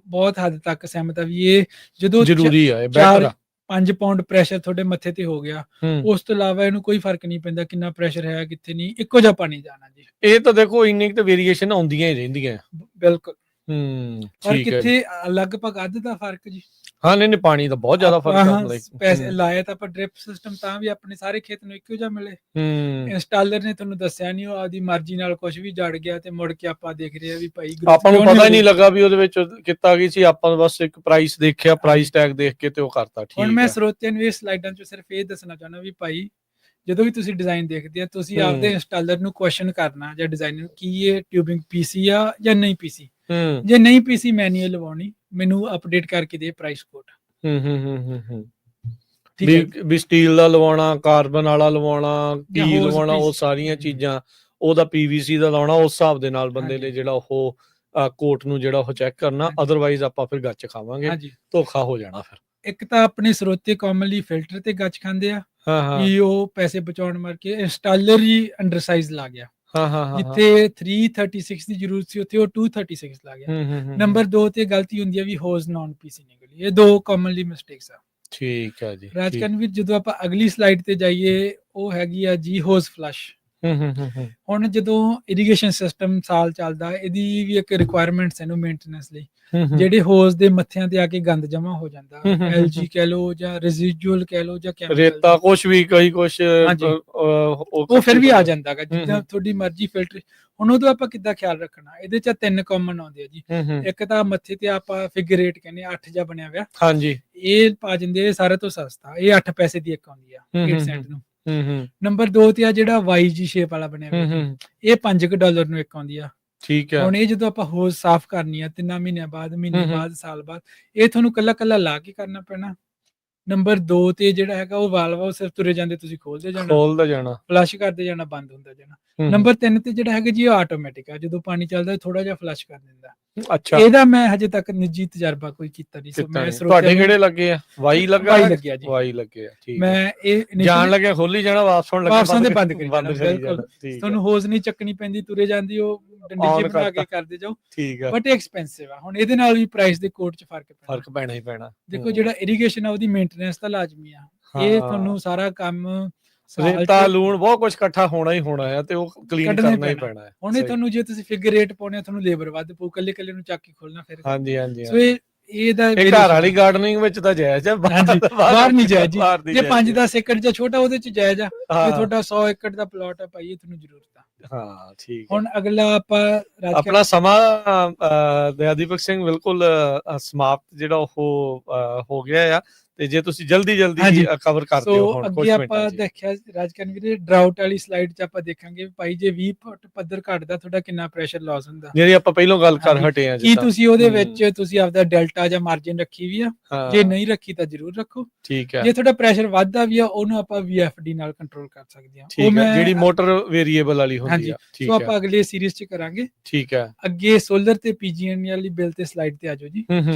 ਬਹੁਤ ਹੱਦ ਤੱਕ ਸਹਿਮਤ ਆ ਵੀ ਇਹ ਜਦੋਂ ਜ਼ਰੂਰੀ ਆ, ਇਹ ਬਿਹਤਰ ਆ। 5 ਪਾਉਂਡ ਪ੍ਰੈਸ਼ਰ ਤੁਹਾਡੇ ਮੱਥੇ ਤੇ ਹੋ ਗਿਆ, ਹੂੰ। ਉਸ ਤੋਂ ਇਲਾਵਾ ਇਹਨੂੰ ਕੋਈ ਫਰਕ ਨਹੀਂ ਪੈਂਦਾ ਕਿੰਨਾ ਪ੍ਰੈਸ਼ਰ ਹੈ ਕਿੱਥੇ ਨਹੀਂ, ਇੱਕੋ ਜਿਹਾ ਪਾਣੀ ਜਾਣਾ ਜੀ। ਇਹ ਤਾਂ ਦੇਖੋ ਇੰਨੀ ਕੁ ਤਾਂ ਵੇਰੀਏਸ਼ਨ ਆਉਂਦੀਆਂ ਹੀ ਰਹਿੰਦੀਆਂ। ਬਿਲਕੁਲ। ਹੂੰ, ਪਰ ਠੀਕ ਹੈ ਜੀ। ਕਿੱਥੇ ਲਗਭਗ ਅੱਧ ਦਾ ਫਰਕ ਜੀ। ਹਾਂ, ਨਹੀਂ ਪਾਣੀ ਦਾ ਬਹੁਤ ਜ਼ਿਆਦਾ ਫਰਕ ਆਪਾਂ ਹੁੰਦਾ। ਪੈਸੇ ਲਾਏ ਤਾਂ ਆਪਾਂ ਡ੍ਰਿਪ ਸਿਸਟਮ ਤਾਂ ਵੀ ਆਪਣੇ ਸਾਰੇ ਖੇਤ ਨੂੰ ਇੱਕੋ ਜਿਹਾ ਮਿਲੇ। ਹੂੰ, ਇੰਸਟਾਲਰ ਨੇ ਤੁਹਾਨੂੰ ਦੱਸਿਆ ਨਹੀਂ, ਉਹ ਆਪਦੀ ਮਰਜ਼ੀ ਨਾਲ ਕੁਝ ਵੀ ਜੜ ਗਿਆ ਤੇ ਮੁੜ ਕੇ ਆਪਾਂ ਦੇਖ ਰਹੇ ਆ ਵੀ ਭਾਈ ਆਪਾਂ ਨੂੰ ਪਤਾ ਹੀ ਨਹੀਂ ਲੱਗਾ ਵੀ ਉਹਦੇ ਵਿੱਚ ਕੀਤਾ ਕੀ ਸੀ। ਆਪਾਂ ਬਸ ਇੱਕ ਪ੍ਰਾਈਸ ਦੇਖਿਆ, ਪ੍ਰਾਈਸ ਟੈਗ ਦੇਖ ਕੇ ਤੇ ਉਹ ਕਰਤਾ। ਠੀਕ ਹੁਣ ਮੈਂ ਹੈ। ਸਰੋਤਿਆਂ ਨੂੰ ਇਹ ਸਲਾਈਡਾਂ 'ਚ ਸਿਰਫ ਇਹ ਦੱਸਣਾ ਚਾਹੁੰਦਾ ਵੀ ਭਾਈ ਜਦੋਂ ਵੀ ਤੁਸੀਂ ਡਿਜ਼ਾਈਨ ਦੇਖਦੇ ਆ, ਤੁਸੀਂ ਹੂੰ। ਆਪਦੇ ਇੰਸਟਾਲਰ ਨੂੰ ਕੁਐਸਚਨ ਕਰਨਾ ਜਾਂ ਡਿਜ਼ਾਈਨਰ ਨੂੰ ਕੀ ਇਹ ਟਿਊਬਿੰਗ ਪੀਸੀ ਆ ਜਾਂ ਨਹੀਂ ਪੀਸੀ। ਹੂੰ, ਜੇ ਨਹੀਂ ਪੀਸੀ ਮੈਨੂਅਲ ਲਵਾਉਣੀ, ਮੈਨੂੰ ਅਪਡੇਟ ਕਰਕੇ ਦੇ ਪ੍ਰਾਈਸ ਕੋਡ। ਹੂੰ, ਠੀਕ ਹੈ। ਵੀ ਸਟੀਲ ਦਾ ਲਵਾਉਣਾ, ਕਾਰਬਨ ਵਾਲਾ ਲਵਾਉਣਾ, ਜਾਂ ਕੀ ਹੋਰ ਲਵਾਉਣਾ, ਉਹ piece। ਸਾਰੀਆਂ ਚੀਜ਼ਾਂ, ਉਹਦਾ ਪੀਵੀਸੀ ਦਾ ਲਾਉਣਾ, ਉਸ ਹਿਸਾਬ ਦੇ ਨਾਲ ਬੰਦੇ ਹਾਂਜੀ। ਨੇ ਜਿਹੜਾ ਉਹ ਕੋਟ ਨੂੰ ਜਿਹੜਾ ਉਹ ਚੈੱਕ ਕਰਨਾ। ਹਾਂਜੀ। ਅਦਰਵਾਈਜ਼ ਆਪਾਂ ਫਿਰ ਗੱਚ ਖਾਵਾਂਗੇ, ਹਾਂਜੀ। ਧੋਖਾ ਹੋ ਜਾਣਾ ਫਿਰ। ਇੱਕ ਤਾਂ ਆਪਣੇ ਸਰੋਤੇ ਕਾਮਨਲੀ ਫਿਲਟਰ ਤੇ ਗੱਚ ਖਾਂਦੇ ਆ ਹਾਂ, ਹਾਂ, ਕਿ ਉਹ ਪੈਸੇ ਬਚਾਉਣ ਮਰ ਕੇ ਇੰਸਟਾਲਰ ਹੀ ਅੰਡਰਸਾਈਜ਼ ਲਾ ਗਿਆ। ਹਾਂ, ਹਾਂ, ਹਾਂ, ਜਿੱਥੇ 336 ਦੀ ਜ਼ਰੂਰਤ ਸੀ ਉੱਥੇ ਉਹ 236 ਲਾ ਗਿਆ। ਹੂੰ, ਨੰਬਰ 2 ਤੇ ਗਲਤੀ ਹੁੰਦੀ ਹੈ ਵੀ ਹੋਜ਼ ਨਾਨ ਪੀਸੀ ਨਿਕਲੀ। ਇਹ ਦੋ ਕਾਮਨਲੀ ਮਿਸਟੇਕਸ ਆ। ਠੀਕ ਹੈ ਜੀ। ਰਾਜਕਰਨ ਵੀਰ, ਜਦੋਂ ਆਪਾਂ ਅਗਲੀ ਸਲਾਈਡ ਤੇ ਜਾਈਏ, ਉਹ ਹੈਗੀ ਆ ਜੀ ਹੋਜ਼ ਫਲਸ਼। ਹੂੰ, ਹੁਣ ਜਦੋਂ ਇਰੀਗੇਸ਼ਨ ਸਿਸਟਮ ਸਾਲ ਚੱਲਦਾ, ਇਹਦੀ ਵੀ ਇੱਕ ਰਿਕੁਆਇਰਮੈਂਟਸ ਇਹਨੂੰ ਮੇਨਟੇਨੈਂਸ ਲਈ। ਜਿਹੜੇ ਹੋਜ਼ ਦੇ ਮੱਥਿਆਂ ਤੇ ਆ ਕੇ ਗੰਦ ਜਮਾ ਹੋ ਜਾਂਦਾ, ਐਲਜੀ ਕਹਿ ਲਓ ਜਾਂ ਰੈਜ਼ੀਡੂਅਲ ਕਹਿ ਲਓ ਜਾਂ ਰੇਤਾ ਕੁਛ ਵੀ, ਕਈ ਕੁਛ ਹਾਂਜੀ। ਉਹ ਫਿਰ ਵੀ ਆ ਜਾਂਦਾ ਗਾ, ਜਿੱਦਾਂ ਤੁਹਾਡੀ ਮਰਜ਼ੀ ਫਿਲਟਰ। ਹੁਣ ਉਦੋਂ ਆਪਾਂ ਕਿੱਦਾਂ ਖਿਆਲ ਰੱਖਣਾ, ਇਹਦੇ ਚ 3 ਕਾਮਨ ਆਉਂਦੇ ਆ ਜੀ। ਇੱਕ ਤਾਂ ਮੱਥੇ ਤੇ ਆਪਾਂ ਫਿਗਰ 8 ਕਹਿੰਦੇ 8 ਜਿਹਾ ਬਣਿਆ ਹੋਇਆ, ਹਾਂਜੀ ਇਹ ਪਾ ਜਾਂਦੇ, ਇਹ ਸਾਰਿਆਂ ਤੋਂ ਸਸਤਾ, ਇਹ 8 ਪੈਸੇ ਦੀ ਇੱਕ ਆਉਂਦੀ ਆ 8 ਸੈਂਟ ਨੂੰ। ਹੂੰ ਨੰਬਰ 2 ਤੇ ਆ ਜਿਹੜਾ ਵਾਈ ਜੀ ਸ਼ੇਪ ਵਾਲਾ ਬਣਿਆ ਹੋਇਆ ਜੀ, ਇਹ $5 ਨੂੰ ਇੱਕ ਆਉਂਦੀ ਆ। ਠੀਕ ਹੈ। ਹੁਣ ਇਹ ਜਦੋਂ ਆਪਾਂ ਹੋਜ਼ ਸਾਫ਼ ਕਰਨੀ ਆ 3 ਮਹੀਨਿਆਂ ਬਾਅਦ, ਮਹੀਨੇ ਬਾਅਦ, ਸਾਲ ਬਾਅਦ, ਇਹ ਤੁਹਾਨੂੰ ਕੱਲਾ ਕੱਲਾ ਲਾ ਕੇ ਕਰਨਾ ਪੈਣਾ। ਨੰਬਰ 2 ਤੇ ਜਿਹੜਾ ਹੈਗਾ ਉਹ ਵਾਲਵ ਆ, ਉਹ ਸਿਰਫ ਤੁਰੇ ਜਾਂਦੇ ਤੁਸੀਂ ਖੋਲਦੇ ਜਾਣਾ, ਫਲਸ਼ ਕਰਦੇ ਜਾਣਾ, ਬੰਦ ਹੁੰਦਾ ਜਾਣਾ। ਨੰਬਰ 3 ਤੇ ਜਿਹੜਾ ਹੈਗਾ ਜੀ, ਉਹ ਆਟੋਮੈਟਿਕ ਆ, ਜਦੋਂ ਪਾਣੀ ਚੱਲਦਾ ਥੋੜਾ ਜਿਹਾ ਫਲਸ਼ ਕਰ ਦਿੰਦਾ। ਅੱਛਾ, ਇਹਦਾ ਮੈਂ ਹਜੇ ਤੱਕ ਨਿੱਜੀ ਤਜਰਬਾ ਕੋਈ ਕੀਤਾ ਨਹੀਂ। ਸੋ ਮੈਂ ਤੁਹਾਡੇ ਕਿਹੜੇ ਲੱਗੇ ਆ? ਵਾਈ ਲੱਗਿਆ ਜੀ, ਵਾਈ ਲੱਗੇ ਆ। ਠੀਕ, ਮੈਂ ਇਹ ਜਾਣ ਲੱਗਿਆ ਖੋਲੀ ਜਾਣਾ, ਵਾਪਸ ਹੋਣ ਲੱਗਿਆ ਵਾਪਸਾਂ ਦੇ ਬੰਦ ਕਰੀ ਜਾਣਾ। ਬਿਲਕੁਲ, ਤੁਹਾਨੂੰ ਹੋਜ਼ ਨਹੀਂ ਚੱਕਣੀ ਪੈਂਦੀ, ਤੁਰੇ ਜਾਂਦੀ, ਉਹ ਡੰਡੀ ਜਿਹੀ ਬਣਾ ਕੇ ਕਰਦੇ ਜਾਓ। ਠੀਕ ਆ, ਬਟ ਐਕਸਪੈਂਸਿਵ ਆ। ਹੁਣ ਇਹਦੇ ਨਾਲ ਵੀ ਪ੍ਰਾਈਸ ਦੇ ਕੋਡ 'ਚ ਫਰਕ ਪੈਣਾ ਹੀ ਪੈਣਾ। ਦੇਖੋ ਜਿਹੜਾ ਇਰੀਗੇਸ਼ਨ ਆ ਉਹਦੀ ਮੇਨਟੇਨੈਂਸ ਤਾਂ ਲਾਜ਼ਮੀ ਆ, ਇਹ ਤੁਹਾਨੂੰ ਸਾਰਾ ਕੰਮ ਰੇਤਾ ਲੂਣ ਬਹੁਤ ਕੁਝ ਇਕੱਠਾ ਹੋਣਾ ਹੀ ਹੋਣਾ ਹੈ ਤੇ ਉਹ ਕਲੀਨ ਕਰਨਾ ਹੀ ਪੈਣਾ ਹੈ। ਹੁਣ ਇਹ ਤੁਹਾਨੂੰ ਜੇ ਤੁਸੀਂ ਫਿਗਰ 8 ਪਾਉਣੇ, ਤੁਹਾਨੂੰ ਲੇਬਰ ਵੱਧ ਪਊ, ਕੱਲੇ ਨੂੰ ਚੱਕ ਕੇ ਖੋਲਣਾ ਫਿਰ। ਹਾਂਜੀ ਹਾਂਜੀ। ਸੋ ਇਹਦਾ ਘਰ ਵਾਲੀ ਗਾਰਡਨਿੰਗ ਵਿੱਚ ਤਾਂ ਜਾਇਜ਼ ਹੈ, ਬਾਹਰ ਨਹੀਂ ਜਾਇਜ਼ ਜੀ। ਜੇ 5-10 ਏਕੜ ਜਾਂ ਛੋਟਾ ਉਹਦੇ ਚ ਜਾਇਜ਼ ਆ, ਜੇ ਤੁਹਾਡਾ 100 ਏਕੜ ਦਾ ਪਲਾਟ ਹੈ ਭਾਈ, ਇਹ ਤੁਹਾਨੂੰ ਜ਼ਰੂਰਤ ਆ। ਹਾਂ ਠੀਕ। ਹੁਣ ਅਗਲਾ ਆਪਾਂ ਆਪਣਾ ਸਮਾਂ ਦਯਾਦੀਪਕ ਸਿੰਘ ਬਿਲਕੁਲ ਸਮਾਪਤ ਜਿਹੜਾ ਉਹ ਹੋ ਗਿਆ ਆ, ਤੇ ਜੇ ਤੁਸੀਂ ਜਲਦੀ ਕਵਰ ਕਰ ਦਿਓ। ਹੁਣ ਅੱਗੇ ਆਪਾਂ ਦੇਖਿਆ ਰਾਜਕਰਨ ਵੀਰੇ, ਡਰਾਊਟ ਵਾਲੀ ਸਲਾਈਡ 'ਚ ਆਪਾਂ ਦੇਖਾਂਗੇ ਭਾਈ ਜੇ 20 ਫੁੱਟ ਪੱਧਰ ਘਟਦਾ ਤੁਹਾਡਾ ਕਿੰਨਾ ਪ੍ਰੈਸ਼ਰ ਲਾਸ ਹੁੰਦਾ, ਜਿਹੜੀ ਆਪਾਂ ਪਹਿਲਾਂ ਗੱਲ ਕਰ ਹਟੇ ਆ। ਕੀ ਤੁਸੀਂ ਉਹਦੇ ਵਿੱਚ ਤੁਸੀਂ ਆਪਦਾ ਡੈਲਟਾ ਜਾਂ ਮਾਰਜਨ ਰੱਖੀ ਵੀ ਆ? ਜੇ ਨਹੀਂ ਰੱਖੀ ਤਾਂ ਜ਼ਰੂਰ ਰੱਖੋ। ਠੀਕ ਹੈ। ਜੇ ਤੁਹਾਡਾ ਪ੍ਰੈਸ਼ਰ ਵੱਧਦਾ ਵੀ ਆ, ਉਹਨੂੰ ਆਪਾਂ VFD ਨਾਲ ਕੰਟਰੋਲ ਕਰ ਸਕਦੇ ਹਾਂ, ਠੀਕ ਹੈ, ਜਿਹੜੀ ਮੋਟਰ ਵੇਰੀਏਬਲ ਵਾਲੀ ਹੁੰਦੀ ਆ। ਠੀਕ ਹੈ, ਆਪਾਂ ਅਗਲੇ ਸੀਰੀਜ਼ 'ਚ ਕਰਾਂਗੇ। ਠੀਕ ਹੈ। ਅੱਗੇ ਸੋਲਰ ਤੇ PG&E ਵਾਲੀ ਬਿੱਲ ਤੇ ਸਲਾਈਡ ਤੇ ਆਜੋ ਜੀ।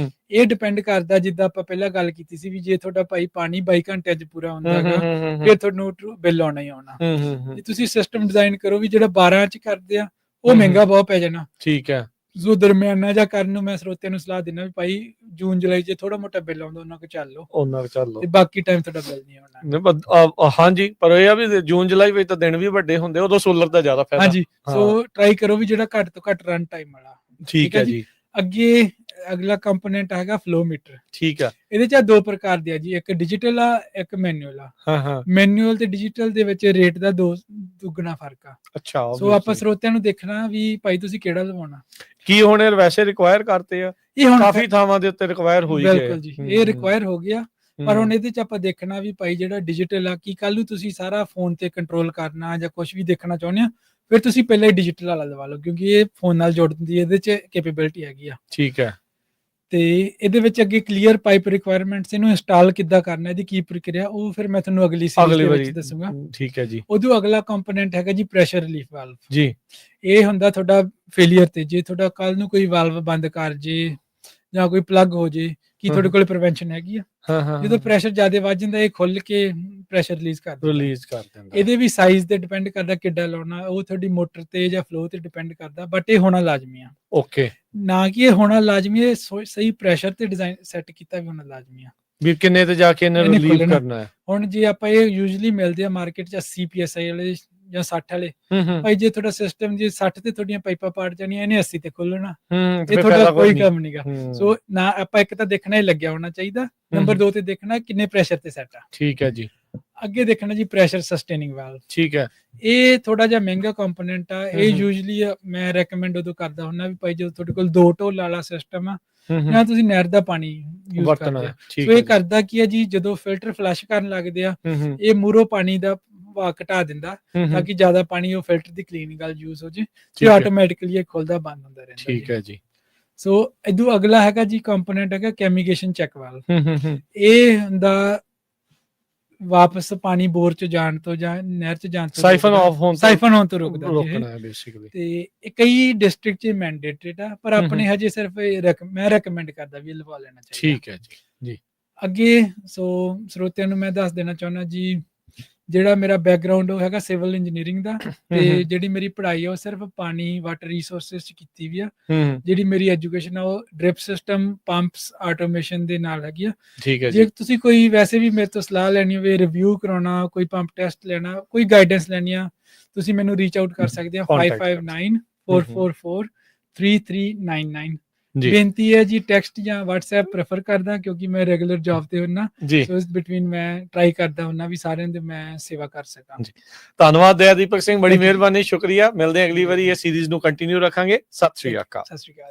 ਇਹ ਡਿਪੈਂਡ ਕਰਦਾ, ਜਿੱਦਾਂ ਆਪਾਂ ਪਹਿਲਾਂ ਗੱਲ ਕੀਤੀ ਸੀ ਵੀ ਜੇ ਤੁਹਾਡਾ ਭਾਈ ਪਾਣੀ 22 ਘੰਟਿਆਂ 'ਚ ਪੂਰਾ ਹੁੰਦਾ ਹੈਗਾ, ਫਿਰ ਤੁਹਾਨੂੰ ਬਿੱਲ ਆਉਣਾ ਹੀ ਆਉਣਾ। ਜੇ ਤੁਸੀਂ ਸਿਸਟਮ ਡਿਜ਼ਾਈਨ ਕਰੋ ਵੀ ਜਿਹੜਾ 12 'ਚ ਕਰਦੇ ਆ, ਉਹ ਮਹਿੰਗਾ ਬਹੁਤ ਪੈ ਜਾਣਾ। ਠੀਕ ਹੈ। ਜੋ ਦਰਮਿਆਨਾ ਜਾਂ ਕਰਨ ਨੂੰ ਮੈਂ ਸਰੋਤਿਆਂ ਨੂੰ ਸਲਾਹ ਦਿੰਦਾ ਵੀ ਭਾਈ ਜੂਨ ਜੁਲਾਈ 'ਚ ਥੋੜਾ ਮੋਟਾ ਬਿੱਲ ਆਉਂਦਾ, ਉਹਨਾਂ ਕੋ ਚੱਲ ਲਓ, ਤੇ ਬਾਕੀ ਟਾਈਮ ਤੁਹਾਡਾ ਬਿੱਲ ਨਹੀਂ ਆਉਣਾ। ਹਾਂਜੀ, ਪਰ ਇਹ ਆ ਵੀ ਜੂਨ ਜੁਲਾਈ ਵਿੱਚ ਤਾਂ ਦਿਨ ਵੀ ਵੱਡੇ ਹੁੰਦੇ, ਉਦੋਂ ਸੋਲਰ ਦਾ ਜ਼ਿਆਦਾ ਫਾਇਦਾ। ਹਾਂਜੀ, ਸੋ ਟਰਾਈ ਕਰੋ ਵੀ ਜਿਹੜਾ ਘੱਟ ਤੋਂ ਘੱਟ ਰਨ ਟਾਈਮ ਵਾਲਾ। ਠੀਕ ਹੈ ਜੀ। ਅੱਗੇ ਅਗਲਾ ਕੰਪੋਨੈਂਟ ਹੈਗਾ ਫਲੋ ਮੀਟਰ। ਠੀਕ ਆ। ਇਹਦੇ ਚ 2 ਪ੍ਰਕਾਰ ਦੇ ਆ ਜੀ, ਇੱਕ ਡਿਜੀਟਲ ਆ, ਇੱਕ ਮੈਨੂਅਲ ਆ। ਮੈਨੂਅਲ ਤੇ ਡਿਜੀਟਲ ਦੇ ਵਿੱਚ ਰੇਟ ਦਾ ਦੁੱਗਣਾ ਫਰਕ ਆ। ਅੱਛਾ, ਸੋ ਆਪਾਂ ਸਰੋਤਿਆਂ ਨੂੰ ਦੇਖਣਾ ਵੀ ਭਾਈ ਤੁਸੀਂ ਕਿਹੜਾ ਲਵਾਉਣਾ। ਕੀ ਹੁਣ ਇਹ ਵੈਸੇ ਰਿਕੁਆਇਰ ਕਰਤੇ ਆ? ਇਹ ਹੁਣ ਕਾਫੀ ਥਾਵਾਂ ਦੇ ਉੱਤੇ ਰਿਕੁਆਇਰ ਹੋਈ ਗਿਆ। ਬਿਲਕੁਲ ਜੀ, ਇਹ ਰਿਕੁਆਇਰ ਹੋ ਗਿਆ। ਪਰ ਹੁਣ ਇਹਦੇ ਚ ਆਪਾਂ ਦੇਖਣਾ ਵੀ ਭਾਈ ਜਿਹੜਾ ਡਿਜੀਟਲ ਆ, ਕੀ ਕੱਲ ਨੂੰ ਤੁਸੀਂ ਸਾਰਾ ਫੋਨ ਤੇ ਕੰਟਰੋਲ ਕਰਨਾ ਜਾਂ ਕੁਝ ਵੀ ਦੇਖਣਾ ਚਾਹੁੰਦੇ ਆ, ਫਿਰ ਤੁਸੀਂ ਪਹਿਲਾਂ ਹੀ ਡਿਜੀਟਲ ਵਾਲਾ ਲਵਾ ਲਓ, ਕਿਉਂਕਿ ਇਹ ਫੋਨ ਨਾਲ ਜੁੜਨ ਦੀ ਇਹਦੇ ਚ ਕੈਪੇਬਿਲਿਟੀ ਹੈਗੀ ਆ। ਠੀਕ ਹੈ। ਤੇ ਇਹਦੇ ਵਿੱਚ ਅੱਗੇ ਕਲੀਅਰ ਪਾਈਪ ਰਿਕੁਆਇਰਮੈਂਟਸ, ਇਹਨੂੰ ਇੰਸਟਾਲ ਕਿੱਦਾਂ ਕਰਨਾ, ਇਹਦੀ ਕੀ ਪ੍ਰਕਿਰਿਆ, ਉਹ ਫਿਰ ਮੈਂ ਤੁਹਾਨੂੰ ਅਗਲੀ ਸੀਰੀਜ਼ ਦੇ ਵਿੱਚ ਦੱਸੂਗਾ। ਠੀਕ ਹੈ ਜੀ। ਉਦੋਂ ਅਗਲਾ ਕੰਪੋਨੈਂਟ ਹੈਗਾ ਜੀ ਪ੍ਰੈਸ਼ਰ ਰਿਲੀਫ ਵਾਲਵ ਜੀ। ਇਹ ਹੁੰਦਾ ਤੁਹਾਡਾ ਫੇਲੀਅਰ ਤੇ, ਜੇ ਤੁਹਾਡਾ ਕੱਲ ਨੂੰ ਕੋਈ ਵਾਲਵ ਬੰਦ ਕਰ ਜੇ ਜਾਂ ਕੋਈ ਪਲੱਗ ਹੋ ਜੇ, ਕੀ ਤੁਹਾਡੇ ਕੋਲ ਪ੍ਰੀਵੈਂਸ਼ਨ ਹੈਗੀ ਆ? ਜਦੋਂ ਪ੍ਰੈਸ਼ਰ ਜ਼ਿਆਦਾ ਵੱਧ ਜਾਂਦਾ, ਇਹ ਖੁੱਲ ਕੇ ਪ੍ਰੈਸ਼ਰ ਰਿਲੀਜ਼ ਕਰ ਦਿੰਦਾ। ਇਹਦੇ ਵੀ ਸਾਈਜ਼ ਤੇ ਡਿਪੈਂਡ ਕਰਦਾ ਕਿੱਡਾ ਲਾਉਣਾ, ਉਹ ਤੁਹਾਡੀ ਮੋਟਰ ਤੇ ਜਾਂ ਫਲੋ ਤੇ ਡਿਪੈਂਡ ਕਰਦਾ, ਬਟ ਇਹ ਹੋਣਾ ਲਾਜ਼ਮੀ ਆ। ਓਕੇ, ਨਾ ਕਿ ਇਹ ਹੋਣਾ ਲਾਜ਼ਮੀ ਹੈ, ਸਹੀ ਪ੍ਰੈਸ਼ਰ ਤੇ ਡਿਜ਼ਾਈਨ ਸੈੱਟ ਕੀਤਾ ਵੀ ਹੋਣਾ ਲਾਜ਼ਮੀ ਆ ਵੀ ਕਿੰਨੇ ਤੇ ਜਾ ਕੇ ਇਹਨੇ ਰਿਲੀਵ ਕਰਨਾ ਹੈ। ਹੁਣ ਜੇ ਆਪਾਂ ਇਹ ਯੂਜੂਅਲੀ ਮਿਲਦੇ ਆ ਮਾਰਕੀਟ 'ਚ 80 PSI ਵਾਲੇ ਜਾਂ 60 ਵਾਲੇ, ਭਾਈ ਜੇ ਤੁਹਾਡਾ ਸਿਸਟਮ ਜੇ 60 ਤੇ ਤੁਹਾਡੀਆਂ ਪਾਈਪਾਂ ਪਾੜ ਜਾਣੀਆਂ, ਇਹਨੇ 80 ਤੇ ਖੋਲਣਾ, ਇਹ ਤੁਹਾਡਾ ਕੋਈ ਕੰਮ ਨਹੀਂਗਾ। ਸੋ ਨਾ ਆਪਾਂ ਇੱਕ ਤਾਂ ਦੇਖਣਾ ਇਹ ਲੱਗਿਆ ਹੋਣਾ ਚਾਹੀਦਾ, ਨੰਬਰ 2 ਤੇ ਦੇਖਣਾ ਕਿੰਨੇ ਪ੍ਰੈਸ਼ਰ ਤੇ ਸੈੱਟ ਆ। ਠੀਕ ਹੈ ਜੀ। ਅੱਗੇ ਦੇਖਣਾ ਜੀ ਪ੍ਰੈਸ਼ਰ ਸਸਟੇਨਿੰਗ ਵਾਲਵ। ਠੀਕ ਹੈ। ਇਹ ਥੋੜਾ ਜਿਹਾ ਮਹਿੰਗਾ ਕੰਪੋਨੈਂਟ ਆ। ਇਹ ਯੂਜੂਅਲੀ ਮੈਂ ਰეკਮੈਂਡ ਉਦੋਂ ਕਰਦਾ ਹੁੰਦਾ ਵੀ ਭਾਈ ਜਦੋਂ ਤੁਹਾਡੇ ਕੋਲ 2 ਢੋਲ ਵਾਲਾ ਸਿਸਟਮ ਆ ਜਾਂ ਤੁਸੀਂ ਨਹਿਰ ਦਾ ਪਾਣੀ ਯੂਜ਼ ਕਰਦੇ ਆ, ਸੋ ਇਹ ਕਰਦਾ ਕੀ ਹੈ ਜੀ, ਜਦੋਂ ਫਿਲਟਰ ਫਲਸ਼ ਕਰਨ ਲੱਗਦੇ ਆ, ਇਹ ਮੂਹਰੋਂ ਪਾਣੀ ਦਾ ਵਹਾਅ ਘਟਾ ਦਿੰਦਾ ਤਾਂ ਕਿ ਜ਼ਿਆਦਾ ਪਾਣੀ ਉਹ ਫਿਲਟਰ ਦੀ ਕਲੀਨਿੰਗ ਨਾਲ ਯੂਜ਼ ਹੋ ਜੇ, ਤੇ ਆਟੋਮੈਟਿਕਲੀ ਇਹ ਖੁੱਲਦਾ ਬੰਦ ਹੁੰਦਾ ਰਹਿੰਦਾ। ਠੀਕ ਹੈ ਜੀ। ਸੋ ਇਦੋਂ ਅਗਲਾ ਹੈਗਾ ਜੀ ਕੰਪੋਨੈਂਟ ਹੈਗਾ ਕੈਮੀਗੇਸ਼ਨ ਚੈੱਕ ਵਾਲਵ। ਇਹ ਹੁੰਦਾ ਵਾਪਸ ਪਾਣੀ ਬੋਰ ਚ ਜਾਣ ਤੋਂ ਜਾਂ ਨਹਿਰ ਚ ਜਾਣ ਤੋਂ ਸਾਈਫਨ ਹੋਣ ਤੋਂ ਰੋਕਦਾ ਬੇਸਿਕਲੀ। ਤੇ ਕਈ ਡਿਸਟ੍ਰਿਕਟ ਚ ਮੈਂਡੇਟਡ ਆ, ਪਰ ਆਪਣੇ ਹਜੇ ਸਿਰਫ ਮੈਂ ਰეკਮੈਂਡ ਕਰਦਾ ਵੀ ਲਵਾ ਲੈਣਾ ਚਾਹੀਦਾ। ਠੀਕ ਹੈ ਜੀ। ਅੱਗੇ ਸੋ ਸਰੋਤਿਆਂ ਨੂੰ ਮੈਂ ਦੱਸ ਦੇਣਾ ਚਾਹੁੰਦਾ ਜੀ, ਜਿਹੜਾ ਮੇਰਾ ਬੈਕਗ੍ਰਾਉਂਡ ਉਹ ਹੈਗਾ ਸਿਵਲ ਇੰਜੀਨੀਅਰਿੰਗ ਦਾ, ਤੇ ਜਿਹੜੀ ਮੇਰੀ ਪੜ੍ਹਾਈ ਆ ਉਹ ਸਿਰਫ ਪਾਣੀ ਵਾਟਰ ਰਿਸੋਰਸਿਸ ਚ ਕੀਤੀ ਵੀ ਆ। ਜਿਹੜੀ ਮੇਰੀ ਐਜੂਕੇਸ਼ਨ ਆ ਉਹ ਡ੍ਰਿਪ ਸਿਸਟਮ, ਪੰਪਸ, ਆਟੋਮੇਸ਼ਨ ਦੇ ਨਾਲ ਹੈਗੀ ਆ। ਠੀਕ ਹੈ। ਜੇ ਤੁਸੀਂ ਕੋਈ ਵੈਸੇ ਵੀ ਮੇਰੇ ਤੋਂ ਸਲਾਹ ਲੈਣੀ ਹੋਵੇ, ਰਿਵਿਊ ਕਰਾਉਣਾ, ਕੋਈ ਪੰਪ ਟੈਸਟ ਲੈਣਾ, ਕੋਈ ਗਾਈਡੈਂਸ ਲੈਣੀ ਆ, ਤੁਸੀਂ ਮੈਨੂੰ ਰੀਚ ਆਊਟ ਕਰ ਸਕਦੇ ਆ 55944433399। ਜੀ ਬੇਨਤੀ ਹੈ ਜੀ ਟੈਕਸਟ ਜਾਂ WhatsApp ਪ੍ਰੈਫਰ ਕਰਦਾ ਕਿਉਂਕਿ ਮੈਂ ਰੈਗੂਲਰ ਜੌਬ ਤੇ ਹੁੰਨਾ, ਜੀ ਸੋ ਇਸ ਬਿਟਵੀਨ ਮੈਂ ਟਰਾਈ ਕਰਦਾ ਹੁੰਨਾ ਵੀ ਸਾਰਿਆਂ ਦੀ ਮੈਂ ਸੇਵਾ ਕਰ ਸਕਾਂ। ਜੀ ਧੰਨਵਾਦ ਦਇਆ ਦੀਪਕ ਸਿੰਘ, ਬੜੀ Thank you. ਮਿਹਰਬਾਨੀ, ਸ਼ੁਕਰੀਆ। ਮਿਲਦੇ ਹਾਂ ਅਗਲੀ ਵਾਰੀ, ਇਹ ਸੀਰੀਜ਼ ਨੂੰ ਕੰਟੀਨਿਊ ਰੱਖਾਂਗੇ। ਸਤਿ ਸ਼੍ਰੀ ਅਕਾਲ। ਸਤਿ ਸ਼੍ਰੀ ਅਕਾਲ।